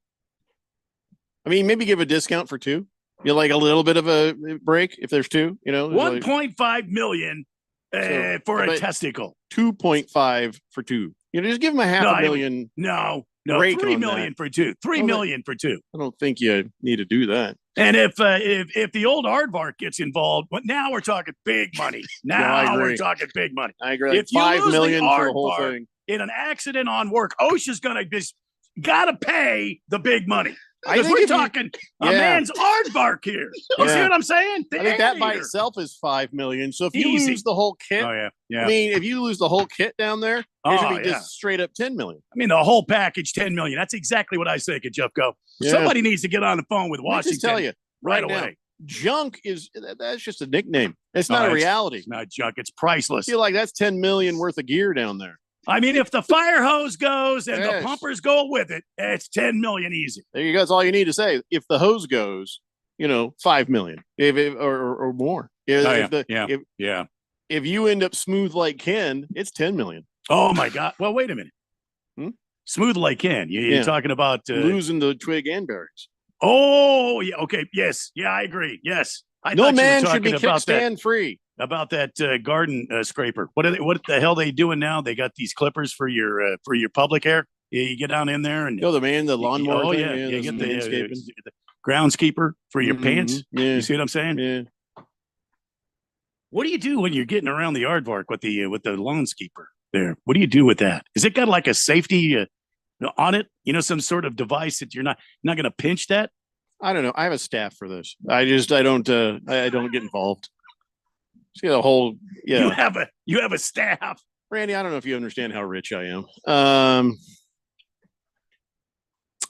I mean, maybe give a discount for two. You like a little bit of a break if there's two, 1.5 million for a testicle. 2.5 for two. Just give them a half a million. No, break 3 on million that. for two. 3 million for two. I don't think you need to do that. And if the old aardvark gets involved, but now we're talking big money. Now we're talking big money. I agree. Like If you $5 lose million the for the whole aardvark thing. in an accident on work, OSHA's gotta pay the big money. I Because think we're if you- talking a Yeah. man's aardvark here. You see Yeah. what I'm saying? I think that by itself is $5 million. So if you Easy. lose the whole kit, Oh, yeah. I mean, if you lose the whole kit down there, it should be just straight up 10 million. I mean, the whole package, 10 million. That's exactly what I say, Jeffco. Yeah. Somebody needs to get on the phone with Let me Washington. just tell you right now, away. junk that's just a nickname. It's No, not a it's- reality. It's not junk. It's I priceless. feel like that's 10 million worth of gear down there. I mean, if the fire hose goes and Yes. the pumpers go with it, it's 10 million easy. There you go. That's all you need to say. If the hose goes, 5 million or more. If you end up smooth like Ken, it's 10 million. Oh my God. Well, wait a minute. Smooth like Ken. You're Yeah. talking about Losing the twig and bearings. Oh, yeah. Okay. Yes. Yeah, I agree. Yes. I No thought you were man should talking be about that. kickstand free. About that garden scraper. What the hell are they doing now? They got these clippers for your public air. You get down in there and the lawnmower. Oh thing, yeah, you those get manscaping. the groundskeeper for your Mhm. pants. Yeah. You see what I'm saying? Yeah. What do you do when you're getting around the aardvark with the lawnskeeper there? What do you do with that? Is it got like a safety on it? Some sort of device that you're not going to pinch that? I don't know. I have a staff for this. I don't get involved. Just get a whole You have a staff. Randy, I don't know if you understand how rich I am.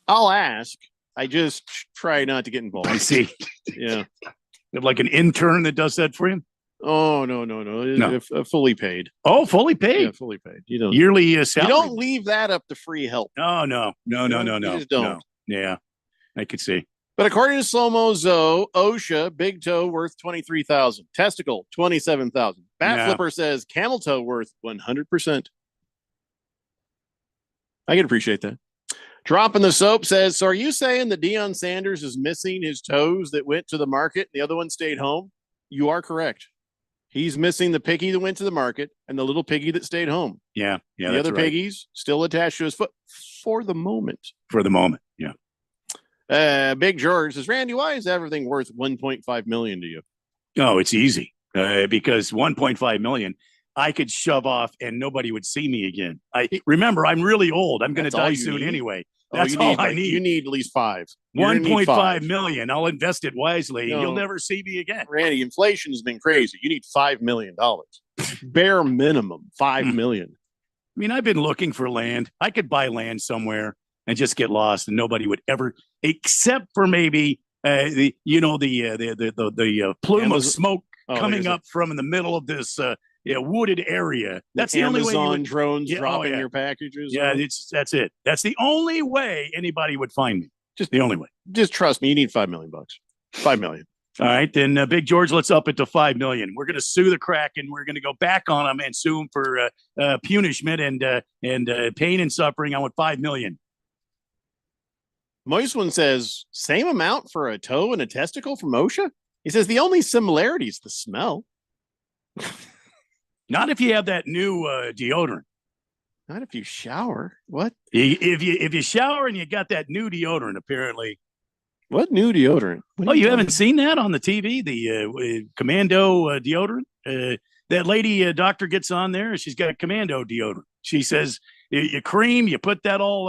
I'll ask. I just try not to get involved. I see. Yeah. Like an intern that does that for you? Oh, no. No. Fully paid. Oh, fully paid. Yeah, fully paid. You don't Yearly salary. You don't leave that up to free help. Oh, no. You just don't. No. Yeah, I could see. But according to Slow-Mo Zoe, OSHA, big toe worth 23,000, testicle 27,000. Bat Flipper says camel toe worth 100%. I can appreciate that. Dropping the Soap says, so are you saying that Deion Sanders is missing his toes that went to the market? The other one stayed home. You are correct. He's missing the piggy that went to the market and the little piggy that stayed home. Yeah. The other piggies still attached to his foot for the moment. Yeah. Big George says, Randy, why is everything worth $1.5 million to you? Oh, it's easy. Because $1.5 million, I could shove off and nobody would see me again. Remember, I'm really old. I'm going to die soon anyway. That's all I need. You need at least 5. 1.5 million. I'll invest it wisely. You'll never see me again. Randy, inflation has been crazy. You need $5 million. Bare minimum, $5 million. I mean, I've been looking for land. I could buy land somewhere and just get lost, and nobody would ever, except for maybe the plume of smoke coming up from in the middle of this wooded area. That's the only way. Amazon drones dropping your packages. Yeah, that's it. That's the only way anybody would find me. Just the only way. Just trust me. You need $5 million. $5 million. All right, then, Big George, let's up it to $5 million. We're going to sue the Kraken. We're going to go back on them and sue them for punishment and pain and suffering. I want $5 million. Moist one says same amount for a toe and a testicle from OSHA. He says the only similarity is the smell. Not if you have that new deodorant. Not if you shower. What? If you shower and you got that new deodorant, apparently. What new deodorant? You haven't seen that on the TV? The Commando deodorant? That lady doctor gets on there. She's got a Commando deodorant. She says you cream, you put that all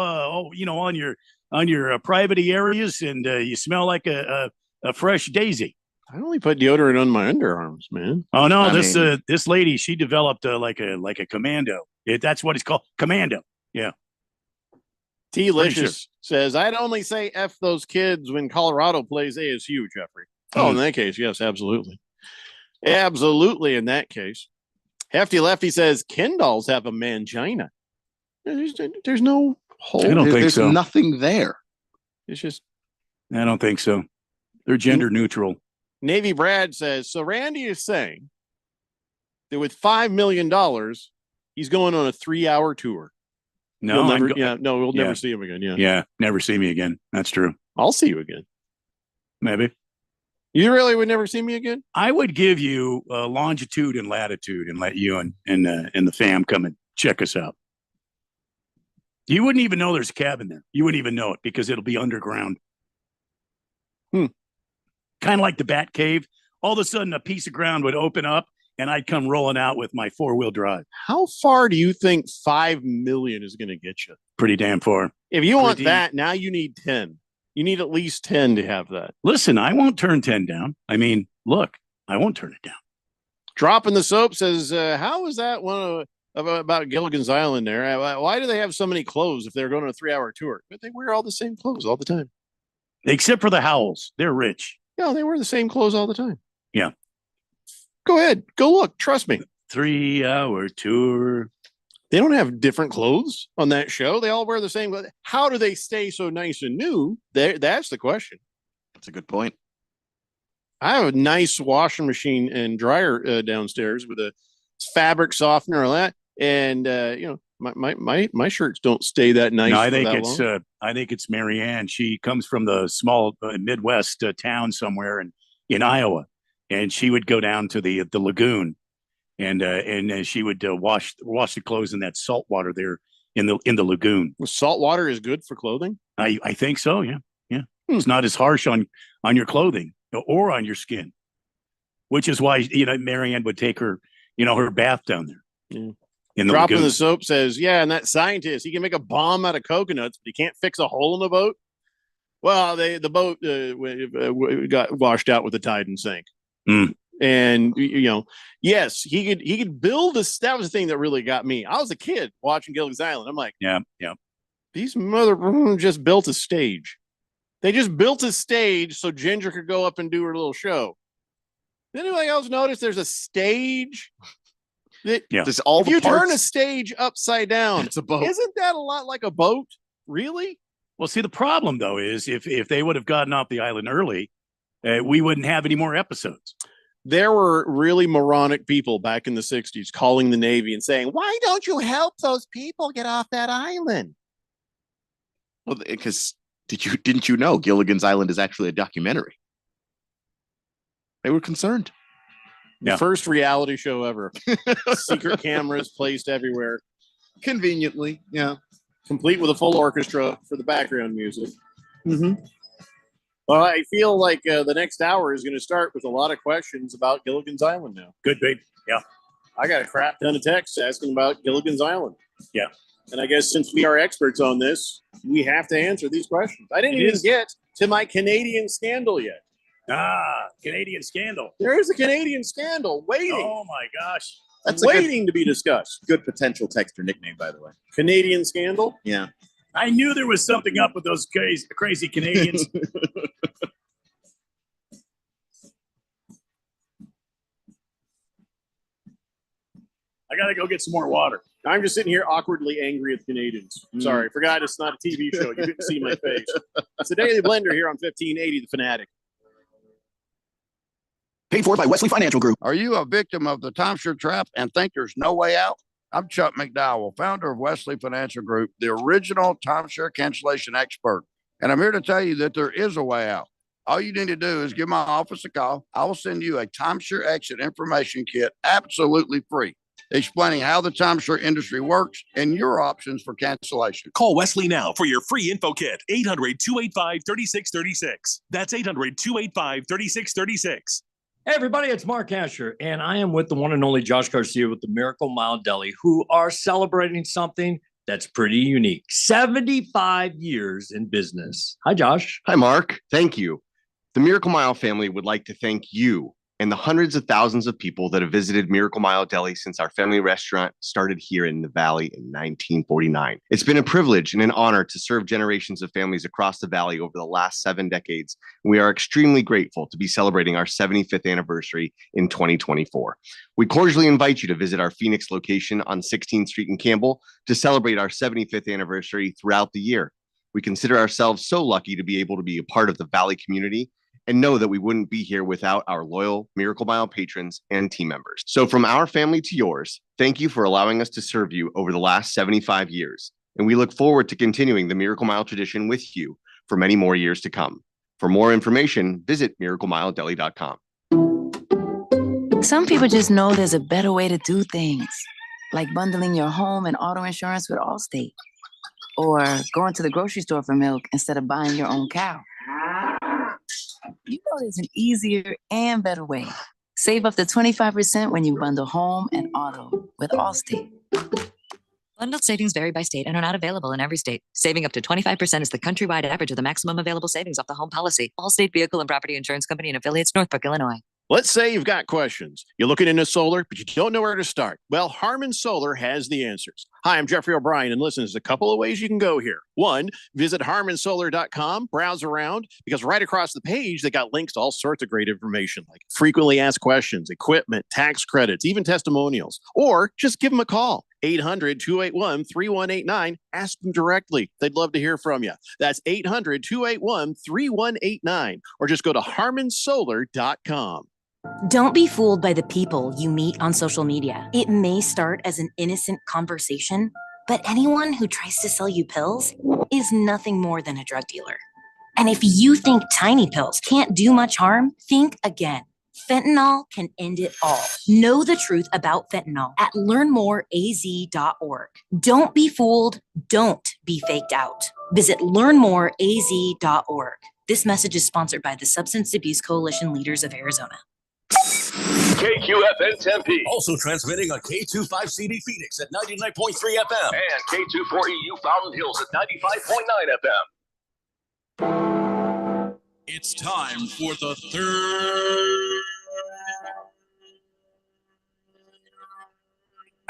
on your private areas, and you smell like a fresh daisy. I only put deodorant on my underarms, man. Oh no, this lady, she developed like a Commando. That's what it's called, Commando. Yeah. T-Licious says, I'd only say F those kids when Colorado plays ASU, Jeffrey. Oh, in that case, yes, absolutely. Absolutely in that case. Hefty Lefty says, Ken dolls have a mangina. There's no hole. I don't think so. There's nothing there. It's just. I don't think so. They're gender neutral. Navy Brad says, so Randy is saying that with $5 million, he's going on a 3-hour tour. No, we'll never see him again. Yeah, never see me again. That's true. I'll see you again. Maybe. You really would never see me again? I would give you longitude and latitude and let you and the fam come and check us out. You wouldn't even know there's a cabin there. You wouldn't even know it because it'll be underground. Kind of like the Bat Cave. All of a sudden, a piece of ground would open up, and I'd come rolling out with my 4-wheel drive. How far do you think $5 million is going to get you? Pretty damn far. If you want that, now you need 10. You need at least 10 to have that. Listen, I won't turn 10 down. I mean, look, I won't turn it down. Dropping the Soap says, how is that one about Gilligan's Island there? Why do they have so many clothes if they're going on a 3-hour tour? But they wear all the same clothes all the time. Except for the Howells. They're rich. Yeah, they wear the same clothes all the time. Yeah. Go ahead. Go look. Trust me. 3-hour tour. They don't have different clothes on that show. They all wear the same clothes. How do they stay so nice and new? That's the question. That's a good point. I have a nice washing machine and dryer downstairs with a fabric softener and that. And, my shirts don't stay that nice. No, I think it's Marianne. She comes from the small Midwest town somewhere in Iowa, and she would go down to the lagoon, and she would wash the clothes in that salt water there in the lagoon. Well, salt water is good for clothing. I think so. Yeah. It's not as harsh on your clothing or on your skin, which is why Marianne would take her her bath down there. Yeah. Dropping the Soap says, and that scientist, he can make a bomb out of coconuts, but he can't fix a hole in the boat. Well, the boat got washed out with the tide and sank. And yes, he could build that was the thing that really got me. I was a kid watching Gilligan's Island. I'm like, yeah. These mother just built a stage. They just built a stage so Ginger could go up and do her little show. Did anybody else notice there's a stage? That, Yeah. There's all if the you parts. turn a stage upside down, It's a boat. Isn't that a lot like a boat? Really? Well, see, the problem though is if they would have gotten off the island early, we wouldn't have any more episodes. There were really moronic people back in the 60s calling the Navy and saying, why don't you help those people get off that island? Well, because didn't you know Gilligan's Island is actually a documentary? They were concerned. The first reality show ever. Secret cameras placed everywhere. Conveniently, yeah. Complete with a full orchestra for the background music. Mm-hmm. Well, I feel like the next hour is going to start with a lot of questions about Gilligan's Island now. Good, babe. Yeah. I got a crap ton of texts asking about Gilligan's Island. Yeah. And I guess since we are experts on this, we have to answer these questions. I didn't even get to my Canadian scandal yet. Canadian scandal. There is a Canadian scandal waiting. Oh my gosh. That's waiting to be discussed. Good potential texter nickname, by the way. Canadian scandal? Yeah. I knew there was something up with those crazy Canadians. I got to go get some more water. I'm just sitting here awkwardly angry at Canadians. Sorry, forgot it's not a TV show. You didn't see my face. It's the Daily Blender here on 1580 The Fanatic. Paid for by Wesley Financial Group. Are you a victim of the timeshare trap and think there's no way out? I'm Chuck McDowell, founder of Wesley Financial Group, the original timeshare cancellation expert. And I'm here to tell you that there is a way out. All you need to do is give my office a call. I will send you a timeshare exit information kit absolutely free, explaining how the timeshare industry works and your options for cancellation. Call Wesley now for your free info kit. 800-285-3636. That's 800-285-3636. Hey everybody, it's Mark Asher, and I am with the one and only Josh Garcia with the Miracle Mile Deli, who are celebrating something that's pretty unique. 75 years in business. Hi, Josh. Hi, Mark. Thank you. The Miracle Mile family would like to thank you and the hundreds of thousands of people that have visited Miracle Mile Deli since our family restaurant started here in the Valley in 1949. It's been a privilege and an honor to serve generations of families across the Valley over the last 7 decades. We are extremely grateful to be celebrating our 75th anniversary in 2024. We cordially invite you to visit our Phoenix location on 16th Street in Campbell to celebrate our 75th anniversary throughout the year. We consider ourselves so lucky to be able to be a part of the Valley community and know that we wouldn't be here without our loyal Miracle Mile patrons and team members. So from our family to yours, thank you for allowing us to serve you over the last 75 years. And we look forward to continuing the Miracle Mile tradition with you for many more years to come. For more information, visit miraclemiledeli.com. Some people just know there's a better way to do things, like bundling your home and auto insurance with Allstate, or going to the grocery store for milk instead of buying your own cow. You know there's an easier and better way. Save up to 25% when you bundle home and auto with Allstate. Bundled savings vary by state and are not available in every state. Saving up to 25% is the countrywide average of the maximum available savings off the home policy. Allstate Vehicle and Property Insurance Company and affiliates, Northbrook, Illinois. Let's say you've got questions. You're looking into solar, but you don't know where to start. Well, Harmon Solar has the answers. Hi, I'm Jeffrey O'Brien, and listen, there's a couple of ways you can go here. One, visit harmonsolar.com, browse around, because right across the page, they got links to all sorts of great information, like frequently asked questions, equipment, tax credits, even testimonials. Or just give them a call, 800-281-3189. Ask them directly. They'd love to hear from you. That's 800-281-3189. Or just go to harmonsolar.com. Don't be fooled by the people you meet on social media. It may start as an innocent conversation, but anyone who tries to sell you pills is nothing more than a drug dealer. And if you think tiny pills can't do much harm, think again. Fentanyl can end it all. Know the truth about fentanyl at learnmoreaz.org. Don't be fooled. Don't be faked out. Visit learnmoreaz.org. This message is sponsored by the Substance Abuse Coalition Leaders of Arizona. KQFN Tempe. Also transmitting on K25CD Phoenix at 99.3 FM and K240U Fountain Hills at 95.9 FM. It's time for the third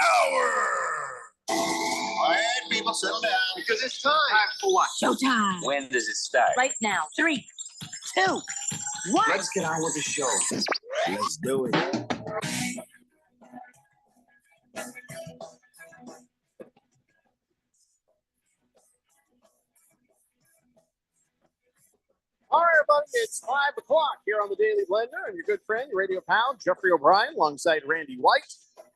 hour. Miami people, settle down because it's time. For what? Showtime. When does it start? Right now. 3, 2, 1. Let's get on with the show. Let's do it. All right, everybody, it's 5 o'clock here on the Daily Blender, and your good friend, your radio pal, Jeffrey O'Brien, alongside Randy White.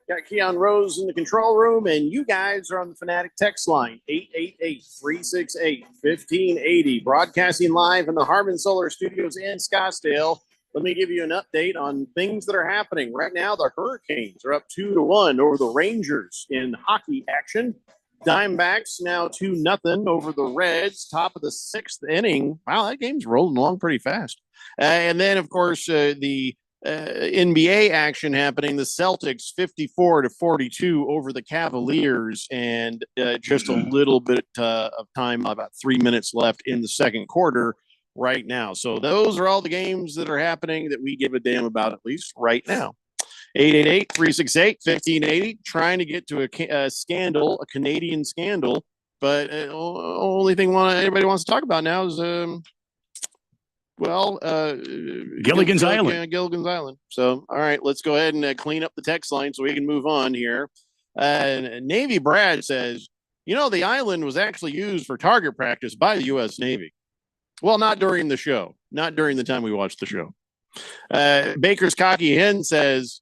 Got Keon Rose in the control room, and you guys are on the Fanatic text line, 888-368-1580, broadcasting live in the Harmon Solar Studios in Scottsdale. Let me give you an update on things that are happening. Right now, the Hurricanes are up 2-1 over the Rangers in hockey action. Diamondbacks now 2-0 over the Reds, top of the 6th inning. Wow, that game's rolling along pretty fast. And then, of course, the NBA action happening. The Celtics 54-42 over the Cavaliers, and just a little bit of time, about 3 minutes left in the second quarter right now. So those are all the games that are happening that we give a damn about, at least right now. 888-368-1580, trying to get to a scandal, a Canadian scandal. But only thing anybody wants to talk about now is, Gilligan's Island. Gilligan's Island. So, all right, let's go ahead and clean up the text line so we can move on here. Navy Brad says, the island was actually used for target practice by the U.S. Navy. Well, not during the show, not during the time we watched the show. Baker's Cocky Hen says,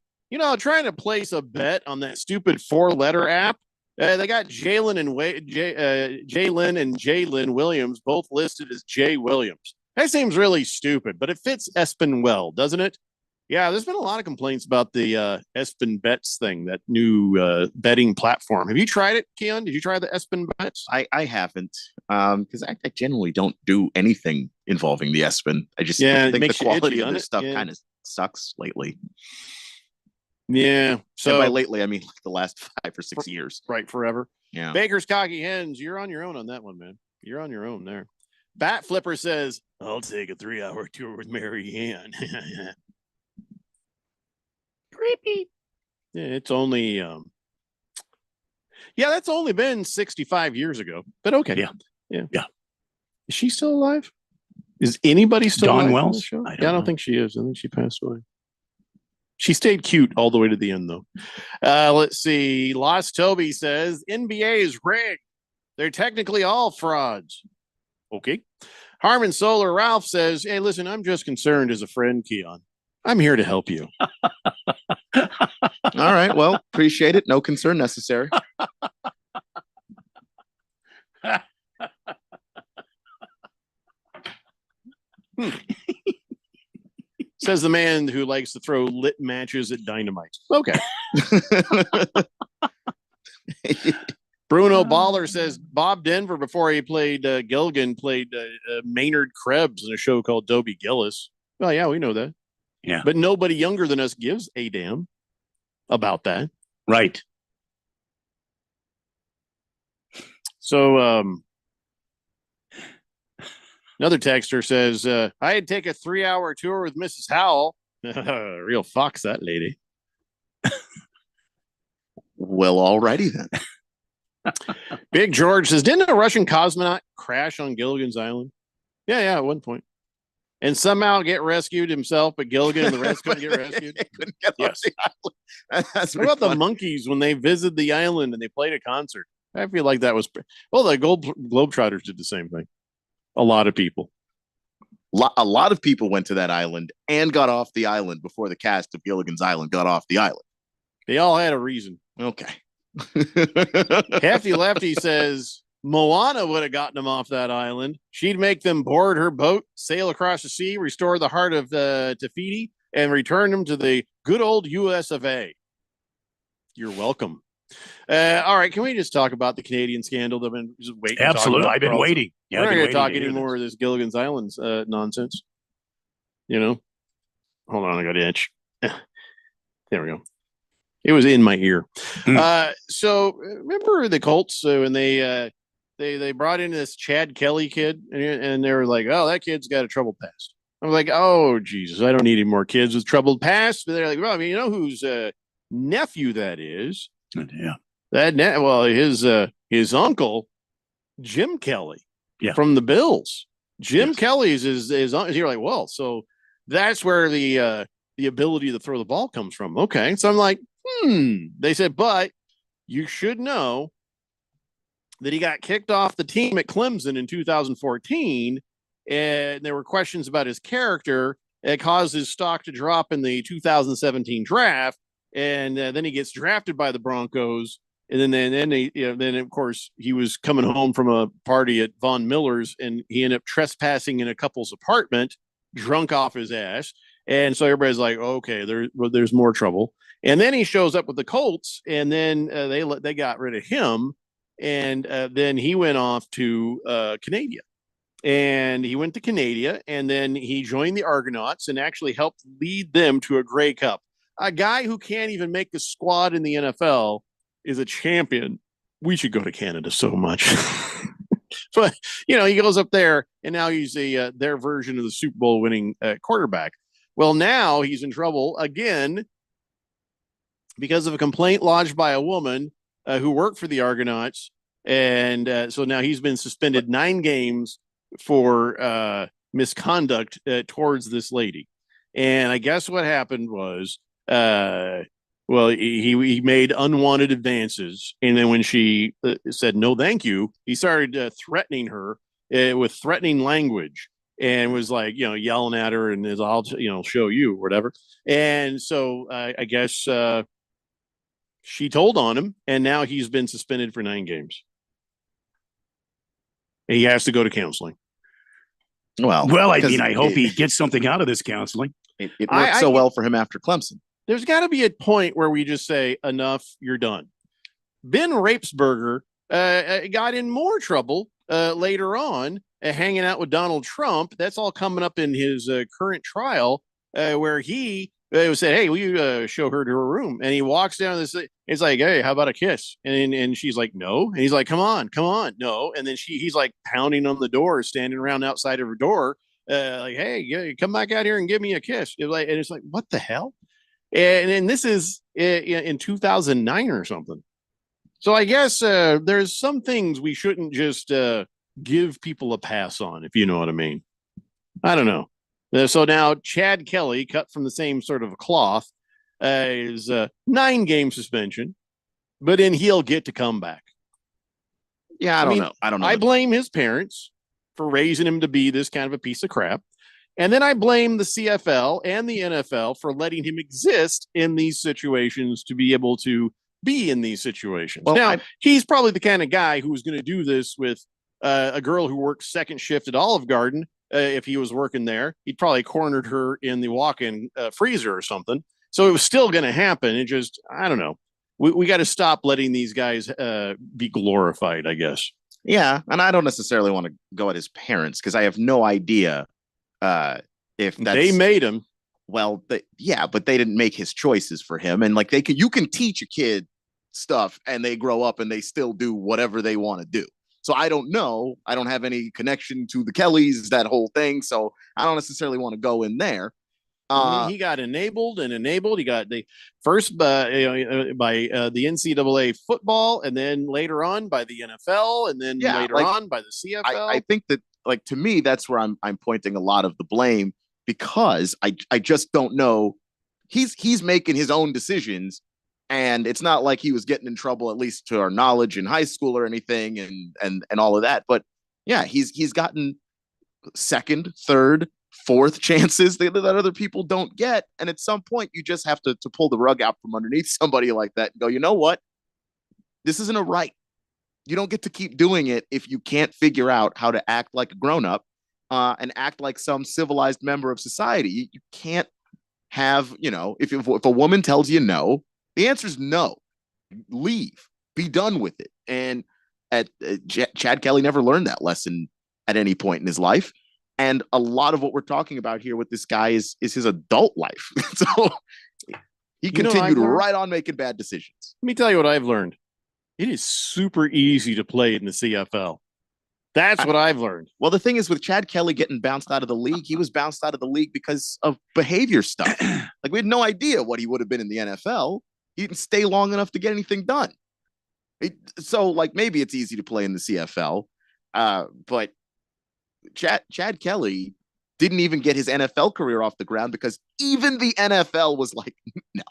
trying to place a bet on that stupid 4-letter app. They got Jalen and Jalen Williams both listed as Jay Williams. That seems really stupid, but it fits Espen well, doesn't it? Yeah, there's been a lot of complaints about the Espen Bets thing, that new betting platform. Have you tried it, Keon? Did you try the Espen Bets? I haven't, because I generally don't do anything involving the Espen. I just think the quality of this stuff kind of sucks lately. Yeah. So and by lately, I mean like the last 5 or 6 years. Right, forever. Yeah. Baker's Cocky Hens, you're on your own on that one, man. You're on your own there. Bat Flipper says, I'll take a 3-hour tour with Mary Ann. Creepy. Yeah, it's only that's only been 65 years ago. But okay. Yeah. Is she still alive? Is anybody still Dawn alive? Wells? I don't think she is. I think she passed away. She stayed cute all the way to the end, though. Let's see. Lost Toby says NBA is rigged. They're technically all frauds. Okay. Harmon Solar Ralph says, hey, listen, I'm just concerned as a friend, Keon. I'm here to help you. All right. Well, appreciate it. No concern necessary. Says the man who likes to throw lit matches at dynamite. Okay. Bruno Baller says Bob Denver, before he played Gilligan, played Maynard Krebs in a show called Dobie Gillis. Well, yeah, we know that. Yeah. But nobody younger than us gives a damn about that. Right. So another texter says, I'd take a 3-hour tour with Mrs. Howell. Real fox, that lady. Well, alrighty then. Big George says, didn't a Russian cosmonaut crash on Gilligan's Island? Yeah, at one point. And somehow get rescued himself, but Gilligan and the rest couldn't get rescued. Couldn't get Yes. off the island. That's What about the funny. monkeys when they visited the island and they played a concert? I feel like that was... Well, the Globetrotters did the same thing. A lot of people. A lot of people went to that island and got off the island before the cast of Gilligan's Island got off the island. They all had a reason. Okay. Hefty Lefty says Moana would have gotten them off that island. She'd make them board her boat, sail across the sea, restore the heart of Tafiti, and return them to the good old US of A. You're welcome. All right, can we just talk about the Canadian scandal that I've been just waiting to talk Absolutely. about? I've been waiting. Yeah, We're I've not been going to talk waiting to hear anymore of this Gilligan's Island nonsense. Hold on, I got an itch. There we go. It was in my ear. So remember the Colts when they brought in this Chad Kelly kid, and they were like, "Oh, that kid's got a troubled past." I'm like, "Oh, Jesus, I don't need any more kids with troubled past." But they're like, "Well, I mean, you know whose nephew that is?" Yeah. His uncle Jim Kelly Yeah. from the Bills. Jim Kelly's is on. You're like, well, so that's where the ability to throw the ball comes from. Okay, so I'm like, They said, but you should know that he got kicked off the team at Clemson in 2014, and there were questions about his character. It caused his stock to drop in the 2017 draft, and then he gets drafted by the Broncos. And then of course he was coming home from a party at Von Miller's, and he ended up trespassing in a couple's apartment, drunk off his ass. And so everybody's like, okay, there's more trouble. And then he shows up with the Colts, and then they got rid of him, and then he went off to Canada. And he went to Canada, and then he joined the Argonauts and actually helped lead them to a Grey Cup. A guy who can't even make the squad in the NFL is a champion. We should go to Canada so much. But, he goes up there, and now he's their version of the Super Bowl winning quarterback. Well, now he's in trouble again because of a complaint lodged by a woman who worked for the Argonauts. And so now he's been suspended 9 games for misconduct towards this lady. And I guess what happened was, he made unwanted advances. And then when she said, no, thank you, he started threatening her with threatening language, and was like, yelling at her and I'll, show you or whatever. And so I guess she told on him, and now he's been suspended for 9 games. And he has to go to counseling. Well, I mean, I hope he gets something out of this counseling. It worked so well for him after Clemson. There's got to be a point where we just say, enough, you're done. Ben Rapesberger got in more trouble later on, hanging out with Donald Trump. That's all coming up in his current trial, where he said, hey, will you show her to her room? And he walks down this. It's like, hey, how about a kiss? And she's like, no. And he's like, come on, no. And then he's like pounding on the door, standing around outside of her door, like, hey, come back out here and give me a kiss. And it's like, what the hell? And this is in 2009 or something. So I guess there's some things we shouldn't just give people a pass on, if you know what I mean. I don't know. So now Chad Kelly, cut from the same sort of cloth, is 9-game suspension, but then he'll get to come back. Yeah, I don't know. I blame his parents for raising him to be this kind of a piece of crap. And then I blame the CFL and the NFL for letting him exist in these situations to be able to be in these situations. Well, now, he's probably the kind of guy who was going to do this with a girl who worked second shift at Olive Garden. If he was working there, he'd probably cornered her in the walk-in freezer or something. So it was still going to happen. It just, I don't know. We got to stop letting these guys be glorified, I guess. Yeah. And I don't necessarily want to go at his parents because I have no idea if they made him. Well, but they didn't make his choices for him. And like you can teach a kid stuff and they grow up and they still do whatever they want to do. So I don't know. I don't have any connection to the Kellys, that whole thing. So I don't necessarily want to go in there. He got enabled. He got the first by the NCAA football, and then later on by the NFL, and then later on by the CFL. I think that, like, to me, that's where I'm pointing a lot of the blame, because I just don't know. He's making his own decisions, and it's not like he was getting in trouble, at least to our knowledge, in high school or anything, and all of that. But yeah, he's gotten second, third, fourth chances that other people don't get. And at some point, you just have to pull the rug out from underneath somebody like that and go, you know what? This isn't a right. You don't get to keep doing it if you can't figure out how to act like a grown-up and act like some civilized member of society. You can't have, if a woman tells you no, the answer is no. Leave. Be done with it. And Chad Kelly never learned that lesson at any point in his life. And a lot of what we're talking about here with this guy is his adult life. So he continued right on making bad decisions. Let me tell you what I've learned. It is super easy to play in the CFL. That's what I've learned. Well, the thing is, with Chad Kelly getting bounced out of the league, he was bounced out of the league because of behavior stuff. Like, we had no idea what he would have been in the NFL. He didn't stay long enough to get anything done. So, like, maybe it's easy to play in the CFL. But Chad Kelly didn't even get his NFL career off the ground because even the NFL was like, no.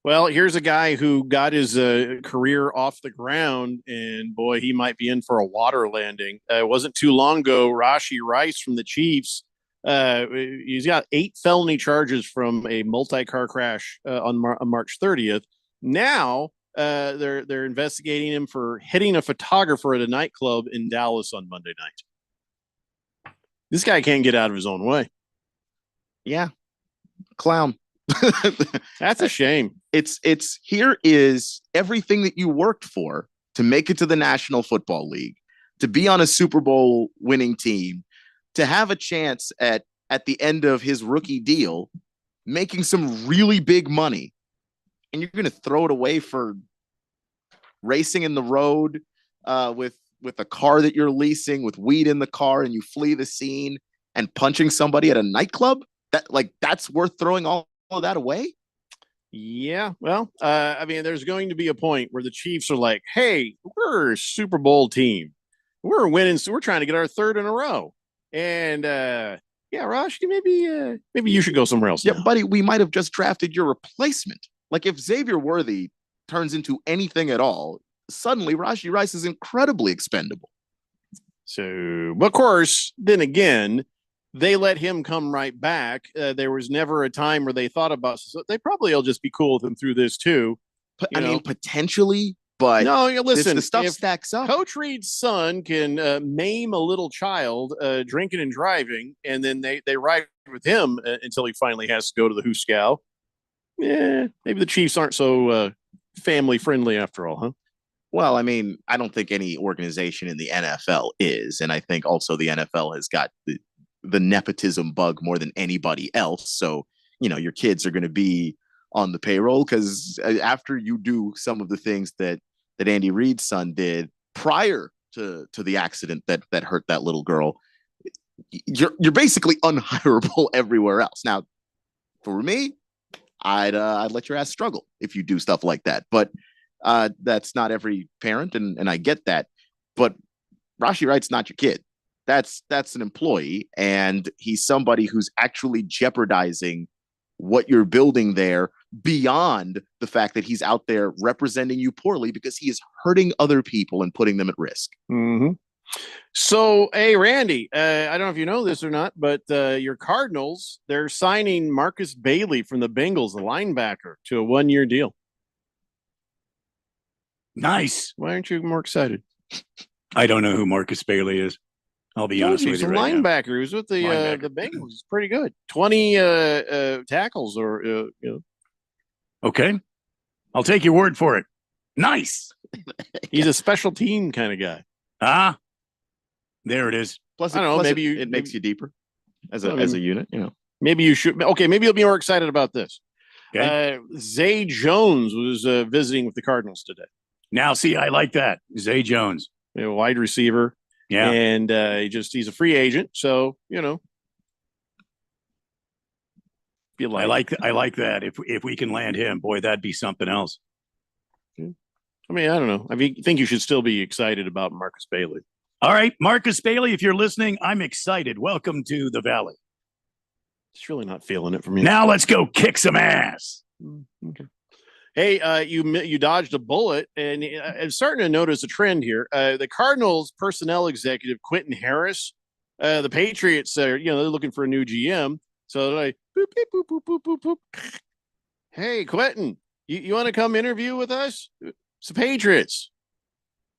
Well, here's a guy who got his career off the ground, and boy, he might be in for a water landing. It wasn't too long ago. Rashee Rice from the Chiefs. He's got 8 felony charges from a multi-car crash on March 30th. Now they're investigating him for hitting a photographer at a nightclub in Dallas on Monday night. This guy can't get out of his own way. Yeah, clown. That's a shame. It's here is everything that you worked for to make it to the National Football League, to be on a Super Bowl winning team, to have a chance at the end of his rookie deal, making some really big money, and you're going to throw it away for racing in the road with a car that you're leasing with weed in the car, and you flee the scene and punching somebody at a nightclub. That's worth throwing all of that away. Yeah, well, I mean, there's going to be a point where the Chiefs are like, hey, we're a Super Bowl team. We're winning, so we're trying to get our 3rd in a row. And yeah, Rosh, maybe you should go somewhere else. Yeah, buddy, we might have just drafted your replacement. Like, if Xavier Worthy turns into anything at all, suddenly Rashee Rice is incredibly expendable. So, of course, then again, they let him come right back. There was never a time where they thought about, so they probably will just be cool with him through this too. I mean, potentially, but no, listen, the stuff stacks up. Coach Reed's son can maim a little child drinking and driving, and then they ride with him until he finally has to go to the Hooskow. Yeah, maybe the Chiefs aren't so family friendly after all, huh? Well, I mean, I don't think any organization in the NFL is, and I think also the NFL has got the nepotism bug more than anybody else. So, your kids are going to be on the payroll because after you do some of the things that Andy Reid's son did prior to the accident that hurt that little girl, you're basically unhireable everywhere else. Now, for me, I'd let your ass struggle if you do stuff like that. But that's not every parent, and I get that. But Rashee Rice's not your kid. That's an employee, and he's somebody who's actually jeopardizing what you're building there beyond the fact that he's out there representing you poorly because he is hurting other people and putting them at risk. Mm-hmm. So, hey, Randy, I don't know if you know this or not, but your Cardinals, they're signing Marcus Bailey from the Bengals, the linebacker, to a 1-year deal. Nice. Why aren't you more excited? I don't know who Marcus Bailey is. I'll be honest with you. He's a linebacker. He was with the Bengals. He's pretty good. 20 tackles or. Okay. I'll take your word for it. Nice. He's a special team kind of guy. Ah, there it is. Plus, I don't know. Maybe it makes you deeper as a unit. Maybe you should. Okay, maybe you'll be more excited about this. Okay. Zay Jones was visiting with the Cardinals today. Now, see, I like that. Zay Jones, wide receiver. Yeah, and he's a free agent, so I like that. If we can land him, boy, that'd be something else. I mean, I don't know. I think you should still be excited about Marcus Bailey. All right, Marcus Bailey, if you're listening, I'm excited. Welcome to the Valley. Just really not feeling it from you. Now let's go kick some ass. Okay. Hey, you dodged a bullet, and I'm starting to notice a trend here. The Cardinals personnel executive Quentin Harris, the Patriots are they're looking for a new GM, so they're like boop beep, boop boop boop boop boop. Hey, Quentin, you want to come interview with us? It's the Patriots.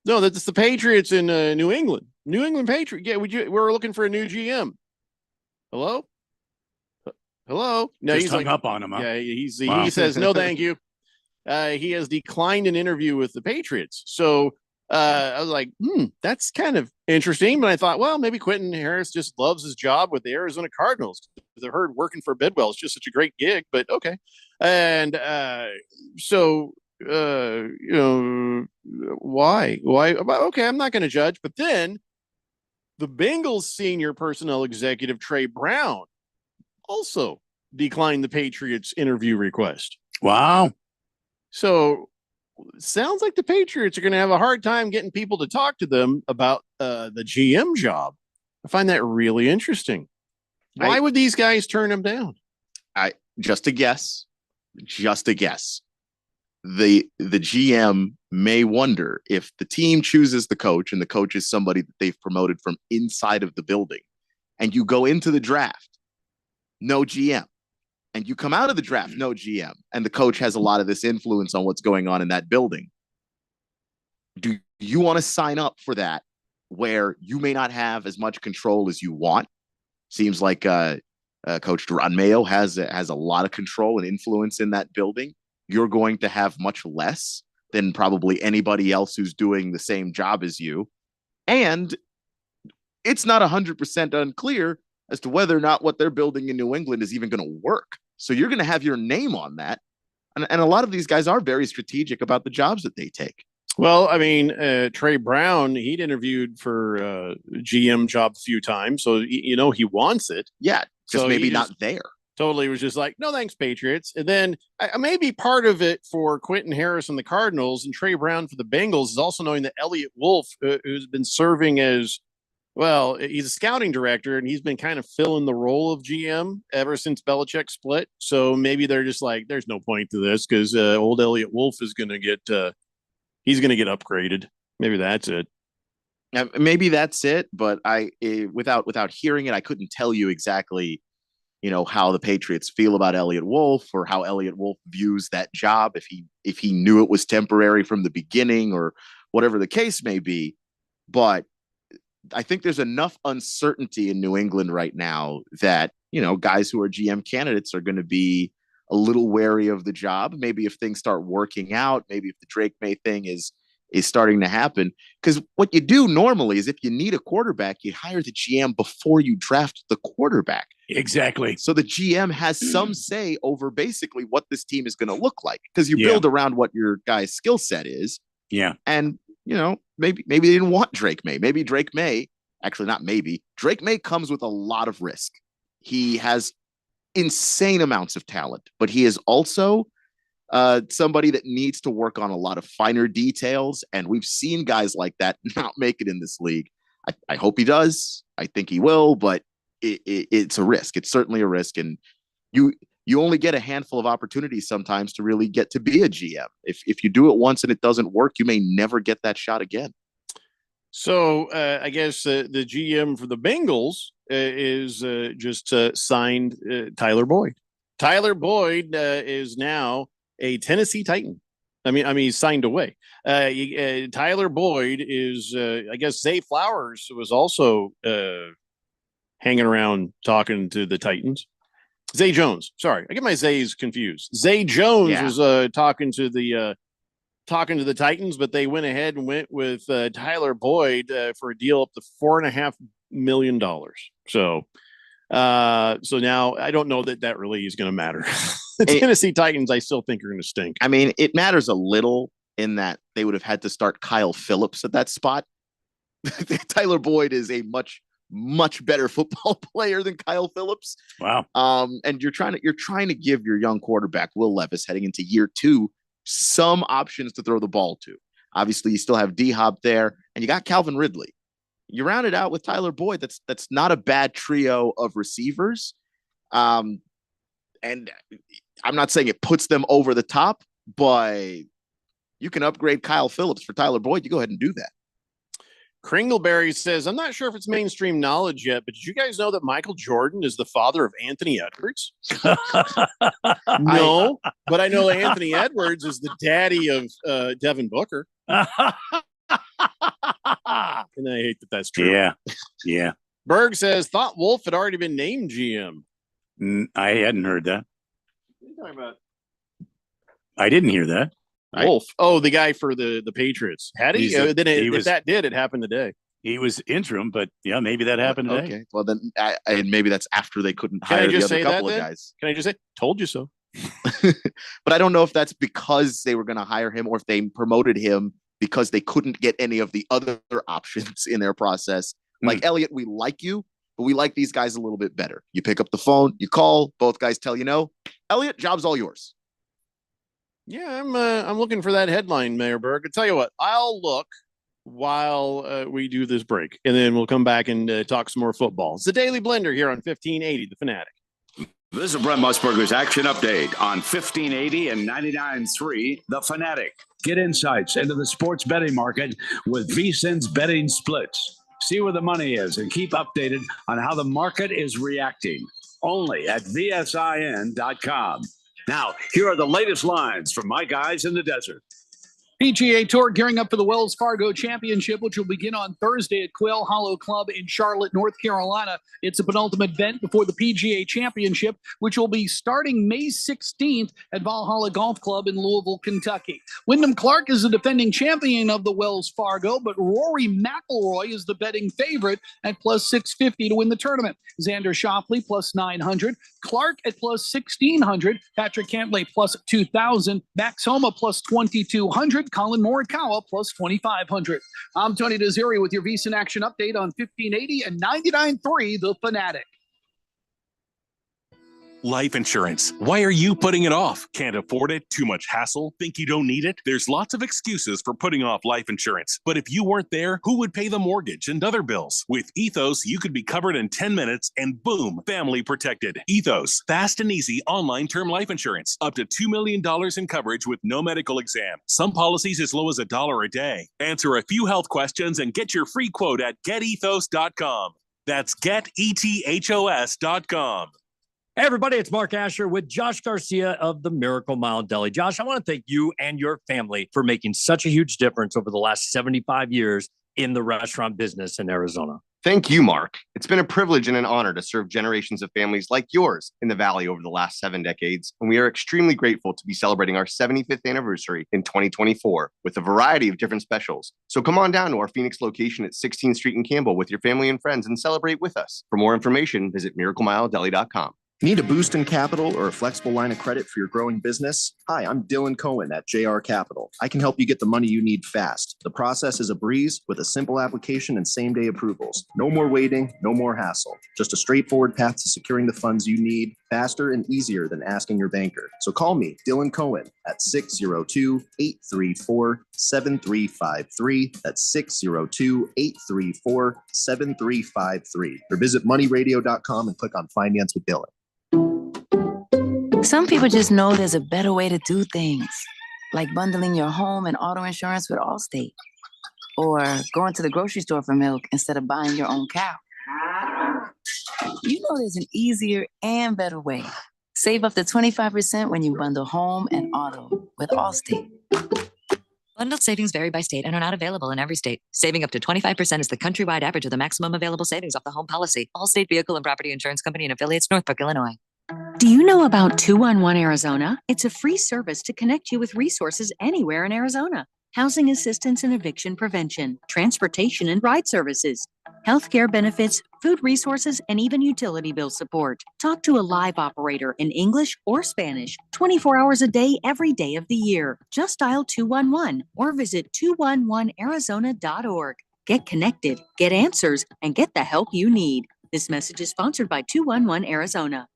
No, that's the Patriots in New England. New England Patriots. Yeah, we're looking for a new GM. Hello. No, just he's hung up on him. Huh? Yeah, he says no, thank you. He has declined an interview with the Patriots. So I was like, that's kind of interesting. But I thought, well, maybe Quentin Harris just loves his job with the Arizona Cardinals. I've heard working for Bidwell is just such a great gig, but okay. And why? Okay, I'm not going to judge. But then the Bengals senior personnel executive, Trey Brown, also declined the Patriots interview request. Wow. So sounds like the Patriots are going to have a hard time getting people to talk to them about the GM job. I find that really interesting. Why would these guys turn him down? Just a guess. The GM may wonder if the team chooses the coach and the coach is somebody that they've promoted from inside of the building, and you go into the draft, no GM, and you come out of the draft, no GM, and the coach has a lot of this influence on what's going on in that building. Do you want to sign up for that where you may not have as much control as you want? Seems like Coach Duran Mayo has a lot of control and influence in that building. You're going to have much less than probably anybody else who's doing the same job as you. And it's not 100% unclear as to whether or not what they're building in New England is even going to work. So you're going to have your name on that. And a lot of these guys are very strategic about the jobs that they take. Well, I mean, Trey Brown, he'd interviewed for GM job a few times. So, he wants it. Yeah, just so maybe not there. Totally was just like, no, thanks, Patriots. And then maybe part of it for Quentin Harris and the Cardinals and Trey Brown for the Bengals is also knowing that Elliot Wolf, who's been serving as, well, he's a scouting director, and he's been kind of filling the role of GM ever since Belichick split. So maybe they're just like, there's no point to this because old Elliot Wolf is going to get he's going to get upgraded. Maybe that's it. Maybe that's it. But without hearing it, I couldn't tell you exactly, how the Patriots feel about Elliot Wolf or how Elliot Wolf views that job. If he knew it was temporary from the beginning or whatever the case may be. But I think there's enough uncertainty in New England right now that, guys who are GM candidates are going to be a little wary of the job. Maybe if things start working out, maybe if the Drake May thing is starting to happen. Because what you do normally is if you need a quarterback, you hire the GM before you draft the quarterback. Exactly. So the GM has some say over basically what this team is going to look like because you build around what your guy's skill set is. Yeah. And, maybe they didn't want Drake May. Maybe Drake May, actually not maybe, Drake May comes with a lot of risk. He has insane amounts of talent, but he is also somebody that needs to work on a lot of finer details. And we've seen guys like that not make it in this league. I hope he does. I think he will, but it's a risk. It's certainly a risk. And you only get a handful of opportunities sometimes to really get to be a GM. If you do it once and it doesn't work, you may never get that shot again. So I guess the GM for the Bengals is just signed Tyler Boyd. Tyler Boyd is now a Tennessee Titan. I mean, he's signed away. Tyler Boyd is, I guess, Zay Flowers was also hanging around talking to the Titans. Zay Jones. Sorry, I get my Zays confused. Zay Jones was talking to the Titans, but they went ahead and went with Tyler Boyd for a deal up to $4.5 million. So now I don't know that really is going to matter. The Tennessee Titans, I still think are going to stink. I mean, it matters a little in that they would have had to start Kyle Phillips at that spot. Tyler Boyd is a much better football player than Kyle Phillips. Wow. And you're trying to give your young quarterback Will Levis heading into year 2 some options to throw the ball to. Obviously, you still have D-Hop there, and you got Calvin Ridley. You round it out with Tyler Boyd. That's not a bad trio of receivers. And I'm not saying it puts them over the top, but you can upgrade Kyle Phillips for Tyler Boyd. You go ahead and do that. Kringleberry says, I'm not sure if it's mainstream knowledge yet, but did you guys know that Michael Jordan is the father of Anthony Edwards? No, but I know Anthony Edwards is the daddy of Devin Booker. And I hate that that's true. Yeah. Berg says, thought Wolf had already been named GM. I hadn't heard that. What are you talking about? I didn't hear that. Wolf. Oh, the guy for the Patriots. Had he? If that did, it happened today. He was interim, but yeah, maybe that happened today. Okay. Well, then, and maybe that's after they couldn't Can hire I just the other say couple that, of then? guys. Can I just say, told you so? But I don't know if that's because they were going to hire him or if they promoted him because they couldn't get any of the other options in their process. Like, Elliot, we like you, but we like these guys a little bit better. You pick up the phone, you call, both guys tell you no. Elliot, job's all yours. Yeah, I'm looking for that headline, Mayor Berg. I tell you what, I'll look while we do this break, and then we'll come back and talk some more football. It's the Daily Blender here on 1580, The Fanatic. This is Brent Musburger's Action Update on 1580 and 99.3 The Fanatic. Get insights into the sports betting market with VSiN's betting splits. See where the money is and keep updated on how the market is reacting. Only at VSIN.com. Now, here are the latest lines from my guys in the desert. PGA Tour gearing up for the Wells Fargo Championship, which will begin on Thursday at Quail Hollow Club in Charlotte, North Carolina. It's a penultimate event before the PGA Championship, which will be starting May 16th at Valhalla Golf Club in Louisville, Kentucky. Wyndham Clark is the defending champion of the Wells Fargo, but Rory McIlroy is the betting favorite at plus 650 to win the tournament. Xander Schauffele plus 900, Clark at plus 1600, Patrick Cantlay plus 2000, Max Homa plus 2200, Colin Morikawa plus 2,500. I'm Tony Desiri with your VSiN Action Update on 1580 and 99.3 The Fanatic. Life insurance. Why are you putting it off? Can't afford it? Too much hassle? Think you don't need it? There's lots of excuses for putting off life insurance. But if you weren't there, who would pay the mortgage and other bills? With Ethos, you could be covered in 10 minutes and boom, family protected. Ethos, fast and easy online term life insurance. Up to $2 million in coverage with no medical exam. Some policies as low as $1 a day. Answer a few health questions and get your free quote at getethos.com. That's getethos.com. Hey, everybody, it's Mark Asher with Josh Garcia of the Miracle Mile Deli. Josh, I want to thank you and your family for making such a huge difference over the last 75 years in the restaurant business in Arizona. Thank you, Mark. It's been a privilege and an honor to serve generations of families like yours in the Valley over the last 7 decades, and we are extremely grateful to be celebrating our 75th anniversary in 2024 with a variety of different specials. So come on down to our Phoenix location at 16th Street in Campbell with your family and friends and celebrate with us. For more information, visit miraclemiledeli.com. Need a boost in capital or a flexible line of credit for your growing business? Hi, I'm Dylan Cohen at JR Capital. I can help you get the money you need fast. The process is a breeze with a simple application and same-day approvals. No more waiting, no more hassle. Just a straightforward path to securing the funds you need faster and easier than asking your banker. So call me, Dylan Cohen, at 602-834-7353. That's 602-834-7353. Or visit moneyradio.com and click on Finance with Dylan. Some people just know there's a better way to do things, like bundling your home and auto insurance with Allstate, or going to the grocery store for milk instead of buying your own cow. You know there's an easier and better way. Save up to 25% when you bundle home and auto with Allstate. Bundled savings vary by state and are not available in every state. Saving up to 25% is the countrywide average of the maximum available savings off the home policy. Allstate Vehicle and Property Insurance Company and affiliates, Northbrook, Illinois. Do you know about 211 Arizona? It's a free service to connect you with resources anywhere in Arizona. Housing assistance and eviction prevention, transportation and ride services, healthcare benefits, food resources, and even utility bill support. Talk to a live operator in English or Spanish, 24 hours a day, every day of the year. Just dial 211 or visit 211arizona.org. Get connected, get answers, and get the help you need. This message is sponsored by 211 Arizona.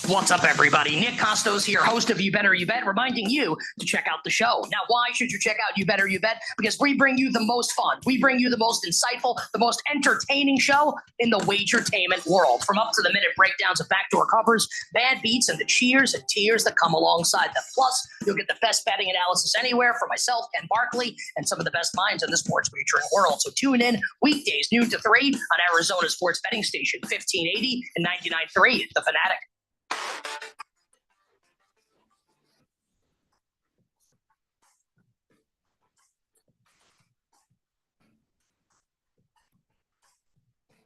What's up, everybody? Nick Costos here, host of You Better You Bet, reminding you to check out the show. Now, why should you check out You Better You Bet? Because we bring you the most fun. We bring you the most insightful, the most entertaining show in the wagertainment world. From up-to-the-minute breakdowns of backdoor covers, bad beats, and the cheers and tears that come alongside them. Plus, you'll get the best betting analysis anywhere from myself, Ken Barkley, and some of the best minds in the sports wagering world. So tune in weekdays, noon to 3 on Arizona Sports Betting Station, 1580 and 99.3, The Fanatic.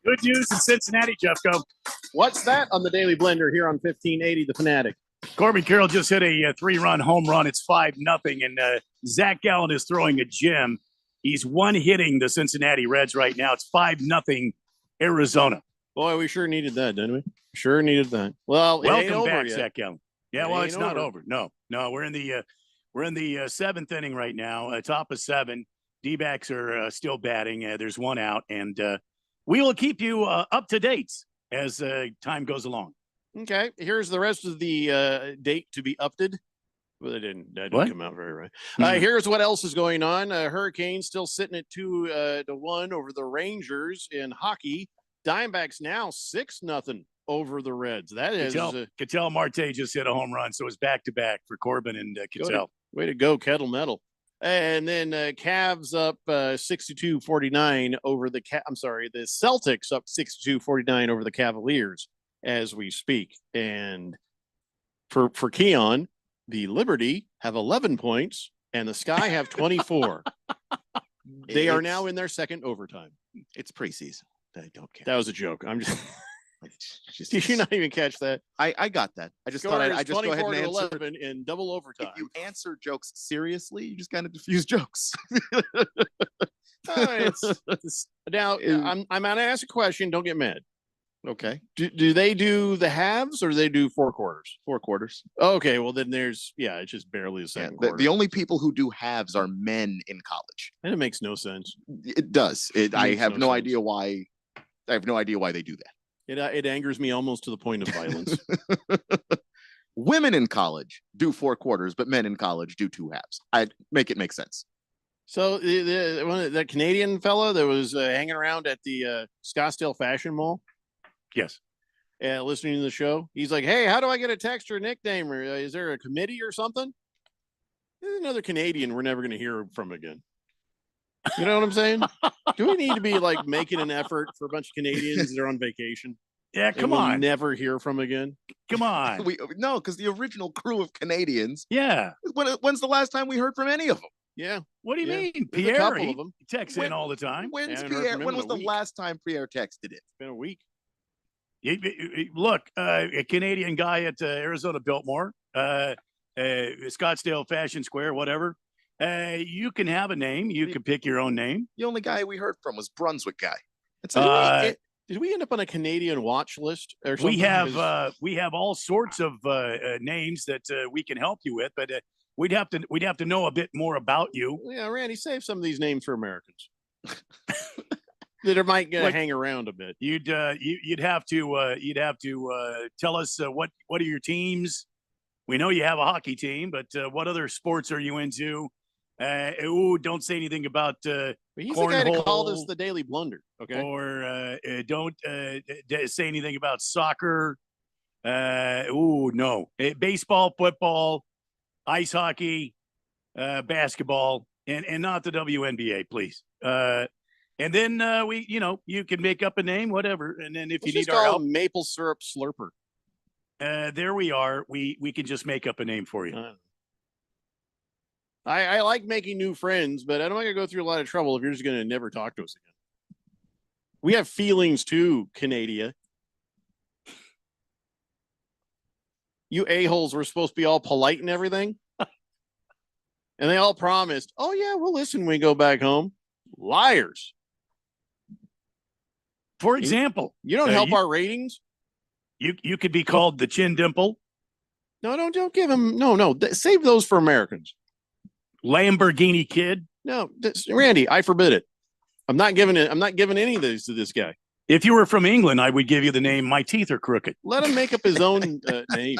Good news in Cincinnati, Jeffco. What's that on the Daily Blender here on 1580 The Fanatic? Corbin Carroll just hit a 3-run home run. It's 5-0, and Zach Gallen is throwing a gem. He's one-hitting the Cincinnati Reds right now. It's 5-0 Arizona. Boy, we sure needed that, didn't we? Sure needed that. Well, welcome back, Zach Gallen. Yeah, well, it's not over. No, we're in the seventh inning right now. Top of 7. D-backs are still batting. There's one out, and we will keep you up to date as time goes along. Okay, here's the rest of the date to be updated. Well, that didn't What? come out very right. Mhm. Here's what else is going on. Hurricanes still sitting at 2-1 over the Rangers in hockey. Diamondbacks now 6-0 over the Reds. That is Ketel Marte just hit a home run, so it's back-to-back for Corbin and Ketel. Way to go, Kettle Metal. And then Cavs up 62-49 over the the Celtics up 62-49 over the Cavaliers as we speak. And for Keon, the Liberty have 11 points and the Sky have 24. They are now in their second overtime. It's preseason. I don't care. That was a joke. I'm just. Did you not even catch that? I got that. I just thought I just go ahead and answer 11 in double overtime. If you answer jokes seriously, you just kind of diffuse jokes. Now I'm gonna ask a question. Don't get mad. Okay. Do they do the halves or do they do 4 quarters? 4 quarters. Okay, well then it's just barely a second quarter. The only people who do halves are men in college. And it makes no sense. It does. I have no idea why. I have no idea why they do that. It angers me almost to the point of violence. Women in college do 4 quarters, but men in college do 2 halves. I make it make sense. So the Canadian fella that was hanging around at the Scottsdale Fashion Mall. Yes. Listening to the show, he's like, "Hey, how do I get a text or a nickname? Or is there a committee or something?" There's another Canadian we're never going to hear from again. You know what I'm saying? Do we need to be like making an effort for a bunch of Canadians that are on vacation? Yeah, and come we'll on. never hear from again. Come on. No, because the original crew of Canadians. Yeah. When's the last time we heard from any of them? Yeah. What do you mean? There's a Pierre, couple of them. he texts in all the time. When's Haven't heard Pierre? from him When in was a the week. last time Pierre texted it? It's been a week. Look, a Canadian guy at Arizona Biltmore, Scottsdale Fashion Square, whatever. You can have a name. You can pick your own name. The only guy we heard from was Brunswick guy. Did we end up on a Canadian watch list or something? We have all sorts of names that we can help you with, but we'd have to know a bit more about you. Yeah, Randy, save some of these names for Americans that might hang around a bit. You'd have to tell us what are your teams. We know you have a hockey team, but what other sports are you into? Don't say anything about he's the guy that called us the Daily Blunder. Okay, or don't say anything about soccer. No, baseball, football, ice hockey, basketball, and not the WNBA, please. And then you can make up a name, whatever. And then if you need our help, Maple Syrup Slurper. There we are. We can just make up a name for you. I like making new friends, but I don't want to go through a lot of trouble if you're just going to never talk to us again. We have feelings too, Canada. You a-holes were supposed to be all polite and everything. And they all promised, "Oh yeah, we'll listen when we go back home." Liars. For example, you don't help our ratings. You could be called the Chin Dimple. No, don't give him. No. Save those for Americans. Lamborghini Kid. No, Randy, I forbid it. I'm not giving any of these to this guy. If you were from England, I would give you the name My Teeth Are Crooked. Let him make up his own name.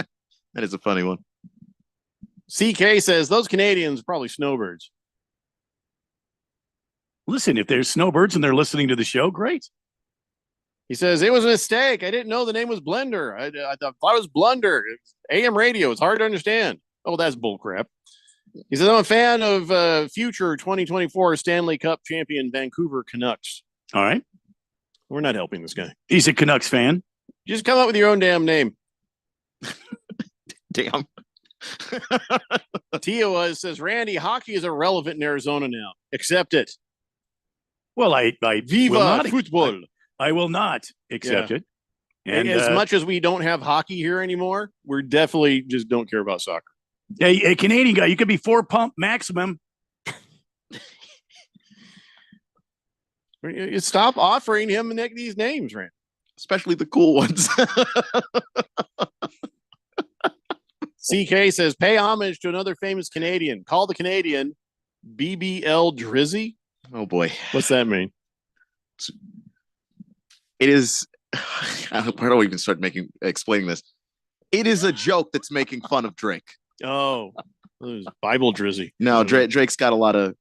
That is a funny one. CK says those Canadians are probably snowbirds. Listen, if there's snowbirds and they're listening to the show, great. He says it was a mistake. I didn't know the name was Blender. I thought it was Blunder. It's AM radio. It's hard to understand. Oh, that's bullcrap. He says I'm a fan of future 2024 Stanley Cup champion Vancouver Canucks. All right. We're not helping this guy. He's a Canucks fan. Just come up with your own damn name. Damn. Tio says, Randy, hockey is irrelevant in Arizona now. Accept it. Well, I Viva will not, football. I will not accept it. And as much as we don't have hockey here anymore, we're definitely just don't care about soccer. A Canadian guy, you could be 4-pump maximum. Stop offering him these names, Randy. Especially the cool ones. CK says, pay homage to another famous Canadian. Call the Canadian BBL Drizzy. Oh, boy. What's that mean? It is. Where do I even start explaining this? It is a joke that's making fun of Drake. Oh, It was Bible Drizzy. No, Drake's got a lot of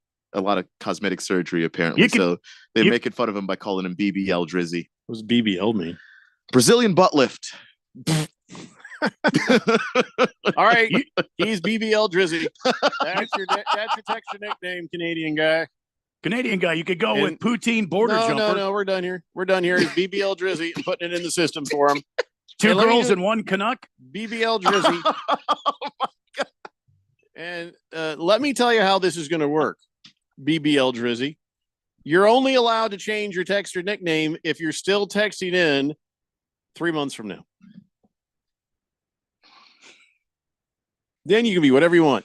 cosmetic surgery apparently. So they're making fun of him by calling him BBL Drizzy. What does BBL mean? Brazilian butt lift. All right, he's BBL Drizzy. That's your texture nickname, Canadian guy. Canadian guy, you could go with poutine border jumper. No, we're done here. We're done here. He's BBL Drizzy. I'm putting it in the system for him. Two girls and one Canuck. BBL Drizzy. And let me tell you how this is going to work. BBL Drizzy. You're only allowed to change your texter nickname if you're still texting in 3 months from now. Then you can be whatever you want.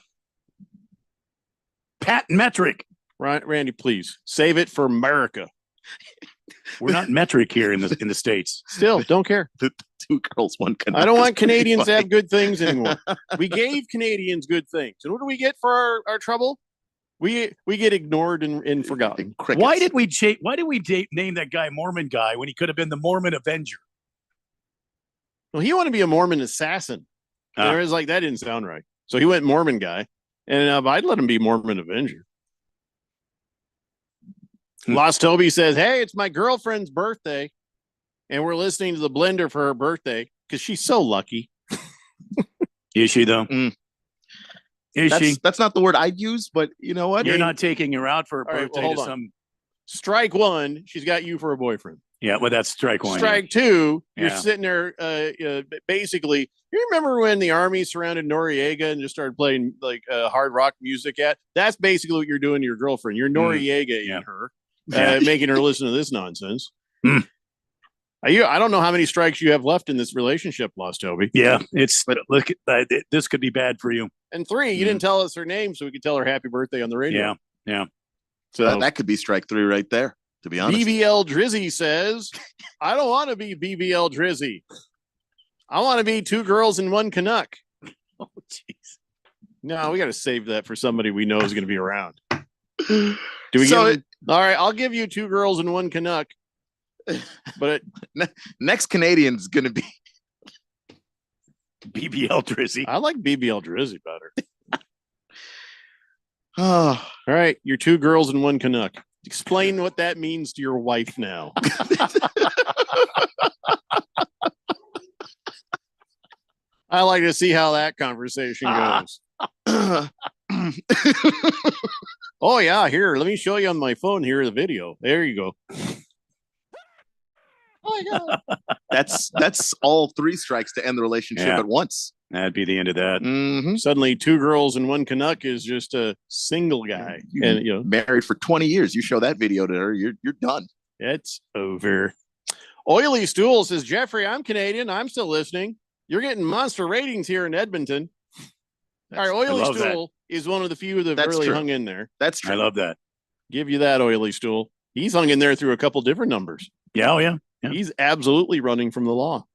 Pat Metric. Right, Randy, please save it for America. We're not metric here in the States. Still, don't care. The two girls, one Canuck. I don't want Canadians to have good things anymore. We gave Canadians good things. And what do we get for our trouble? We get ignored and forgotten. Why did we name that guy Mormon guy when he could have been the Mormon Avenger? Well, he wanted to be a Mormon assassin. And it was like, that didn't sound right. So he went Mormon guy. And I'd let him be Mormon Avenger. Lost Toby says, hey, it's my girlfriend's birthday. And we're listening to the blender for her birthday because she's so lucky. Is she, though? Is she? That's not the word I'd use, but you know what? You're not taking her out for a birthday to some. Strike one, she's got you for a boyfriend. Yeah, well, that's strike one. Strike two, you're sitting there. Basically, you remember when the army surrounded Noriega and just started playing like hard rock music? That's basically what you're doing to your girlfriend. You're Noriega-ing her, making her listen to this nonsense. I don't know how many strikes you have left in this relationship, Lost Toby. Yeah, look. This could be bad for you. And 3, you didn't tell us her name, so we could tell her happy birthday on the radio. Yeah. So that could be strike 3 right there. To be honest, BBL Drizzy says, I don't want to be BBL Drizzy. I want to be 2 girls and 1 Canuck. Oh, jeez. No, we got to save that for somebody we know is going to be around. Do we all right, I'll give you 2 girls and 1 Canuck. But next Canadian's going to be BBL Drizzy. I like BBL Drizzy better. All right, you're 2 girls and 1 Canuck. Explain what that means to your wife now. I like to see how that conversation goes. Oh, yeah. Here, let me show you on my phone here the video. There you go. Oh, my God. That's all 3 strikes to end the relationship at once. That'd be the end of that. Mm-hmm. Suddenly 2 girls and 1 Canuck is just a single guy. And married for 20 years. You show that video to her, you're done. It's over. Oily Stool says, Jeffrey, I'm Canadian. I'm still listening. You're getting monster ratings here in Edmonton. All right, Oily Stool is one of the few that really hung in there. That's true. I love that. Give you that, Oily Stool. He's hung in there through a couple different numbers. Yeah. He's absolutely running from the law.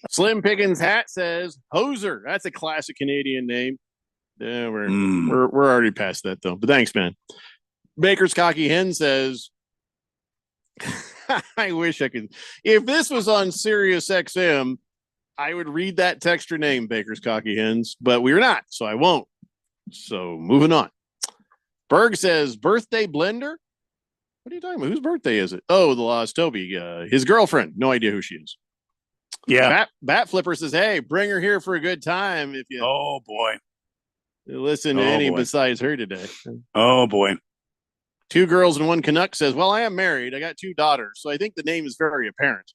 Slim Pickens Hat says Hoser. That's a classic Canadian name. Yeah, we're already past that though. But thanks, man. Baker's Cocky Hen says, I wish I could. If this was on Sirius XM, I would read that texture name, Baker's Cocky Hens, but we're not, so I won't. So moving on. Berg says birthday blender. What are you talking about? Whose birthday is it? Oh, the Lost Toby. His girlfriend. No idea who she is. Yeah. Bat Flipper says, hey, bring her here for a good time. If you listen to any besides her today. Oh, boy. 2 girls and 1 Canuck says, well, I am married. I got 2 daughters. So I think the name is very apparent.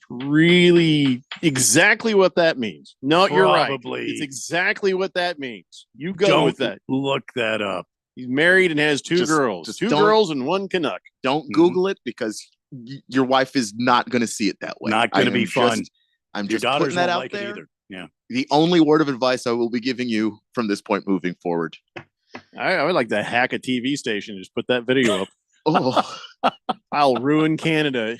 Really exactly what that means. No, you're right. It's exactly what that means. You go with that. Look that up. He's married and has 2 girls. 2 girls and 1 Canuck. Don't Google it because your wife is not going to see it that way. Not going to be fun. I'm Your just daughters putting that won't out like there. it either. Yeah. The only word of advice I will be giving you from this point moving forward. I would like to hack a TV station and just put that video up. Oh, I'll ruin Canada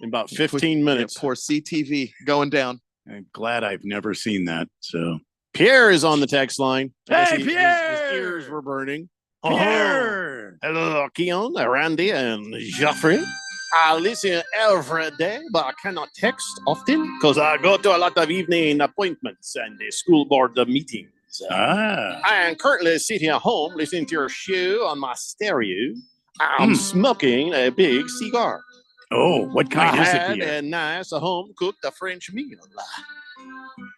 in about 15 minutes. Poor CTV going down. I'm glad I've never seen that. So Pierre is on the text line. Hey, Pierre! His ears were burning. Pierre! Hello, Keon, Randy, and Geoffrey. I listen every day, but I cannot text often because I go to a lot of evening appointments and the school board meetings. I am currently sitting at home listening to your show on my stereo. I'm smoking a big cigar. Oh, what kind is it, I Pierre? had a nice home-cooked French meal.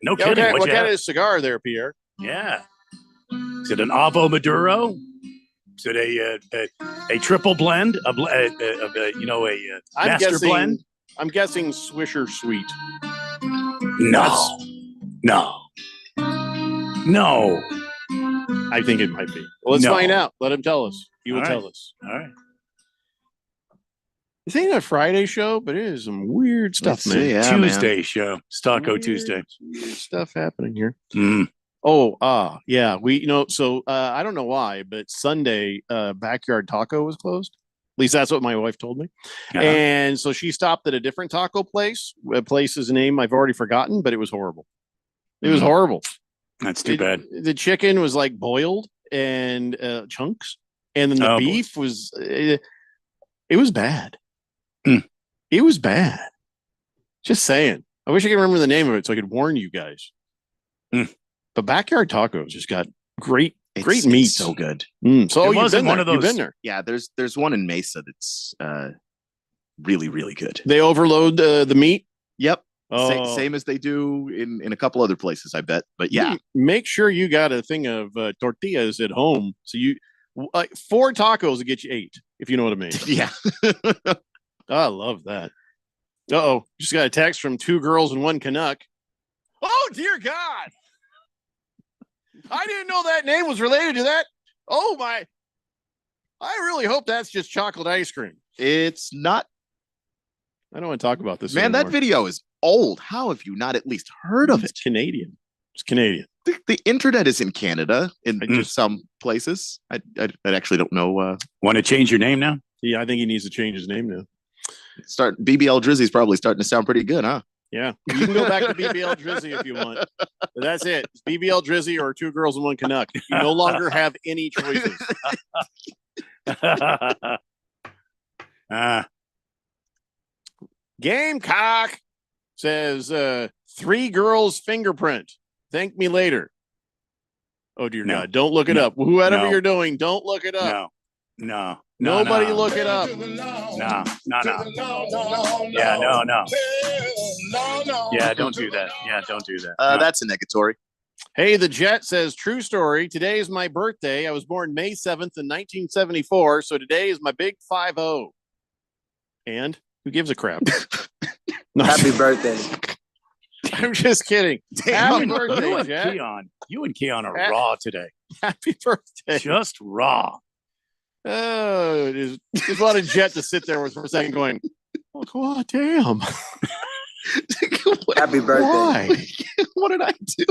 No Yeah, kidding. what kind of cigar there, Pierre? Yeah. Is it an Avo Maduro? Is it a triple blend? A master blend? I'm guessing Swisher Sweet. No. I think it might be. Well, let's No. find out. Let him tell us. He will All right. tell us. All right. This ain't a Friday show, but it is some weird stuff, man. Tuesday show. It's Taco Tuesday. Weird stuff happening here. Mm. Oh, yeah. So I don't know why, but Sunday, Backyard Taco was closed. At least that's what my wife told me. Uh-huh. And so she stopped at a different taco place. A place's name I've already forgotten, but it was horrible. It was horrible. That's too bad. The chicken was like boiled and chunks, and then the beef was. It was bad. It was bad. Just saying. I wish I could remember the name of it so I could warn you guys. But Backyard Tacos just got great meat. It's so good. So you've been there. You've been there. Yeah, there's one in Mesa that's really, really good. They overload the meat. Yep. Oh. Same as they do in a couple other places, I bet. But yeah, Make sure you got a thing of tortillas at home. So 4 tacos will get you 8, if you know what I mean. Yeah. I love that. Just got a text from 2 girls and 1 Canuck. Oh, dear God. I didn't know that name was related to that. Oh, my. I really hope that's just chocolate ice cream. It's not. I don't want to talk about this Man, anymore. that video is old. How have you not at least heard of it? It's Canadian. It's Canadian. The internet is in Canada in just some places. I actually don't know. Want to change your name now? Yeah, I think he needs to change his name now. BBL Drizzy's probably starting to sound pretty good, huh? Yeah. You can go back to BBL Drizzy if you want. But that's it. It's BBL Drizzy or 2 girls and 1 Canuck. You no longer have any choices. Gamecock says 3 girls fingerprint. Thank me later. Oh, dear God. Don't look it up. Whatever you're doing, don't look it up. No. Nobody look it up. No. Yeah, no. Yeah, don't do that. Yeah, don't do that. No. That's a negatory. Hey, the Jet says, true story. Today is my birthday. I was born May 7th in 1974. So today is my big 5-0. And who gives a crap? Happy birthday. I'm just kidding. Happy birthday, you and Jet. Keon. You and Keon are raw today. Happy birthday. Just raw. Oh, there's a lot of Jet to sit there for a second going, oh, God damn. Happy birthday. Why? What did I do?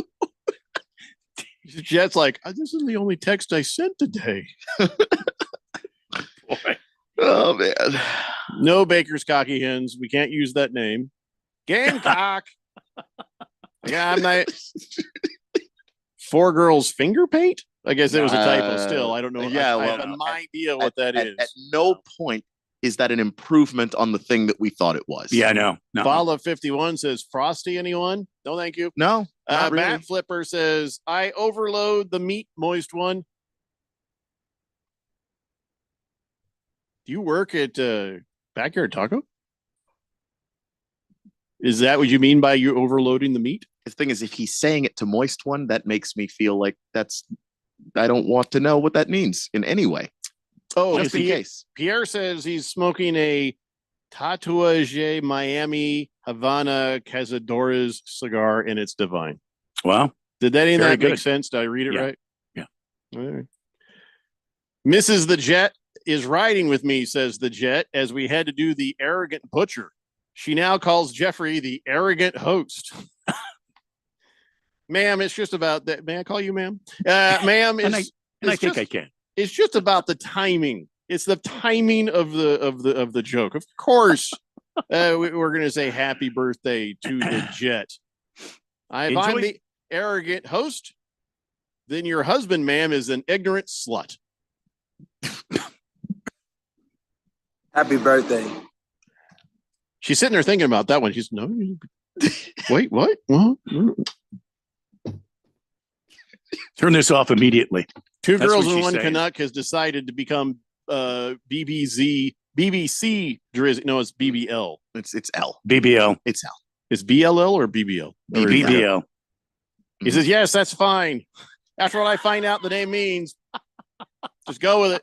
Jet's like, this is the only text I sent today. Boy. Oh, man. No Baker's Cocky Hens. We can't use that name. Gamecock. Yeah, I'm not. 4 girls finger paint? I guess it was a typo still. I don't know. Yeah, I have no idea what that is. At no point is that an improvement on the thing that we thought it was. Yeah, no. Follow 51 says, Frosty, anyone? No, thank you. No. Not really. Matt Flipper says, I overload the meat, moist one. Do you work at Backyard Taco? Is that what you mean by you overloading the meat? The thing is, if he's saying it to moist one, that makes me feel like I don't want to know what that means in any way. Oh, just in case. Pierre says he's smoking a Tatuaje Miami Havana Cazadores cigar, and it's divine. Wow. Did that Very make good. sense? Did I read it right? Yeah. All right. Mrs. the Jet is riding with me, says the Jet, as we had to do the arrogant butcher. She now calls Jeffrey the arrogant host. Ma'am, it's just about that. May I call you ma'am? Ma'am, I think I can. It's just about the timing. It's the timing of the joke. Of course, we're going to say happy birthday to the Jet. If I'm the arrogant host, then your husband, ma'am, is an ignorant slut. Happy birthday. She's sitting there thinking about that one. She's no. Wait, what? Turn this off immediately. Two That's girls what and she's one saying. Canuck has decided to become BBC Drizzy. No, it's BBL. It's L. BBL. It's L. It's BLL or BBL? BBL. He says, yes, that's fine. After what I find out the name means, just go with it.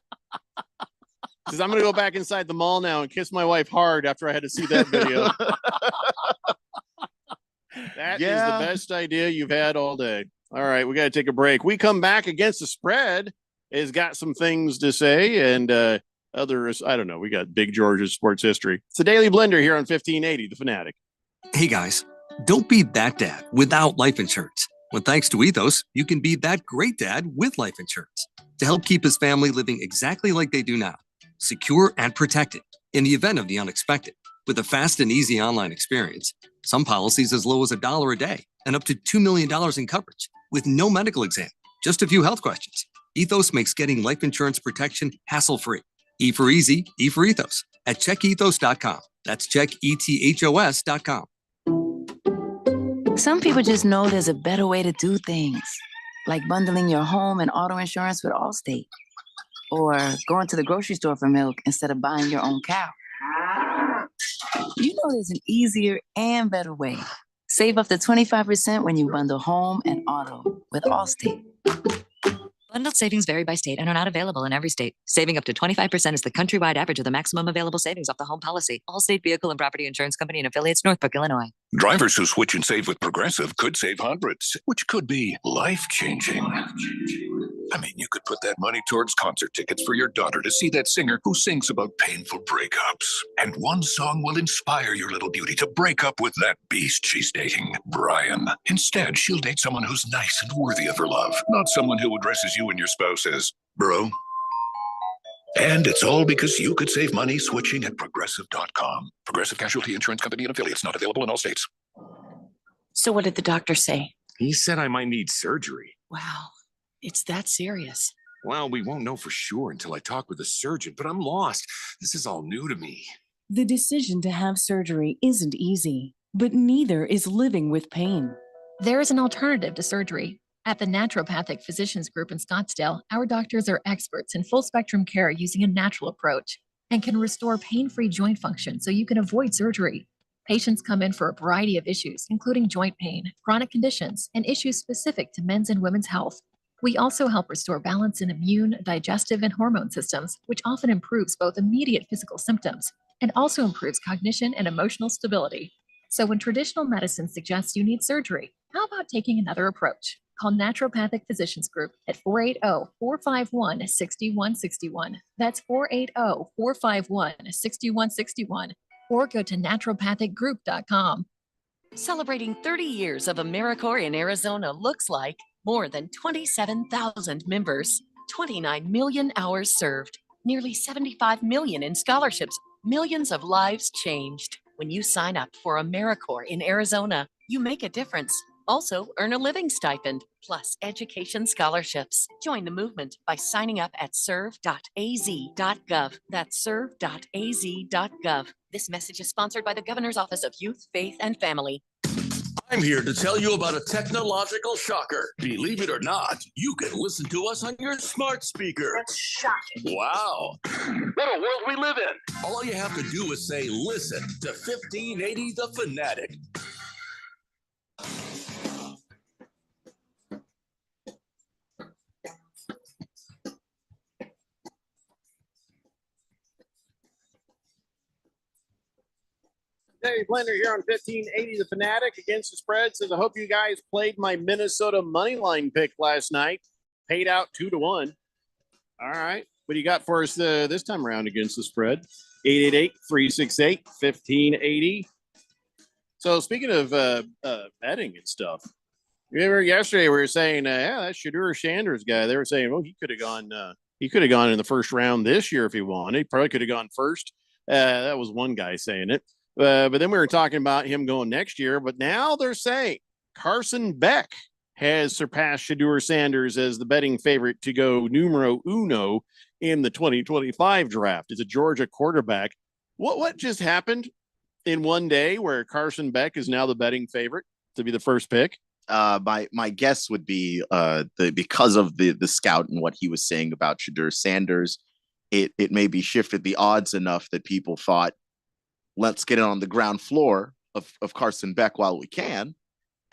He says, I'm going to go back inside the mall now and kiss my wife hard after I had to see that video. That is the best idea you've had all day. All right, we got to take a break. We come back against the spread. Has got some things to say and others. I don't know. We got Big George's sports history. It's the Daily Blender here on 1580, The Fanatic. Hey guys, don't be that dad without life insurance. When thanks to Ethos, you can be that great dad with life insurance to help keep his family living exactly like they do now, secure and protected in the event of the unexpected. With a fast and easy online experience, some policies as low as $1 a day and up to $2 million in coverage with no medical exam, just a few health questions. Ethos makes getting life insurance protection hassle-free. E for easy, E for Ethos at checkethos.com. That's checkethos.com. Some people just know there's a better way to do things, like bundling your home and auto insurance with Allstate, or going to the grocery store for milk instead of buying your own cow. You know there's an easier and better way. Save up to 25% when you bundle home and auto with Allstate. Bundled savings vary by state and are not available in every state. Saving up to 25% is the countrywide average of the maximum available savings off the home policy. Allstate Vehicle and Property Insurance Company and affiliates, Northbrook, Illinois. Drivers who switch and save with Progressive could save hundreds, which could be life-changing. I mean, you could put that money towards concert tickets for your daughter to see that singer who sings about painful breakups. And one song will inspire your little beauty to break up with that beast she's dating, Brian. Instead, she'll date someone who's nice and worthy of her love, not someone who addresses you and your spouse as bro. And it's all because you could save money switching at Progressive.com. Progressive Casualty Insurance Company and affiliates, not available in all states. So what did the doctor say? He said I might need surgery. Wow, it's that serious. Well, we won't know for sure until I talk with a surgeon, but I'm lost. This is all new to me. The decision to have surgery isn't easy, but neither is living with pain. There is an alternative to surgery. At the Naturopathic Physicians Group in Scottsdale, our doctors are experts in full spectrum care using a natural approach and can restore pain-free joint function so you can avoid surgery. Patients come in for a variety of issues, including joint pain, chronic conditions, and issues specific to men's and women's health. We also help restore balance in immune, digestive, and hormone systems, which often improves both immediate physical symptoms and also improves cognition and emotional stability. So when traditional medicine suggests you need surgery, how about taking another approach? Call Naturopathic Physicians Group at 480-451-6161. That's 480-451-6161. Or go to naturopathicgroup.com. Celebrating 30 years of AmeriCorps in Arizona looks like more than 27,000 members, 29 million hours served, nearly 75 million in scholarships, millions of lives changed. When you sign up for AmeriCorps in Arizona, you make a difference. Also, earn a living stipend, plus education scholarships. Join the movement by signing up at serve.az.gov. That's serve.az.gov. This message is sponsored by the Governor's Office of Youth, Faith, and Family. I'm here to tell you about a technological shocker. Believe it or not, you can listen to us on your smart speaker. That's shocking. Wow. What a world we live in. All you have to do is say, listen to 1580 The Fanatic. Daily Blender here on 1580 The Fanatic against the spread. Says, I hope you guys played my Minnesota money line pick last night. Paid out 2-1. All right. What do you got for us this time around against the spread? 888-368-1580. So speaking of betting and stuff, remember yesterday we were saying, that Shedeur Sanders guy, they were saying, well, he could have gone in the first round this year if he won. He probably could have gone first. That was one guy saying it. But then we were talking about him going next year. But now they're saying Carson Beck has surpassed Shedeur Sanders as the betting favorite to go numero uno in the 2025 draft. It's a Georgia quarterback. What just happened? in one day where Carson Beck is now the betting favorite to be the first pick? My guess would be because of the scout and what he was saying about Shedeur Sanders, it maybe shifted the odds enough that people thought, let's get it on the ground floor of Carson Beck while we can.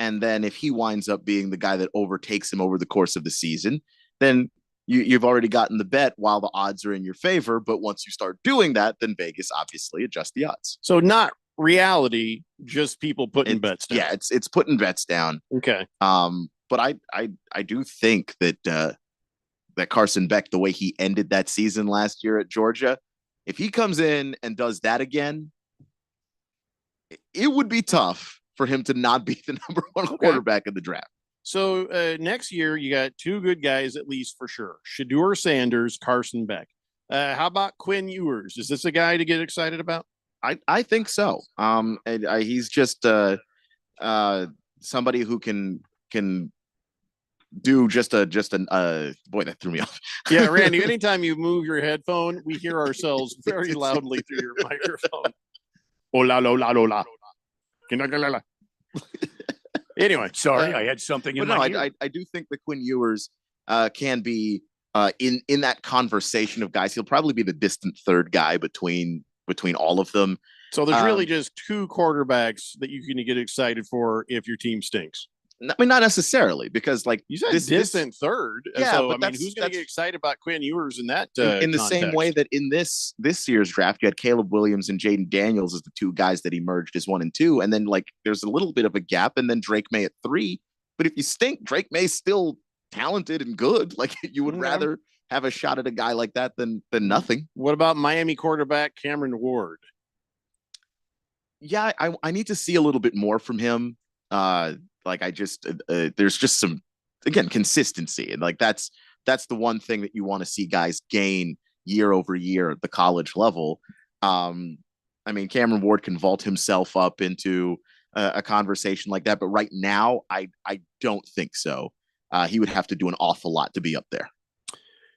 And then if he winds up being the guy that overtakes him over the course of the season, then you've already gotten the bet while the odds are in your favor. But once you start doing that, then Vegas obviously adjusts the odds. So not reality, just people putting bets down. Yeah, it's putting bets down. Okay. But I do think that that Carson Beck, the way he ended that season last year at Georgia, if he comes in and does that again, it would be tough for him to not be the number one quarterback in the draft. So next year, you got two good guys, at least for sure. Shedeur Sanders, Carson Beck. How about Quinn Ewers? Is this a guy to get excited about? I think so. He's just somebody who can do just a boy, that threw me off. Yeah, Randy, anytime you move your headphone, we hear ourselves very loudly through your microphone. Hola, lola, lola. Anyway, sorry, I had something in my ear. I do think that Quinn Ewers can be in that conversation of guys. He'll probably be the distant third guy between all of them. So there's really just two quarterbacks that you can get excited for if your team stinks. I mean, not necessarily, because like you said, distant third. Yeah, so but I mean, who's going to get excited about Quinn Ewers in that? In the same way that in this year's draft, you had Caleb Williams and Jaden Daniels as the two guys that emerged as 1 and 2, and then like there's a little bit of a gap, and then Drake May at 3. But if you stink, Drake May's still talented and good. Like you would rather have a shot at a guy like that than nothing. What about Miami quarterback Cameron Ward? Yeah, I need to see a little bit more from him. Like I just there's just some, again, consistency, and like that's the one thing that you want to see guys gain year over year at the college level. I mean, Cameron Ward can vault himself up into a conversation like that, but right now I don't think so. He would have to do an awful lot to be up there.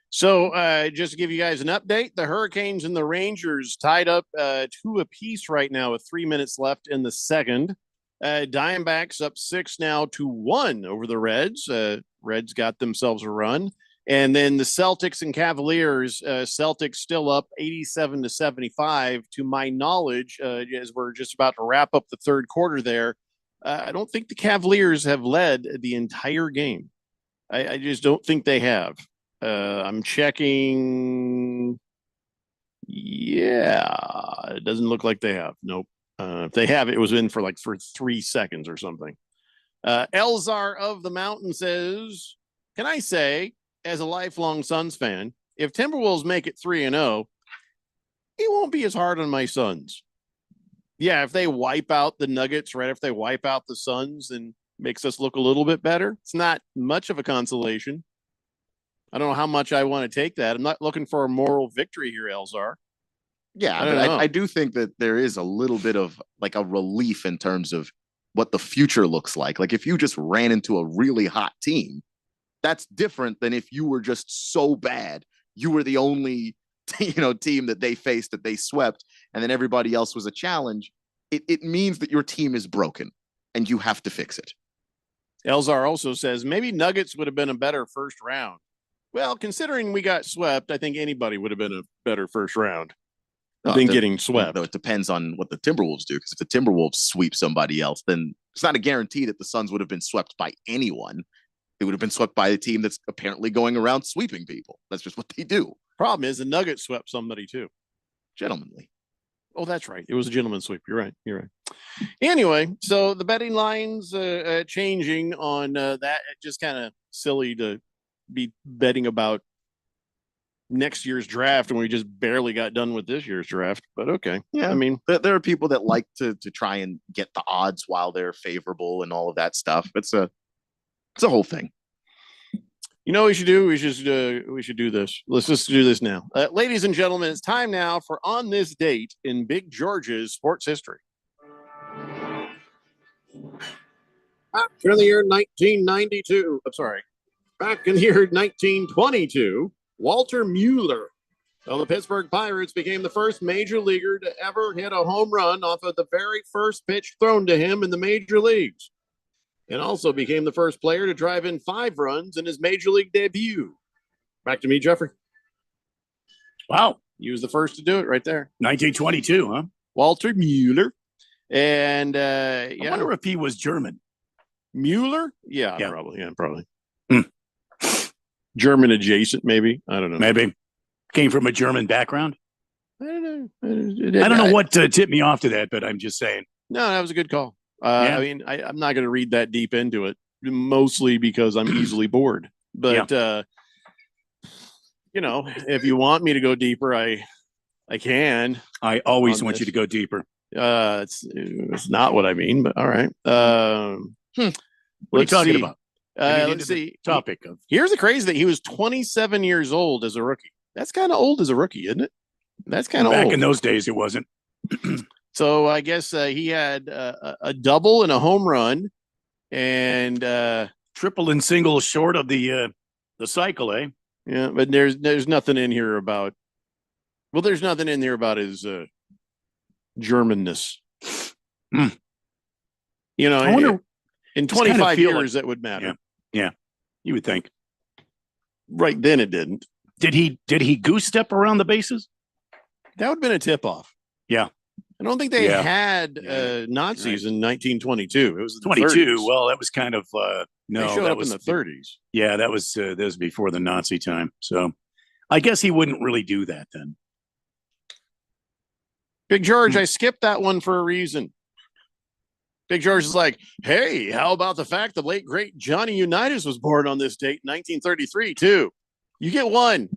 So just to give you guys an update, the Hurricanes and the Rangers tied up 2 apiece right now with 3 minutes left in the second. Diamondbacks up 6 now to 1 over the Reds. Reds got themselves a run. And then the Celtics and Cavaliers, Celtics still up 87-75. To my knowledge, as we're just about to wrap up the third quarter there, I don't think the Cavaliers have led the entire game. I just don't think they have. I'm checking. Yeah, it doesn't look like they have. Nope. If they have, it was in for 3 seconds or something. Elzar of the Mountain says, can I say, as a lifelong Suns fan, if Timberwolves make it 3-0, it won't be as hard on my Suns. Yeah, if they wipe out the Nuggets, right? If they wipe out the Suns, then makes us look a little bit better. It's not much of a consolation. I don't know how much I want to take that. I'm not looking for a moral victory here, Elzar. Yeah, but I do think that there is a little bit of like a relief in terms of what the future looks like. Like if you just ran into a really hot team, that's different than if you were just so bad. You were the only, team that they faced that they swept, and then everybody else was a challenge. It means that your team is broken and you have to fix it. Elzar also says maybe Nuggets would have been a better first round. Well, considering we got swept, I think anybody would have been a better first round. Getting swept. Though it depends on what the Timberwolves do, because if the Timberwolves sweep somebody else, then it's not a guarantee that the Suns would have been swept by anyone. They would have been swept by a team that's apparently going around sweeping people. That's just what they do. Problem is the Nuggets swept somebody too. Gentlemanly. Oh, that's right. It was a gentleman's sweep. You're right. Anyway, so the betting lines changing on that. Just kind of silly to be betting about next year's draft and we just barely got done with this year's draft, but okay. Yeah, I mean, there are people that like to try and get the odds while they're favorable and all of that stuff. It's a whole thing. You know what we should do? We should do this. Let's just do this now. Ladies and gentlemen, it's time now for On This Date in Big George's sports history. Back in the year 1992. I'm sorry. Back in the year 1922, Walter Mueller Well, the Pittsburgh Pirates became the first major leaguer to ever hit a home run off of the very first pitch thrown to him in the major leagues, and also became the first player to drive in 5 runs in his major league debut. Back to me, Jeffrey. Wow. He was the first to do it right there. 1922, huh? Walter Mueller. And I wonder if he was German. Mueller? Yeah, probably. Yeah, probably. German adjacent, maybe. I don't know. Maybe. Came from a German background. I don't know. I don't know what tipped me off to that, but I'm just saying. No, that was a good call. I mean, I'm not going to read that deep into it, mostly because I'm easily bored. But, if you want me to go deeper, I can. I always want you to go deeper. It's not what I mean, but all right. What are you talking about? Let's see. Topic of Here's the crazy thing. He was 27 years old as a rookie. That's kind of old as a rookie, isn't it? That's kind of old. Back in those days, it wasn't. So I guess he had a double and a home run, and triple and single short of the cycle, eh? Yeah, but there's nothing in here about. Well, there's nothing in there about his Germanness. I wonder, in 25 years that would matter. Yeah, you would think. Right then, it didn't. Did he goose step around the bases? That would have been a tip off. Yeah. I don't think they had Nazis in 1922. It was the 22. 30s. Well, that was kind of no. They showed that up was in the 30s. Yeah, that was before the Nazi time. So, I guess he wouldn't really do that then. Big George, I skipped that one for a reason. Big George is like, hey, how about the fact the late great Johnny Unitas was born on this date, 1933, too? You get one.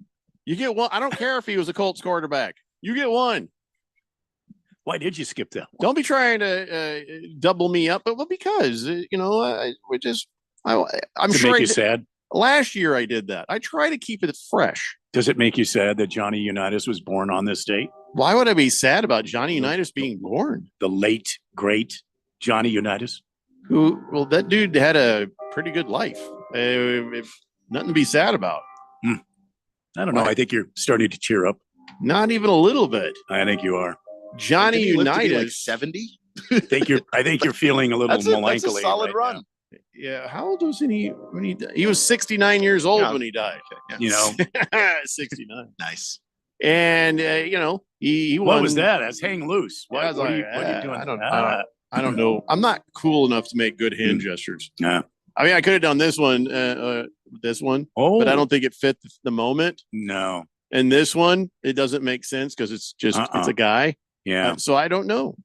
You get one. I don't care if he was a Colts quarterback. You get one. Why did you skip that? Don't be trying to double me up, but because I'm Does sure. It make you sad? Last year I did that. I try to keep it fresh. Does it make you sad that Johnny Unitas was born on this date? Why would I be sad about Johnny Unitas being born? The late great Johnny Unitas. Well, that dude had a pretty good life. Nothing to be sad about. I don't know. I think you're starting to cheer up. Not even a little bit. I think you are. Johnny Unitas, like 70. I think you're feeling a That's little melancholy. a solid run. Now. Yeah, how old was he when he died? He was 69 years old when he died. Yeah. 69. Nice. And he what won. was that? That's hang loose. What are you doing? I don't know. I'm not cool enough to make good hand gestures. Yeah. I mean, I could have done this one, but I don't think it fit the moment. No. And this one, it doesn't make sense because it's just it's a guy. Yeah. So I don't know.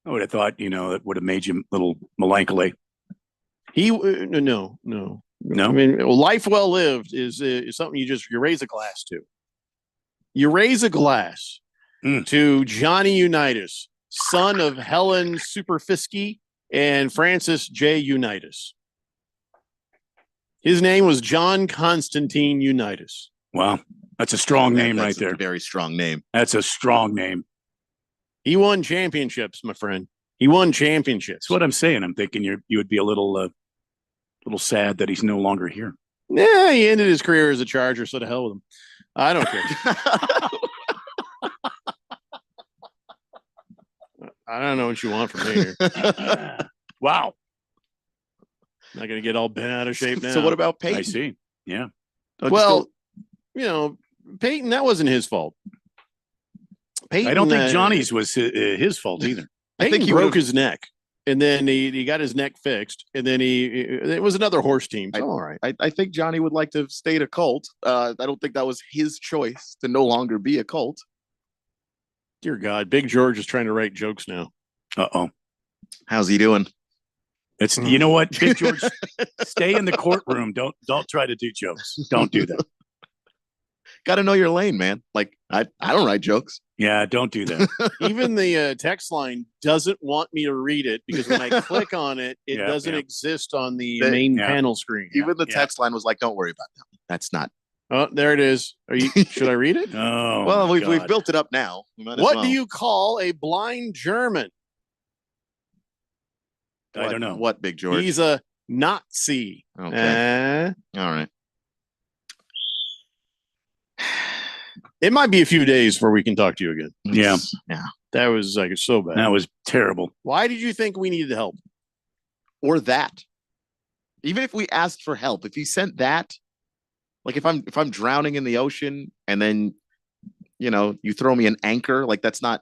I would have thought, it would have made you a little melancholy. No. I mean, life well lived is something you raise a glass to. You raise a glass to Johnny Unitas, son of Helen Superfisky and Francis J. Unitas. His name was John Constantine Unitas. Wow. That's a strong name right there. Very strong name. That's a strong name. He won championships, my friend. He won championships. That's what I'm saying. I'm thinking you would be a little sad that he's no longer here. Yeah, he ended his career as a Charger, so to hell with him. I don't care. I don't know what you want from me here. Wow. Not going to get all bent out of shape now. So what about Peyton? I see. Yeah. Well, Peyton, that wasn't his fault. Peyton, I don't think Johnny's was his fault either. Peyton broke his neck, and then he got his neck fixed, and then it was another horse team. So all right. I think Johnny would like to have stayed a Colt. I don't think that was his choice to no longer be a Colt. Dear God, Big George is trying to write jokes now. Uh-oh. How's he doing? It's you know what, Big George, stay in the courtroom. Don't try to do jokes. Don't do that. Got to know your lane, man. Like I don't write jokes. Yeah, don't do that. Even the text line doesn't want me to read it because when I click on it, it doesn't exist on the main panel screen. Even the text line was like, "Don't worry about that. That's not." Oh, there it is. Should I read it? Oh, well, we've built it up now. What do you call a blind German? I don't know. What, Big George? He's a Nazi. Okay. All right. It might be a few days before we can talk to you again. Yeah. Yeah. That was like so bad. That was terrible. Why did you think we needed help? Or that. Even if we asked for help, if you sent that, like if I'm drowning in the ocean and then you throw me an anchor, like that's not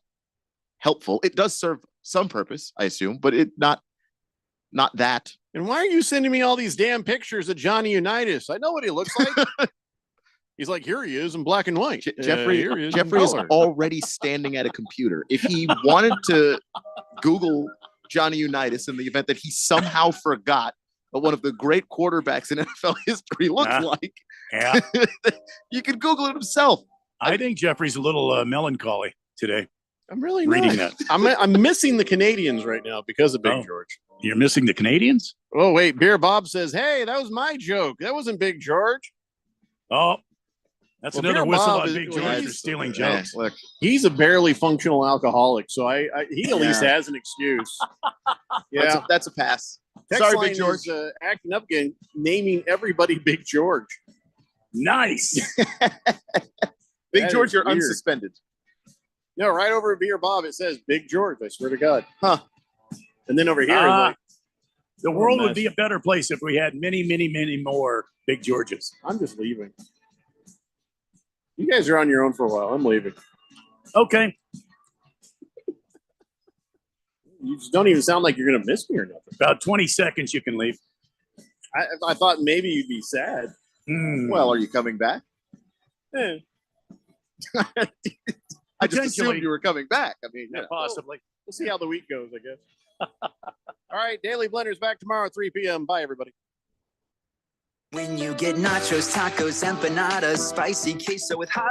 helpful. It does serve some purpose, I assume, but it not that. And why are you sending me all these damn pictures of Johnny Unitas? I know what he looks like. He's like, here he is in black and white. Jeffrey Here he Jeffrey is color. already standing at a computer. If he wanted to Google Johnny Unitas in the event that he somehow forgot what one of the great quarterbacks in NFL history looks like, Yeah. you could Google it himself. I think Jeffrey's a little melancholy today. I'm really reading not. that. I'm missing the Canadians right now because of Big George. You're missing the Canadians? Oh, wait. Beer Bob says, hey, that was my joke. That wasn't Big George. Oh, that's Well, another Beer whistle Bob on is- Big well, George he's- for stealing Yeah, jokes. look, he's a barely functional alcoholic, so he at least has an excuse. Yeah, That's a pass. Text Sorry, line Big George. is, acting up again, naming everybody Big George. Nice. Big That George, is you're weird. unsuspended. No, right over at Beer Bob, it says Big George. I swear to God. Huh. And then over here, it's like, The world would mess. be a better place if we had many, many, many more Big Georges. I'm just leaving. You guys are on your own for a while. I'm leaving. Okay. You just don't even sound like you're going to miss me or nothing. About 20 seconds, you can leave. I thought maybe you'd be sad. Well, are you coming back? Eh. I just Potentially. assumed you were coming back. I mean, Possibly. We'll see how the week goes, I guess. All right, Daily Blenders back tomorrow at 3 p.m. Bye, everybody. When you get nachos, tacos, empanadas, spicy queso with jalapeno.